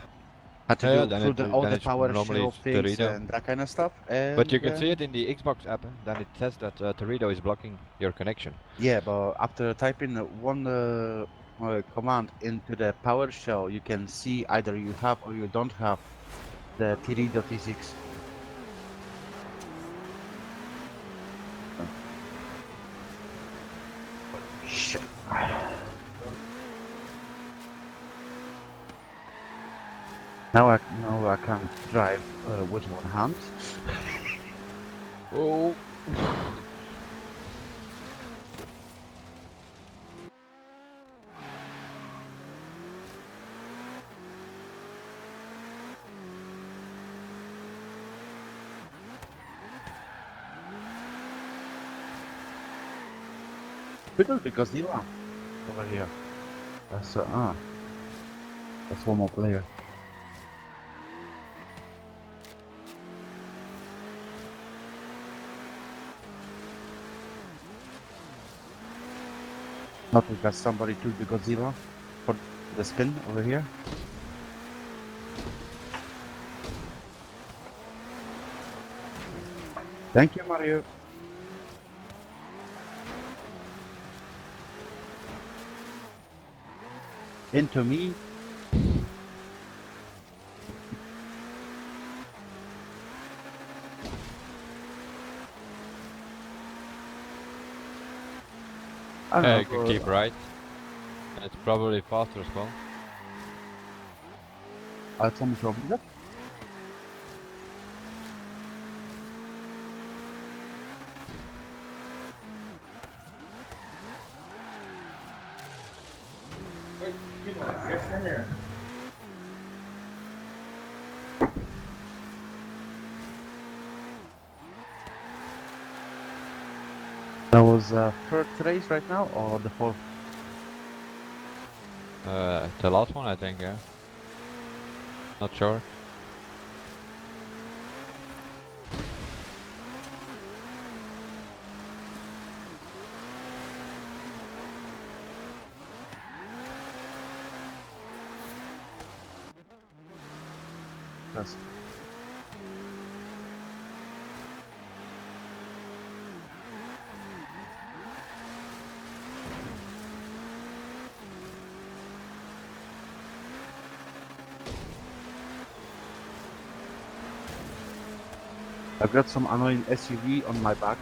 had to Yeah, go through all then the it's normally PowerShell it's things Torito. and that kind of stuff. But you And can see it in the Xbox app, then it says that Torito is blocking your connection. yeah, but after typing one command into the PowerShell, you can see either you have or you don't have the Terida physics. Shit. Now I can't drive with one hand. Oh. Because Godzilla over here. That's one more player. Not because somebody took the Godzilla for the spin over here. Thank you, Mario. Into me. I don't Yeah, know. you can keep right. And it's probably faster as well. Someone told me that. That was third race right now, or the fourth? The last one, I think, yeah. Not sure. Yes. I've got some annoying SUV on my back.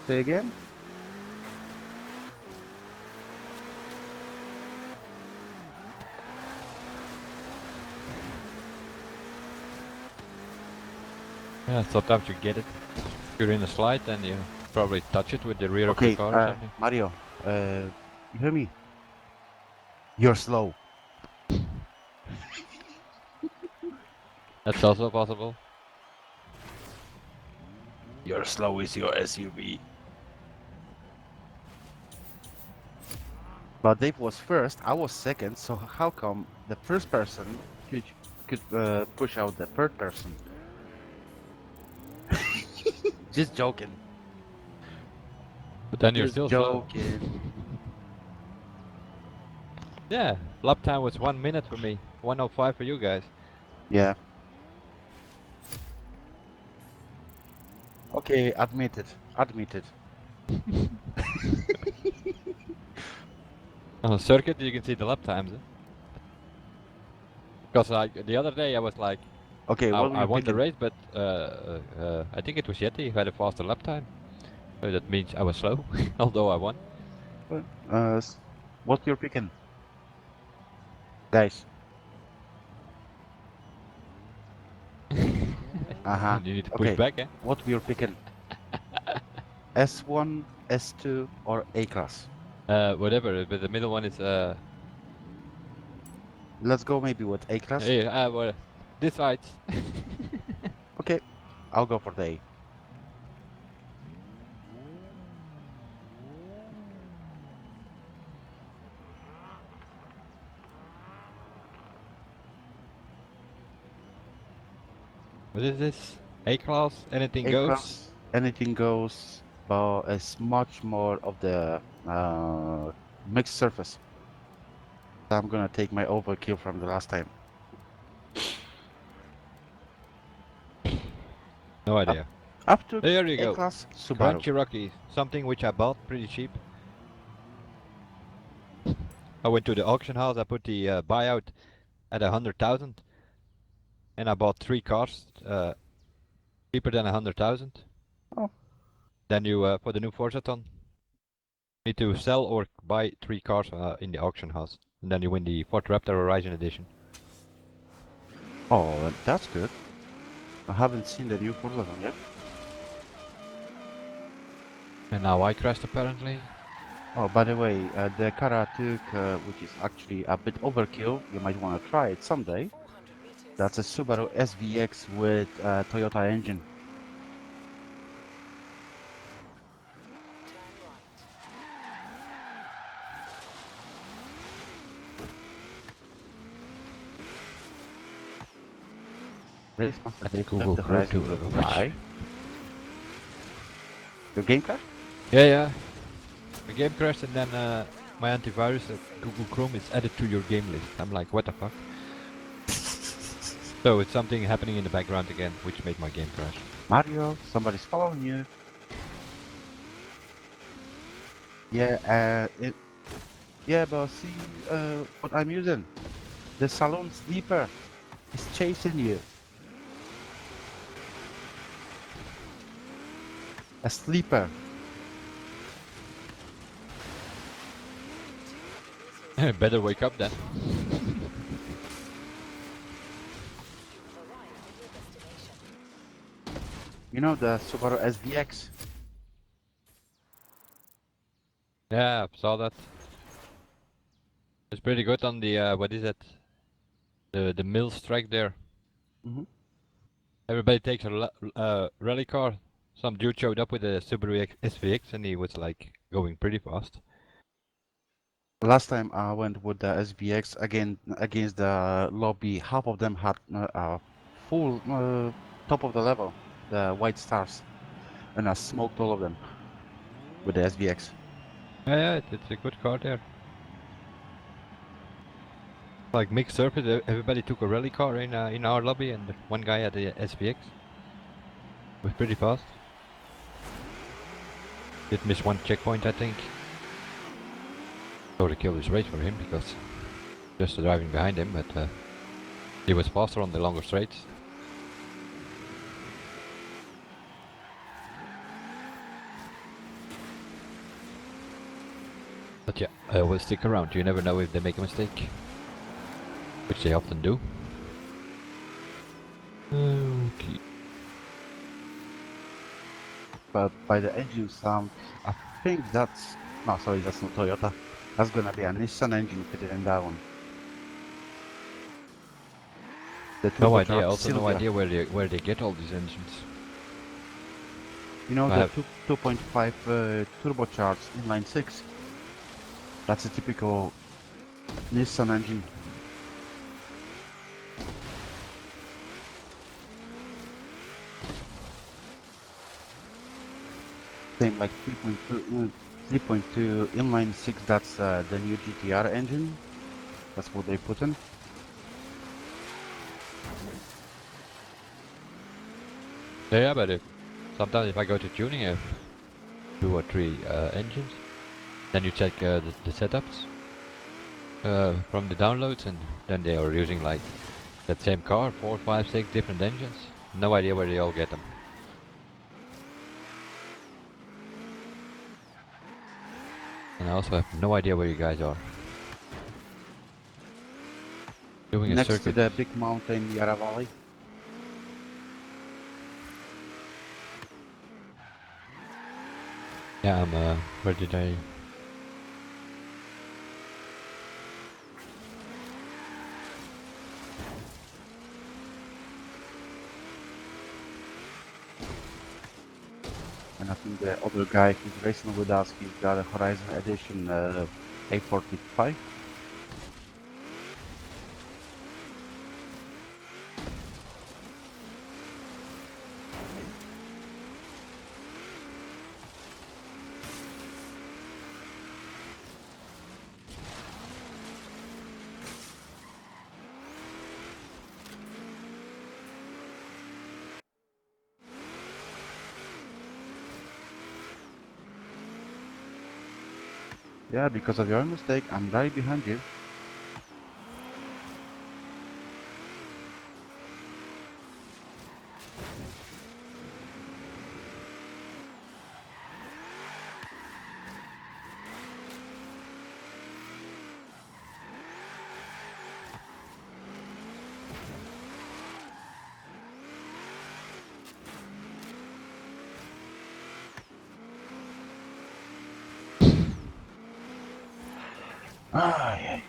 Say again? Yeah, sometimes you get it. You're in a slide and you probably touch it with the rear of Okay, your car or something. Mario, you hear me? You're slow. That's also possible. You're slow is your SUV. But Dave was first, I was second, so how come the first person could push out the third person? Just joking. But then you're Just still slow. joking. Yeah, lap time was 1 minute for me. 1:05 for you guys. Yeah. Okay, admit it. Admit it. On a circuit, you can see the lap times. Because like the other day, I was like, Okay, what were I you won the picking? race, but I think it was Yeti who had a faster lap time. So that means I was slow, although I won. What you're picking? Guys. Uh-huh. You need to push Okay, back, eh? what we're picking? S1, S2, or A-class? Whatever, but the middle one is Let's go maybe with A-class. hey, well, decides. Okay, I'll go for the A. What is this? A class? Anything goes? A-class, anything goes, but it's much more of the mixed surface. I'm gonna take my overkill from the last time. No idea. Up to There you go. A-class Subaru. Grand Cherokee, something which I bought pretty cheap. I went to the auction house. I put the buyout at 100,000, and I bought 3 cars cheaper than 100,000. Oh. Then you for the new Forza ton, need to sell or buy 3 cars in the auction house, and then you win the Ford Raptor Horizon Edition. Oh, that's good. I haven't seen the new Forza one yet. And now I crashed apparently. Oh, by the way, the car I took, which is actually a bit overkill, you might want to try it someday. That's a Subaru SVX with a Toyota engine. Google Crew CAU. Why? Your game crashed? Yeah. The game crashed and then my antivirus Google Chrome is added to your game list. I'm like, what the fuck? So it's something happening in the background again, which made my game crash. Mario, somebody's following you. Yeah, but see, what I'm using, the saloon sleeper is chasing you. A sleeper. Better wake up then. You know the Subaru SVX? Yeah, saw that. It's pretty good on the what is it? The Mills track there. Mhm. Everybody takes a rally car. Some dude showed up with a Subaru SVX and he was like going pretty fast. Last time I went with the SVX against the lobby, half of them had full top of the level, the white stars, and I smoked all of them with the SVX. Yeah, it's a good car there. Like mixed surface, everybody took a rally car in our lobby, and one guy had a SVX. Was pretty fast. Did miss one checkpoint, I think. Totally killed his race for him because just driving behind him, but he was faster on the longer straights. But yeah, I always stick around. You never know if they make a mistake, which they often do. Okay. But by the engine sound, I think that's no, sorry, that's not Toyota. That's gonna be a Nissan engine fitted in that one. The No idea. turbocharged Also, no Silvia. idea where they get all these engines. You know I the have 2.5 turbocharged inline six. That's a typical Nissan engine. Same like 3.2 inline six. That's the new GTR engine. That's what they put in. yeah, but sometimes if I go to tuning, I have 2 or 3 engines. Then you check the setups from the downloads, and then they are using like that same car, 4, 5, 6 different engines. No idea where they all get them. And I also have no idea where you guys are. Doing a Next to circuit. the big mountain Yarra Valley. Yeah, where did I... And I think the other guy who's racing with us, he's got a Horizon Edition A45. Yeah, because of your mistake, I'm right behind you. Ah, yeah.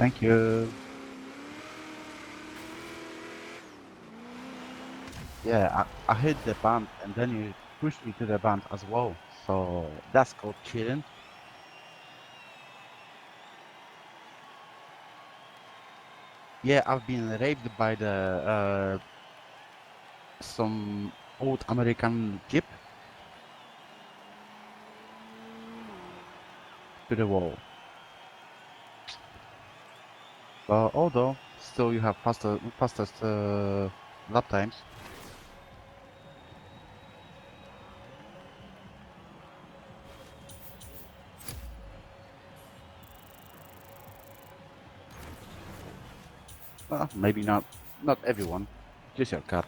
Thank you. Yeah, I hit the band and then you pushed me to the band as well. So that's called cheating. Yeah, I've been raped by the some old American Jeep to the wall. Although still you have fastest lap times. Well, maybe not everyone, just your cat.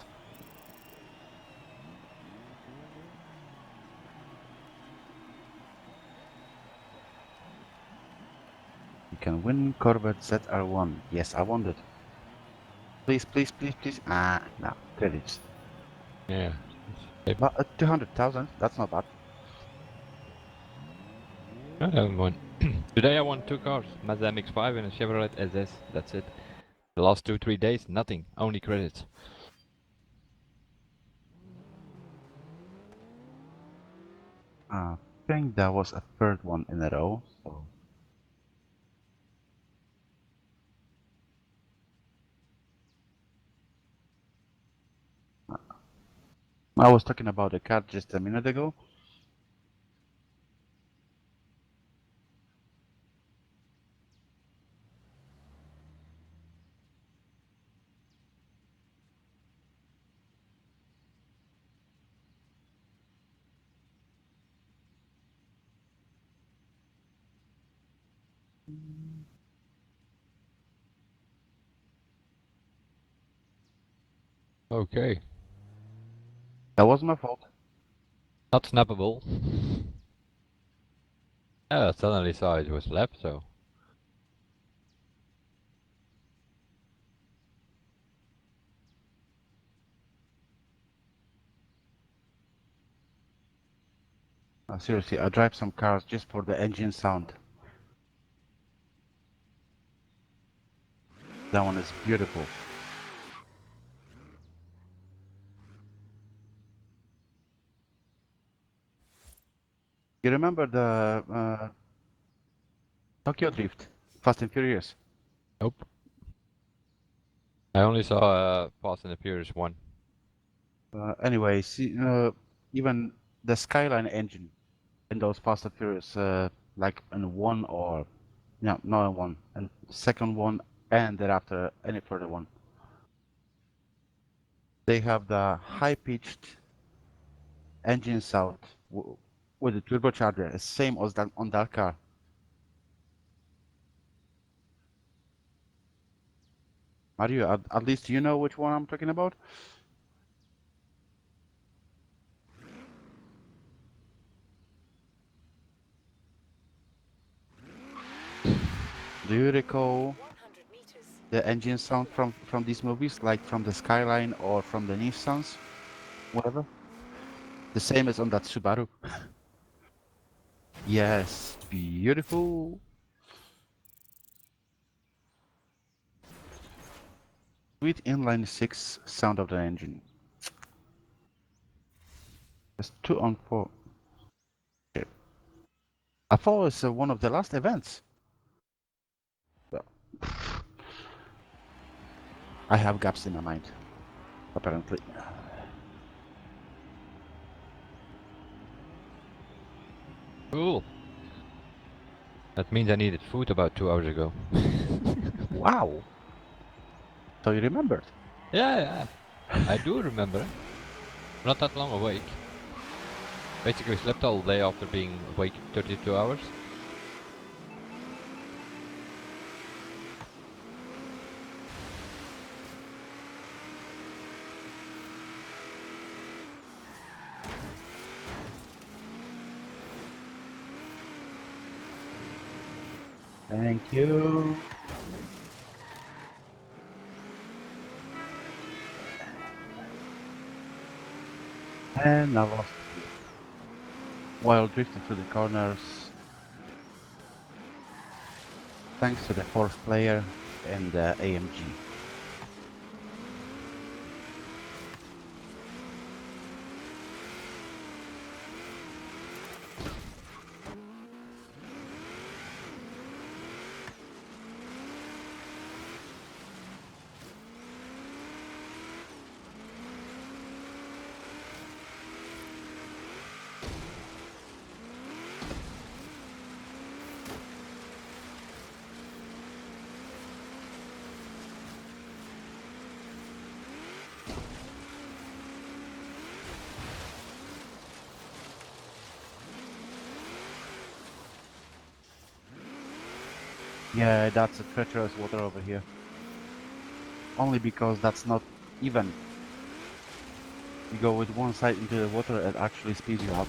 You can win Corvette ZR1. Yes, I want it. Please, please, please, please. Ah, no, credits. Yeah. But 200,000, that's not bad. I haven't won. Today I won 2 cars, Mazda MX-5 and a Chevrolet SS. That's it. The last 2-3 days, nothing. Only credits. I think that was a third one in a row. So I was talking about the cat just a minute ago. Okay. That was my fault. Not snappable. I suddenly saw it was left, so. Seriously, I drive some cars just for the engine sound. That one is beautiful. You remember the Tokyo Drift, Fast and Furious? Nope. I only saw Fast and the Furious 1. Anyway, see, even the Skyline engine in those Fast and Furious, like in one or no, not in one, and second one, and thereafter any further one, they have the high-pitched engine sound with the turbocharger, the same as that on that car. Mario, at least you know which one I'm talking about? Do you recall 100 meters. the engine sound from these movies, like from the Skyline or from the Nissans, whatever? The same as on that Subaru. Yes, beautiful. Sweet inline six sound of the engine. It's 2 on 4. I thought it was one of the last events. Well, I have gaps in my mind, apparently. Cool. That means I needed food about 2 hours ago. Wow. So you remembered? Yeah, I do remember. Not that long awake. Basically slept all day after being awake 32 hours. Thank you. And I lost it. While drifting through the corners. thanks to the fourth player and the AMG. Yeah, that's a treacherous water over here. Only because that's not even. You go with one side into the water, it actually speeds you up.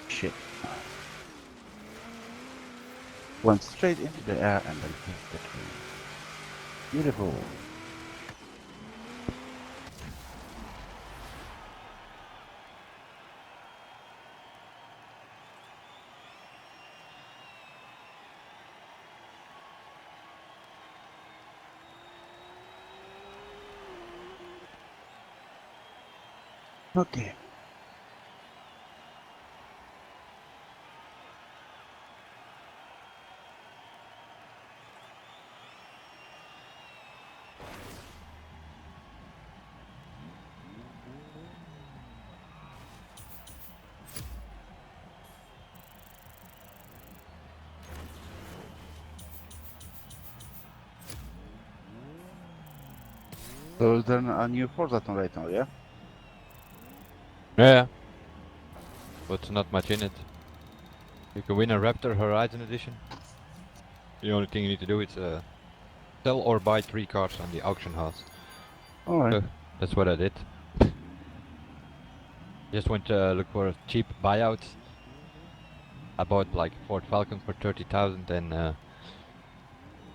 Shit. Went straight into the air and then hit the tree. Beautiful. Okay. So is there a new Forza right now, yeah? Yeah, but not much in it. You can win a Raptor Horizon Edition. The only thing you need to do is sell or buy 3 cars on the auction house. Alright. So that's what I did. Just went to look for a cheap buyout. I bought like a Ford Falcon for 30,000 and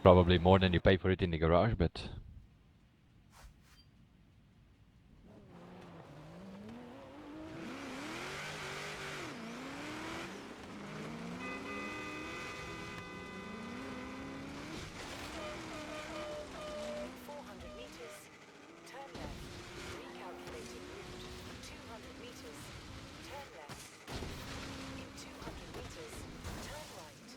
probably more than you pay for it in the garage, but 400 meters. Turn left. Recalculating route. 200 meters. Turn left. In 200 meters, turn right.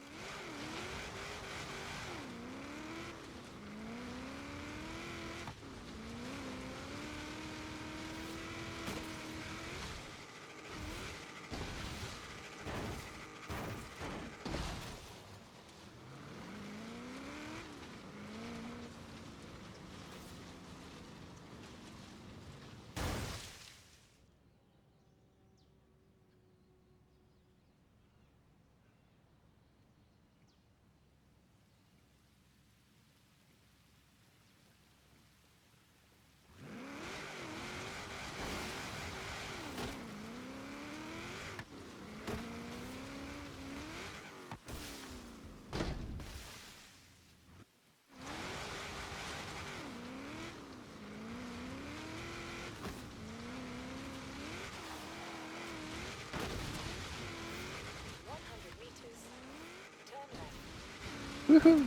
Woohoo!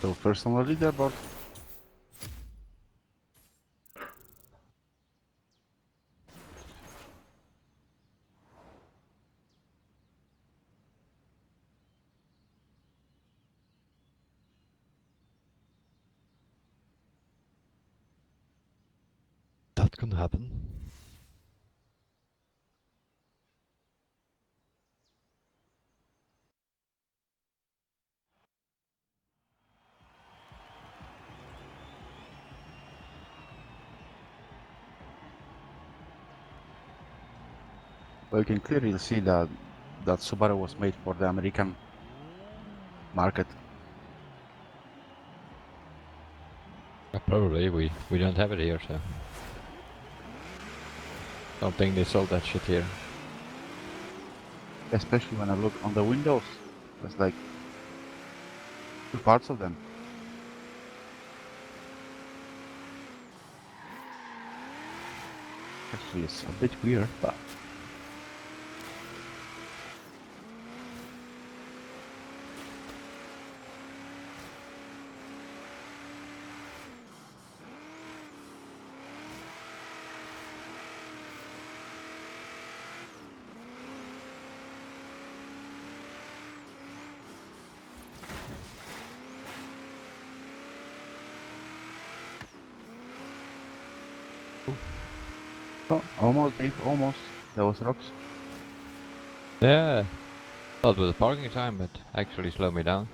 So first on the leaderboard. That can happen. Well, you can clearly see that Subaru was made for the American market. Probably we don't have it here, so don't think they sold that shit here. Especially when I look on the windows. There's like two parts of them. Actually, it's a bit weird, but oh, almost, Dave, almost. There was rocks. Yeah, thought with the parking time, but actually slowed me down.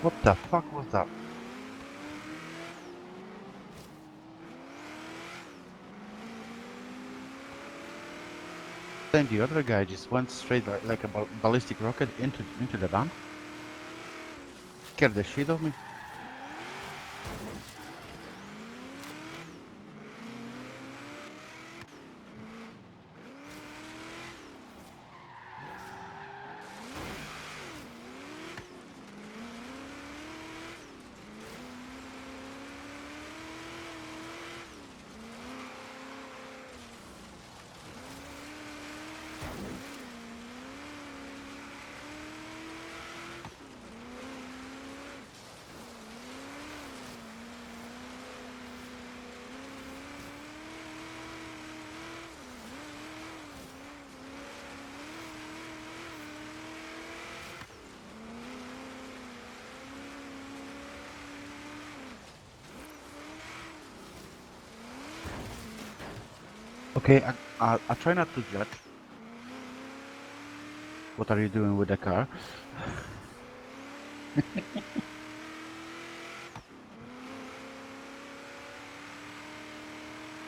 What the fuck was that? Then the other guy just went straight like a ballistic rocket into the van. Scared the shit of me. Okay, I try not to judge. What are you doing with the car?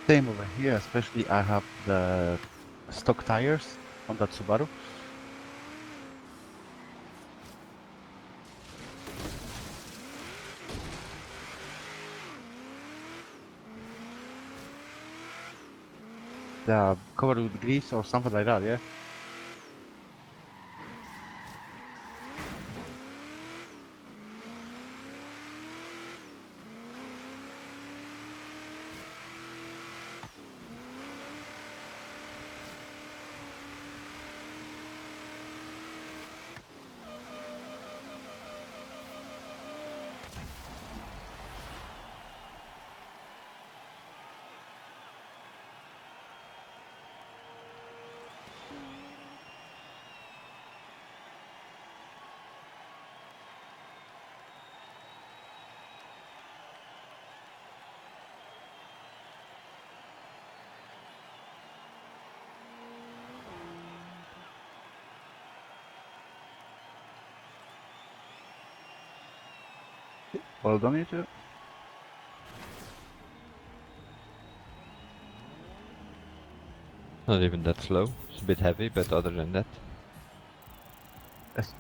Same over here, especially I have the stock tires on that Subaru. They are covered with grease or something like that, yeah? Well done, you two. Not even that slow. It's a bit heavy, but other than that. Yes.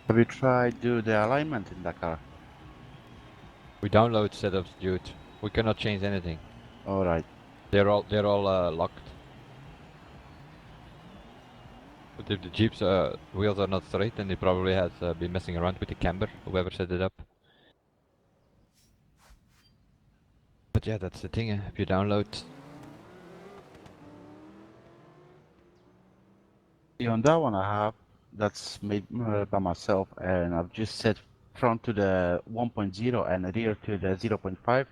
Have you tried do the alignment in that car? We download setups, dude. We cannot change anything. Alright. They're all locked. But if the Jeep's wheels are not straight, then it probably has been messing around with the camber, whoever set it up. But yeah, that's the thing, if you download... Yeah, on that one I have, that's made by myself, and I've just set front to the 1.0 and rear to the 0.5.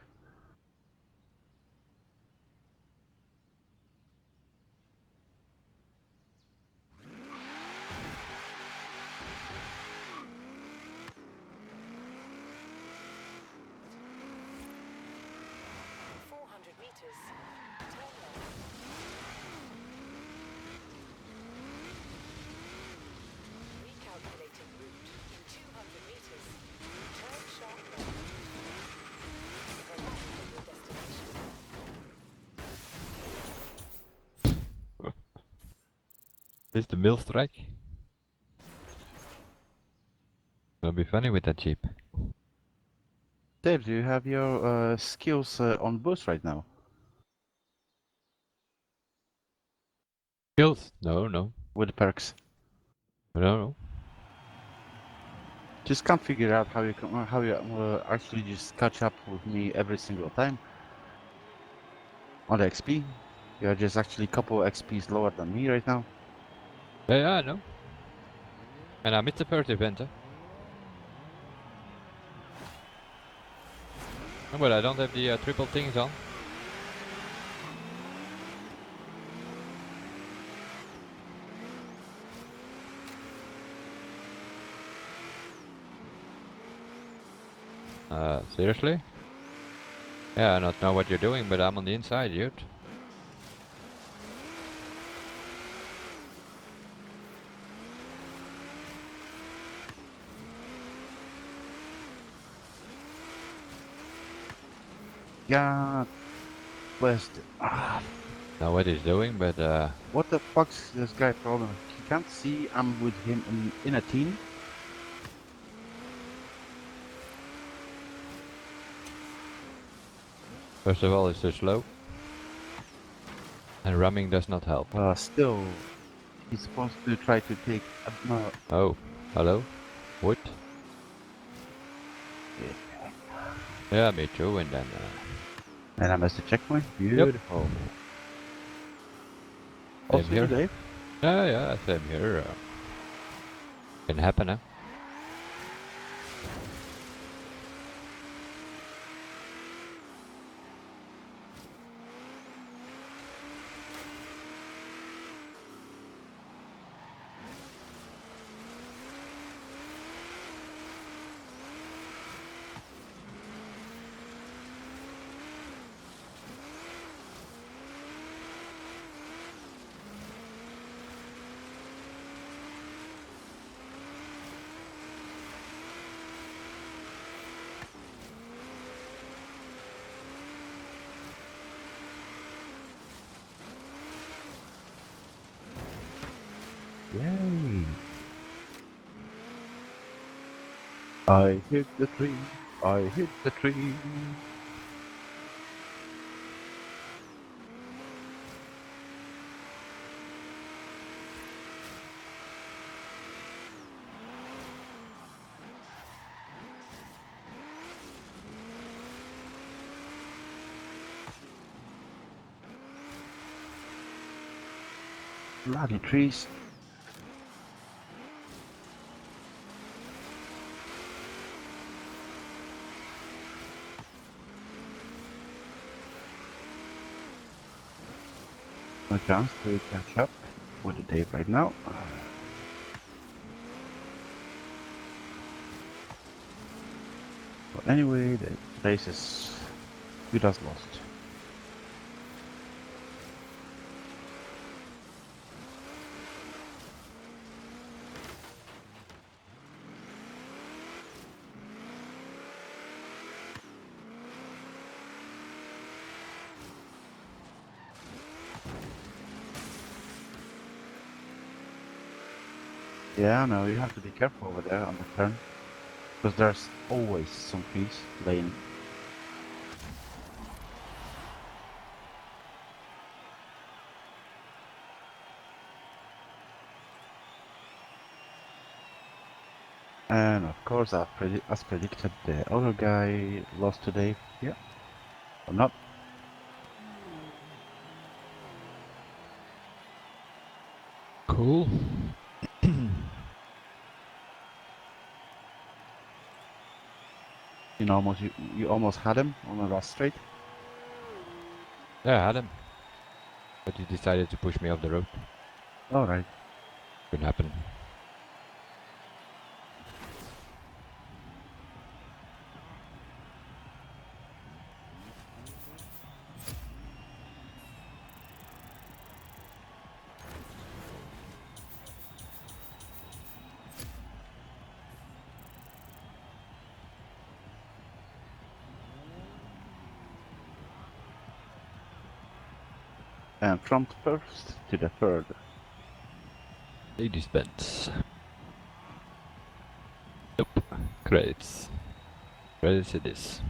This the mill strike? It'll be funny with that Jeep. Dave, do you have your skills on boost right now? Skills? No, no. With the perks? No. Just can't figure out how you can, how you actually just catch up with me every single time. On the XP, you're just actually a couple XPs lower than me right now. Yeah, I know. And I missed the first event, huh? No, but I don't have the triple things on. Seriously? Yeah, I don't know what you're doing, but I'm on the inside, dude. God bless it. Know what he's doing, but What the fuck's this guy problem? He can't see I'm with him in a team. first of all, it's too slow. And ramming does not help. Still, he's supposed to try to take. Oh, hello? What? Yeah, me too, and then... And I missed a checkpoint. Beautiful. Also, here. Dave? Yeah, same here. Can happen, huh? Yay! I hit the tree. I hit the tree. Bloody trees. No chance to catch up with the tape right now. But anyway, the race is good as lost. Yeah, no, you have to be careful over there on the turn. Because there's always some trees laying. And of course, as predicted, the other guy lost today. Yeah, or not. Cool. You almost had him on the last straight. Yeah, I had him. But he decided to push me off the road. All right. Couldn't happen. And from first to the third. Ladies Benz. Nope. Credits. Credits it is.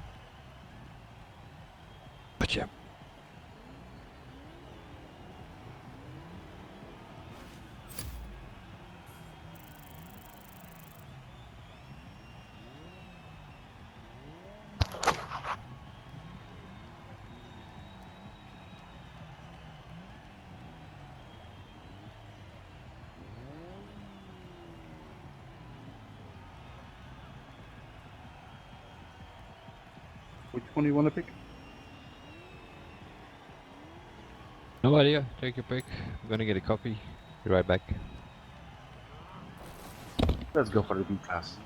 But yeah. Which one you want to pick? No idea. Take your pick. I'm gonna get a copy. Be right back. Let's go for the B class.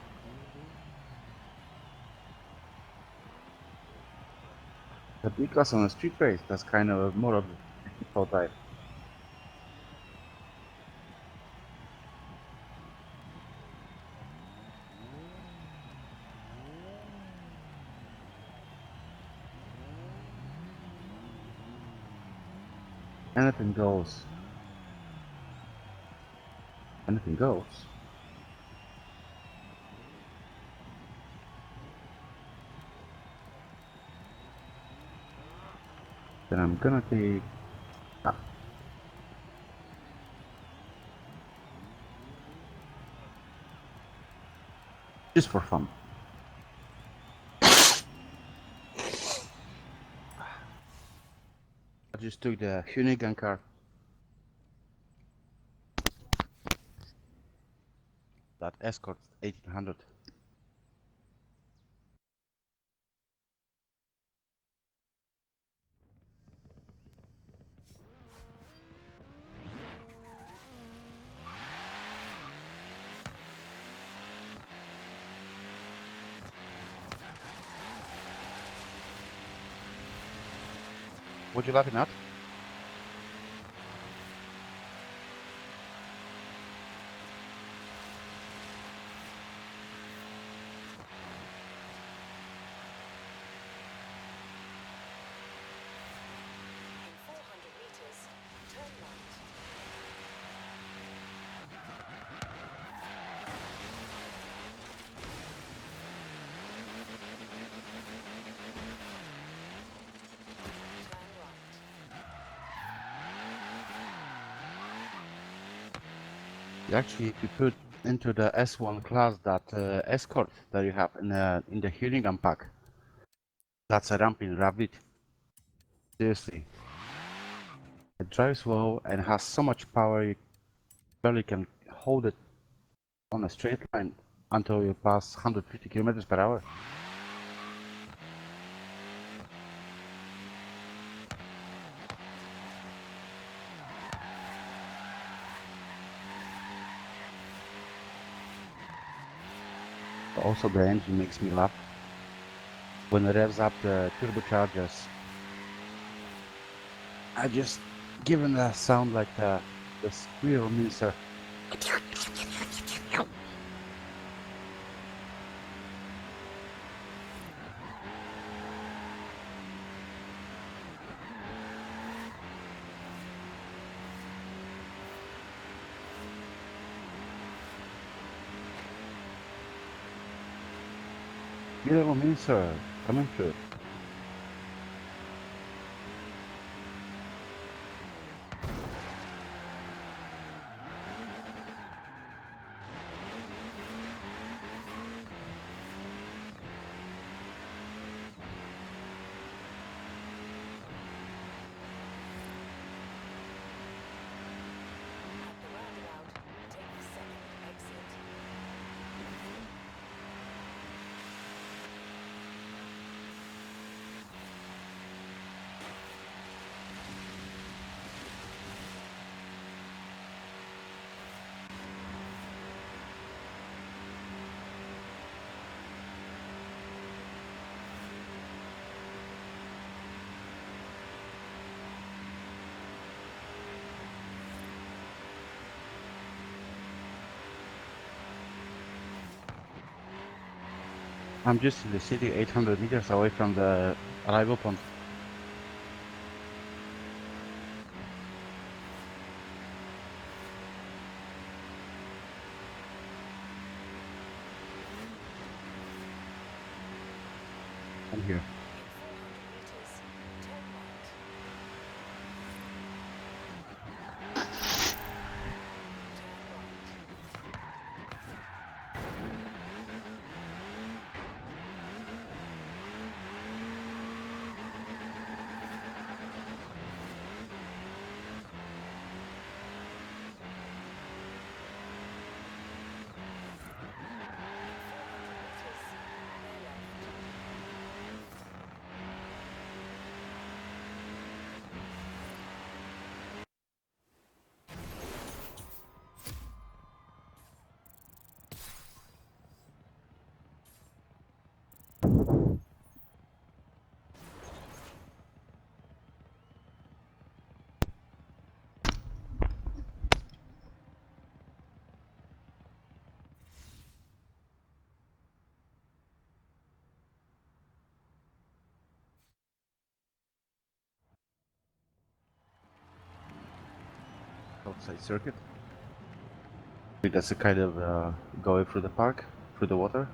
The B class on a street race, that's kind of more of a difficult type. Anything goes. Anything goes. Then I'm gonna take... just for fun. I just took the Unigan car. That Escort 1800. What you laughing at? In 400 meters, turn right. Turn right. Actually, if you put into the S1 class that Escort that you have in the Unigan pack, that's a ramping rabbit. Seriously. It drives well and has so much power you barely can hold it on a straight line until you pass 150 kilometers per hour. Also, the engine makes me laugh. When it revs up the turbochargers, I just given a sound like the squirrel minister. Squirrel minister coming through. I'm just in the city, 800 meters away from the arrival point. I'm here. In 400 meters, turn right. Turn right. Outside circuit. That's a kind of going through the park, through the water.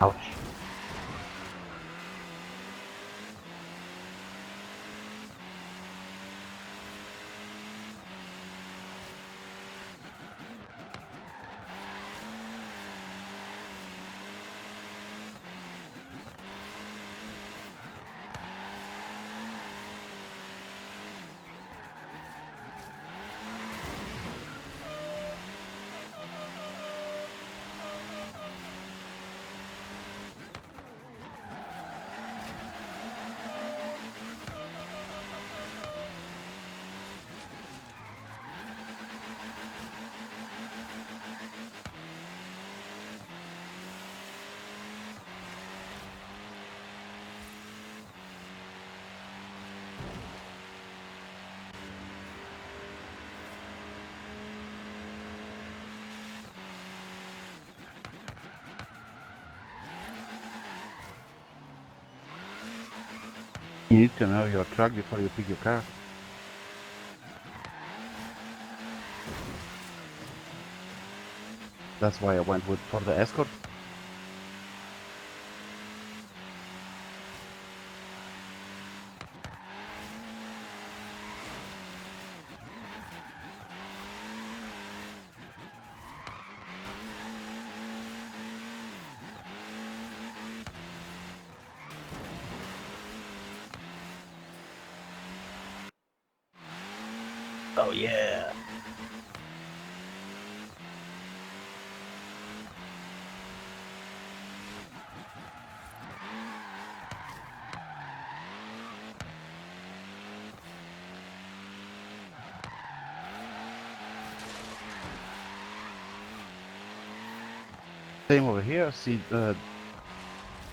Ouch. You need to know your truck before you pick your car. That's why I went with for the Escort. Oh yeah. Same over here. See,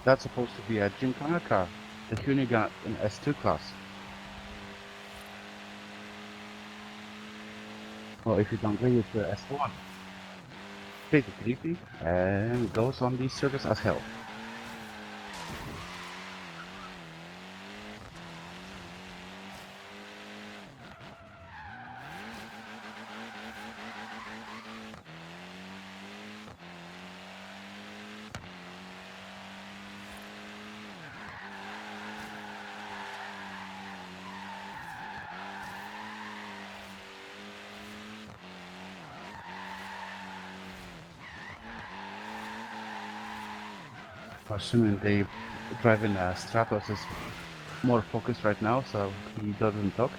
that's supposed to be a Gymkhana car, the Hoonigan in S2 class. Well, if you don't agree with the S1, take it easy and goes on these circuits as hell. Assuming they driving Stratos is more focused right now, so he doesn't talk.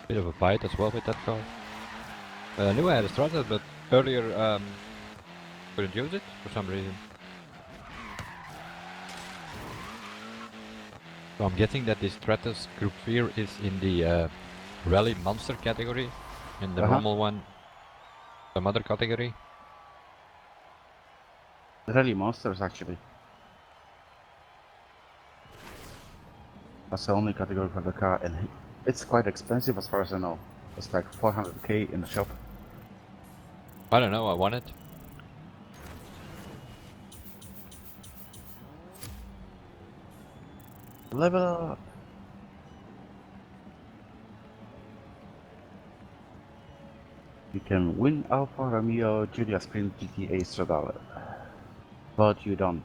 Bit of a bite as well with that car. I knew I had a Stratus, but earlier couldn't use it for some reason. So I'm guessing that this Stratus Group 3 is in the Rally Monster category, and the normal one some other category. Rally monsters, actually. That's the only category for the car, and it's quite expensive as far as I know. It's like 400k in the shop. I don't know, I want it. Level up! You can win Alfa Romeo Giulia Sprint GTA Stradale, but you don't.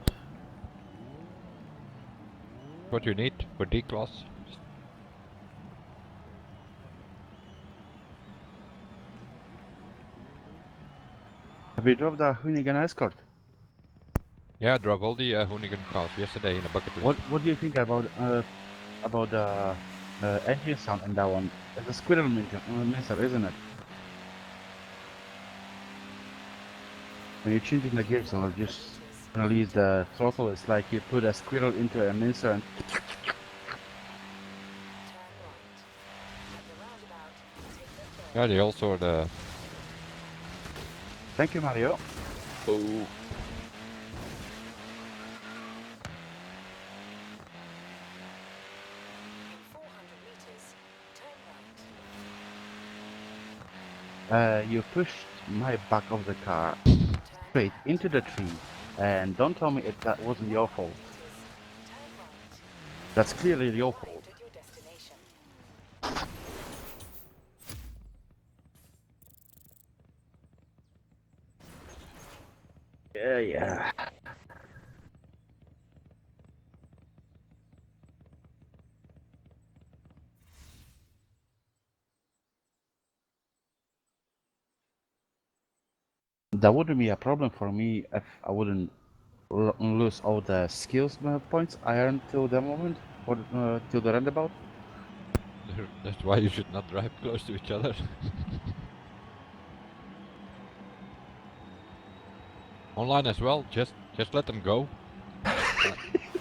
What you need for D-Class. Have you dropped the Hoonigan Escort? Yeah, I drove all the Hoonigan cars yesterday in a bucket list. What do you think about the engine sound in that one? It's a squirrel mixer, isn't it? When you're changing the gears or just release the throttle, it's like you put a squirrel into a mincer and Turn right. At the roundabout, take the turn. Yeah, they also the... thank you, Mario. Oh. In 400 meters, turn right. You pushed my back of the car straight into the tree, and don't tell me that wasn't your fault. Turn right. That's clearly your fault. Arrived at your destination. Yeah. That wouldn't be a problem for me if I wouldn't lose all the skills points I earned till the moment, or till the roundabout. That's why you should not drive close to each other. Online as well, just let them go.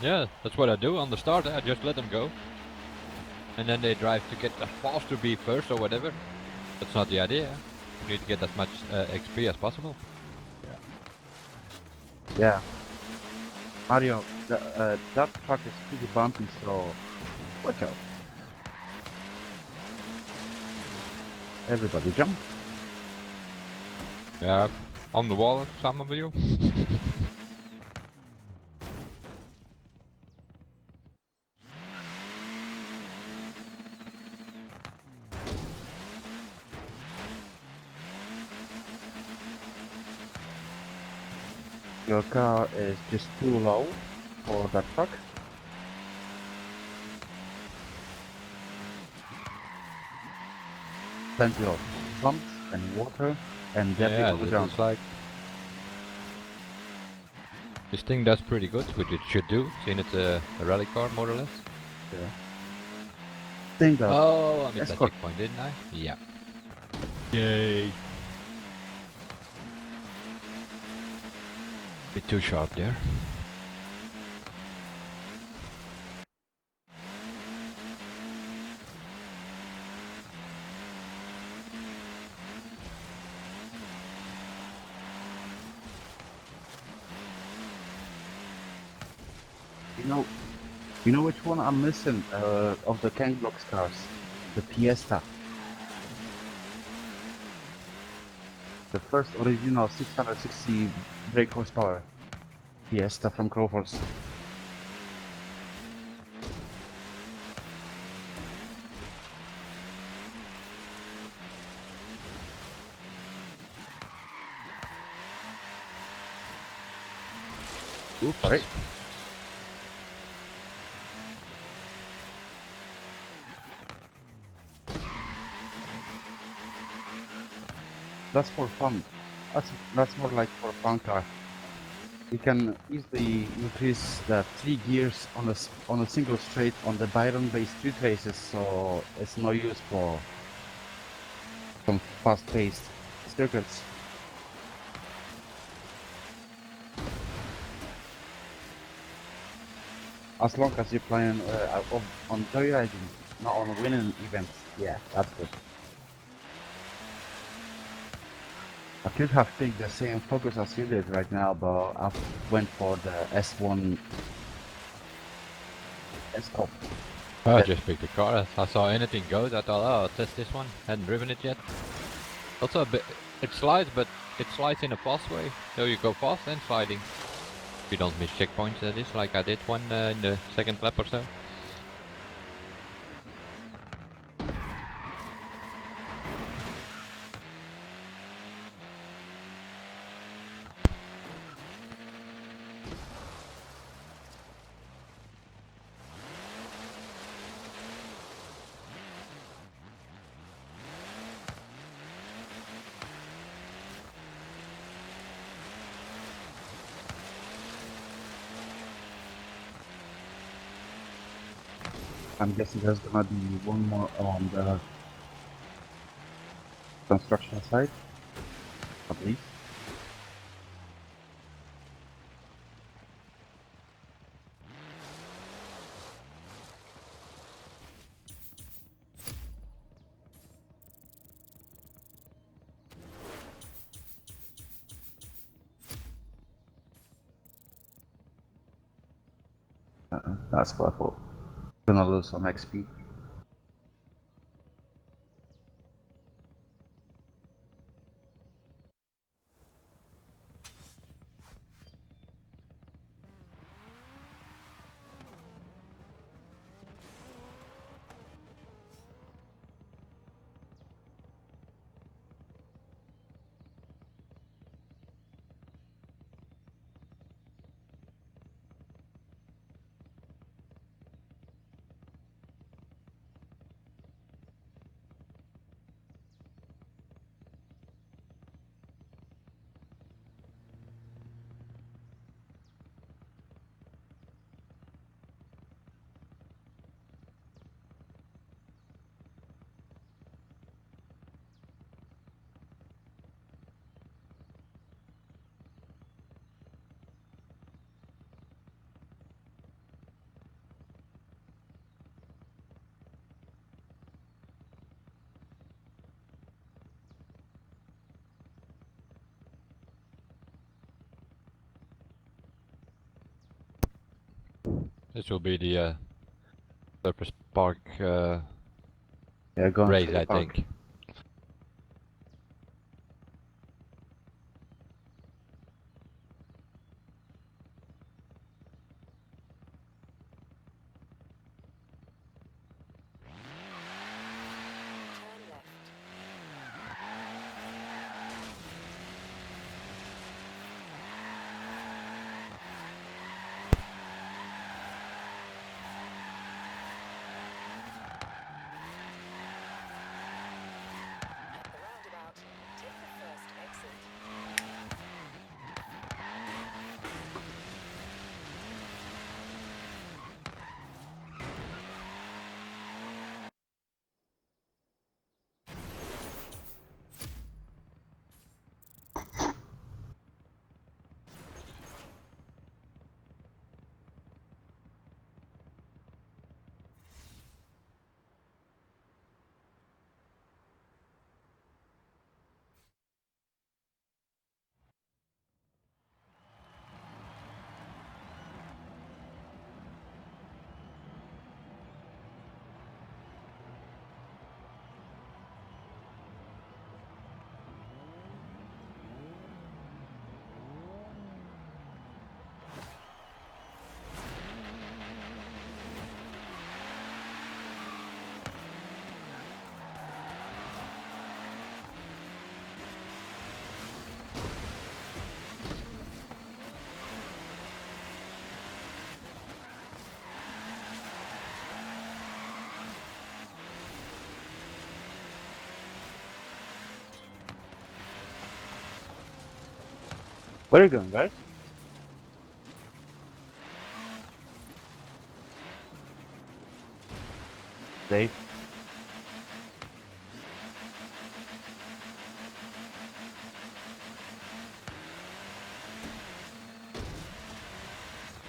Yeah, that's what I do on the start, I just let them go. And then they drive to get a faster B first or whatever. That's not the idea. You need to get as much XP as possible. Yeah. Mario, that part is pretty bumpy, so watch out. Everybody jump. Yeah, on the wall, some of you. Your car is just too low for that truck. Plenty of bumps and water and debris Yeah, on the ground. it's like... This thing does pretty good, which it should do, seeing it's a rally car more or less. Yeah. Think that. Oh, I missed that Escort. checkpoint, didn't I? Yeah. Yay! Bit too sharp there. You know which one I'm missing of the Kang Blocks cars? The Fiesta. The first original 660 brake horsepower Fiesta from Crowforce. Oops. Sorry. That's for fun. That's more like for fun car. You can easily increase the 3 gears on a single straight on the Byron-based street races, so it's no use for some fast-paced circuits. As long as you're playing on joyriding, not on winning events, yeah, that's good. I could have picked the same focus as you did right now, but I went for the S1 S-Cop. I just picked the car. I saw anything goes. I thought, oh, I'll test this one. Hadn't driven it yet. Also a bit, it slides, but it slides in a fast way. So you go fast and sliding. If you don't miss checkpoints, that is, like I did one in the second lap or so. I'm guessing there's gonna be one more on the construction side, at least. That's what I thought. Gonna lose some XP. This will be the Surface Park Yeah, going race, through the I park. think. Turn left. At the roundabout, take the first exit. Where are you going, guys? Dave.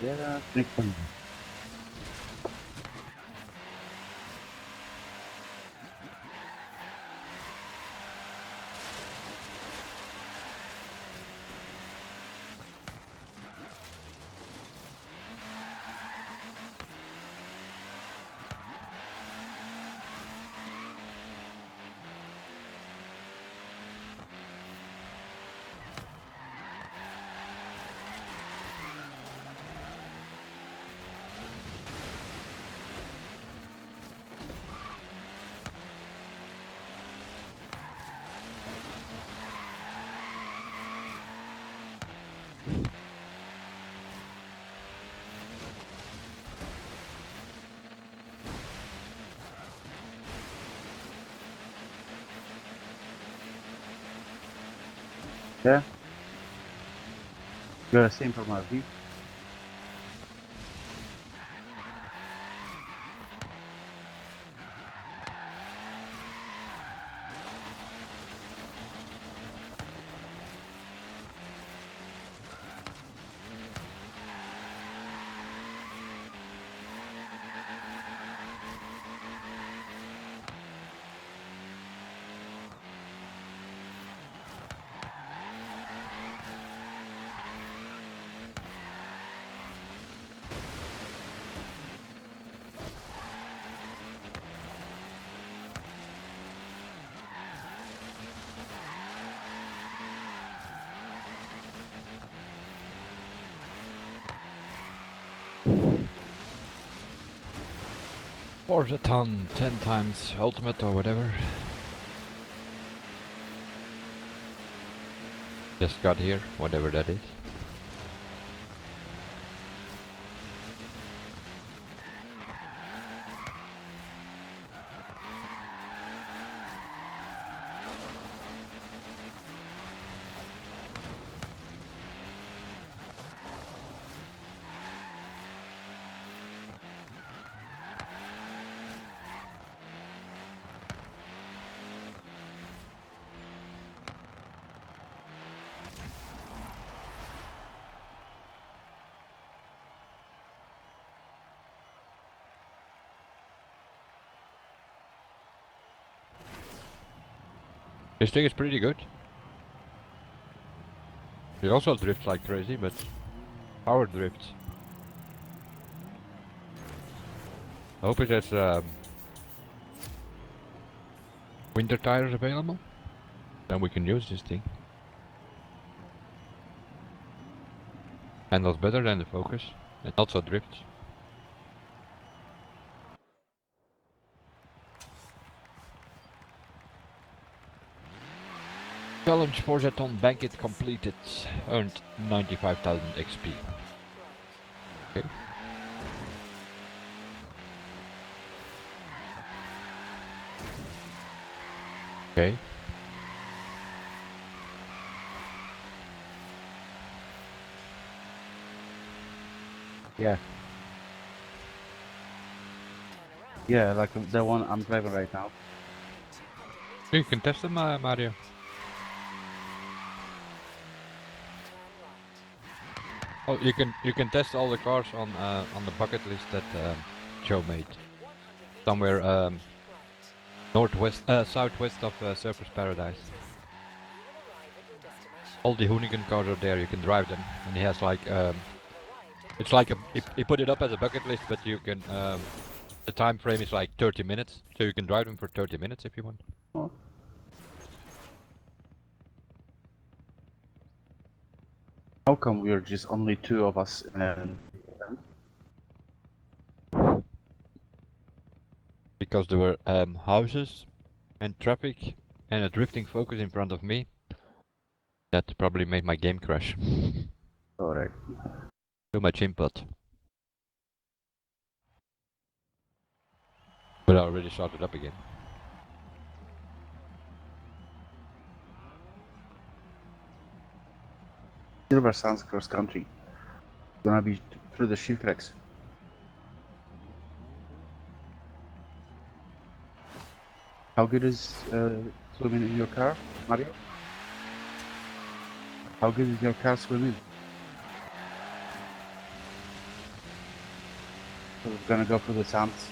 Yeah, big fun. Yeah. You're the same from RV. Forza ton, 10 times ultimate or whatever. Just got here, whatever that is. This thing is pretty good. It also drifts like crazy, but power drifts. I hope it has winter tires available. Then we can use this thing. Handles better than the Focus. It also drifts. Challenge Forza ton bank it completed. Earned 95,000 XP. Okay. Okay. Yeah. Yeah, like the one I'm driving right now. You can test them, Mario. Oh, you can test all the cars on the bucket list that Joe made. Somewhere southwest of Surfers Paradise. All the Hoonigan cars are there. You can drive them, and he has like it's like he put it up as a bucket list, but you can the time frame is like 30 minutes, so you can drive them for 30 minutes if you want. Oh. How come we're just only two of us and Because there were houses and traffic and a drifting Focus in front of me. That probably made my game crash. alright. Too much input. But I already started up again. Silver Sands cross country. Gonna be through the shipwrecks. How good is swimming in your car, Mario? How good is your car swimming? So we're gonna go through the sands.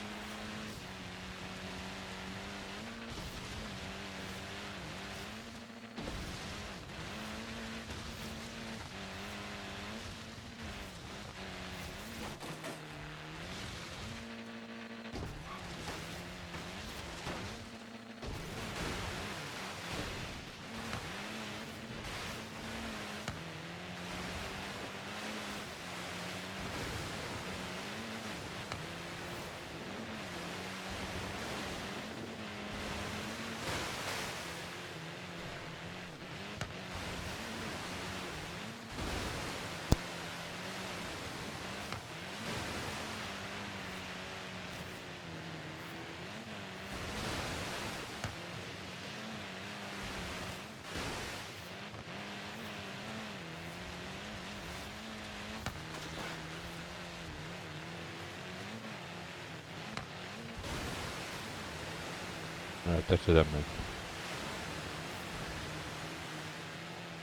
Touch them.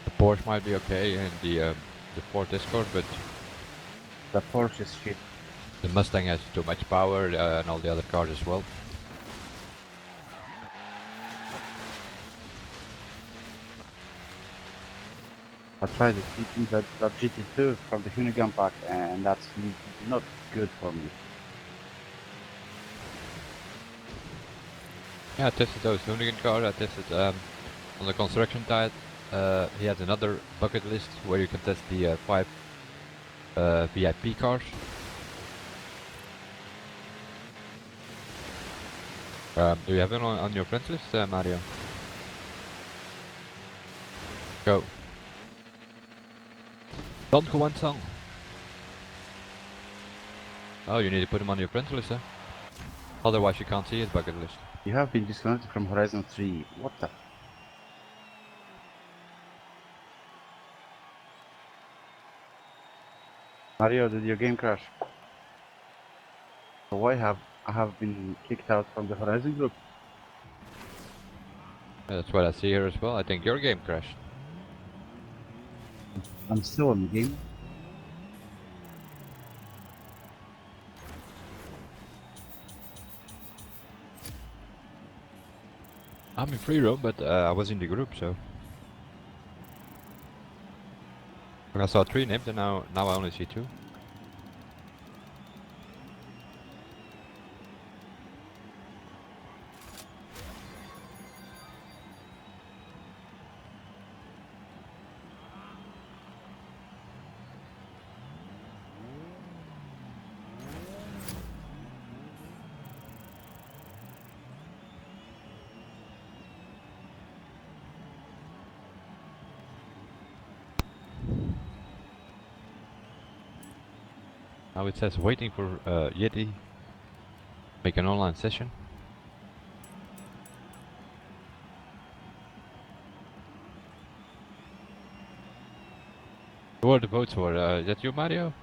The Porsche might be okay in the Ford Escort, but The Porsche is shit. the Mustang has too much power and all the other cars as well. I tried the GT2 from the Unigame pack, and that's not good for me. Yeah, I tested those Hoonigan cars. I tested on the construction side. He has another bucket list where you can test the 5 VIP cars. Do you have it on your friends list, Mario? Go. Don Juan song. Oh, you need to put him on your friends list, huh? Otherwise you can't see his bucket list. You have been disconnected from Horizon 3. What the? Mario, did your game crash? So why have I have been kicked out from the Horizon group? That's what I see here as well. I think your game crashed. I'm still in the game. I'm in free roam, but I was in the group, so I saw 3 names, and now I only see 2. Now it says waiting for Yeti. Make an online session. Who are the votes for? Is that you, Mario?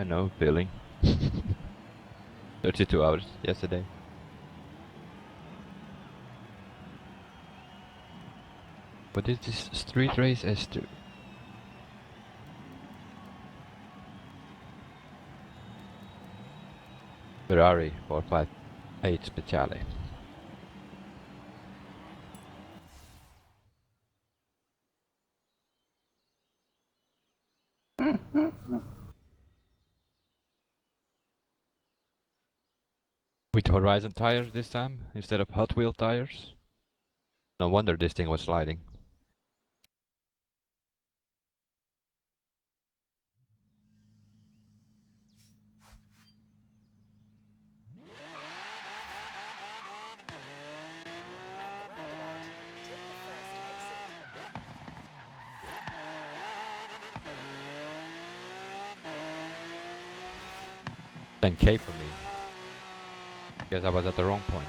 I know, billing. 32 hours yesterday. What is this street race S2? Ferrari 458 Speciale. With Horizon tires this time, instead of Hot Wheel tires. No wonder this thing was sliding. 10k for me. Guess I was at the wrong point.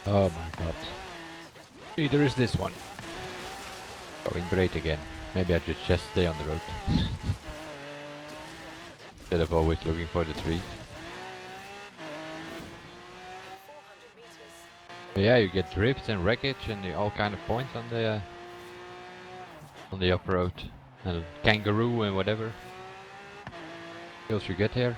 Oh my god. Either is this one. Going great again. Maybe I should just stay on the road. Instead of always looking for the trees. But yeah, you get drifts and wreckage and all kind of points on the off-road. And kangaroo and whatever. Else you get here.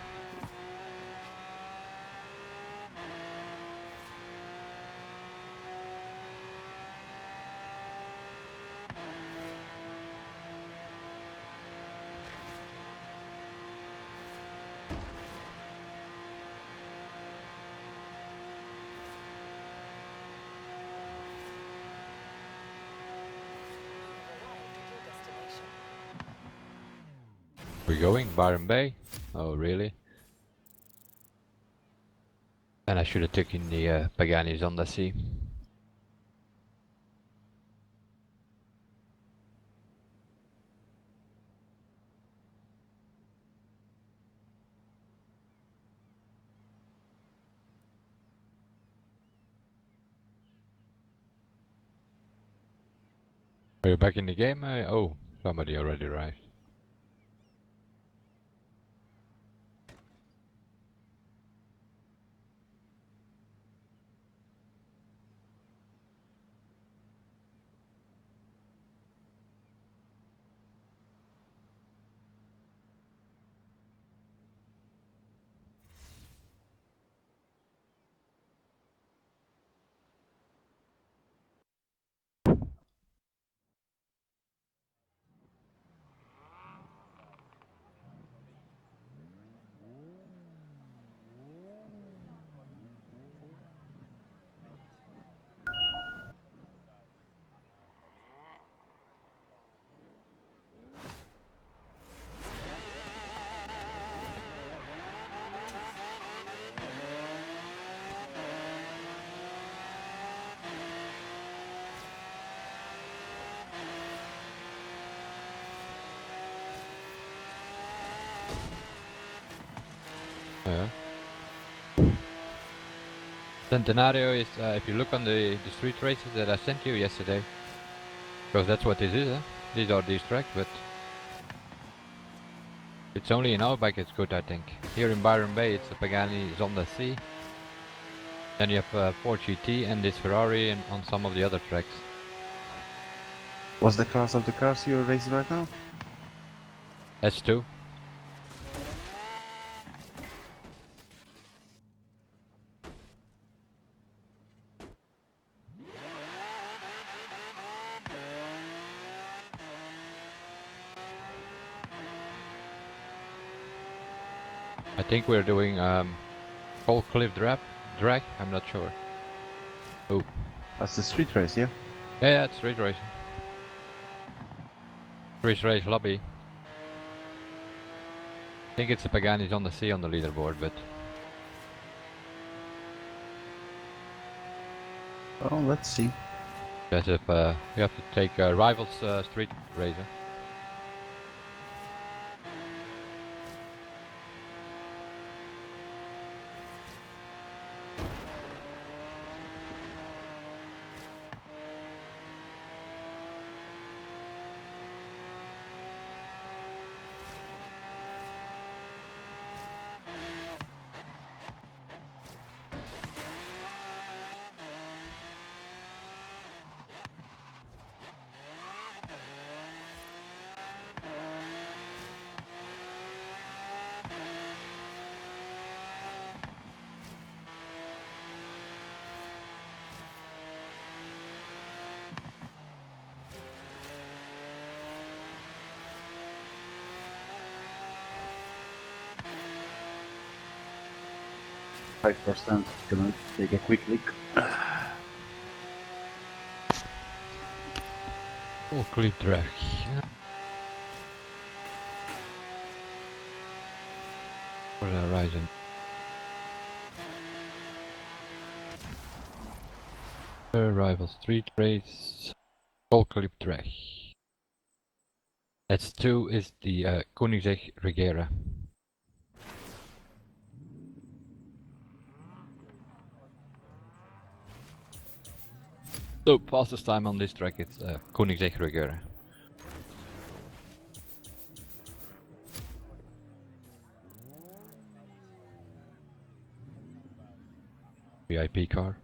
We're going Byron Bay. Oh really? And I should have taken the Pagani's on the sea. Are you back in the game? Oh, somebody already arrived. Yeah. Centenario is, if you look on the street races that I sent you yesterday, because that's what this is, huh? These are these tracks, but it's only in our bike it's good, I think. Here in Byron Bay, it's the Pagani Zonda C. Then you have Ford GT and this Ferrari and on some of the other tracks. What's the class of the cars you're racing right now? S2. I think we're doing Cold Cliff drag, I'm not sure. Oh. That's the street race, yeah? Yeah, it's street racing. Street race lobby. I think it's the Pagani's on the sea on the leaderboard, but Oh, let's see. as if you have to take Rivals Street Racer. 5%. Gonna take a quick look. Oh, clip drag. For the horizon. Rival street race. Full clip drag. S2 is the Koenigsegg Regera. So fastest time on this track is Koenigsegg Regera. VIP car.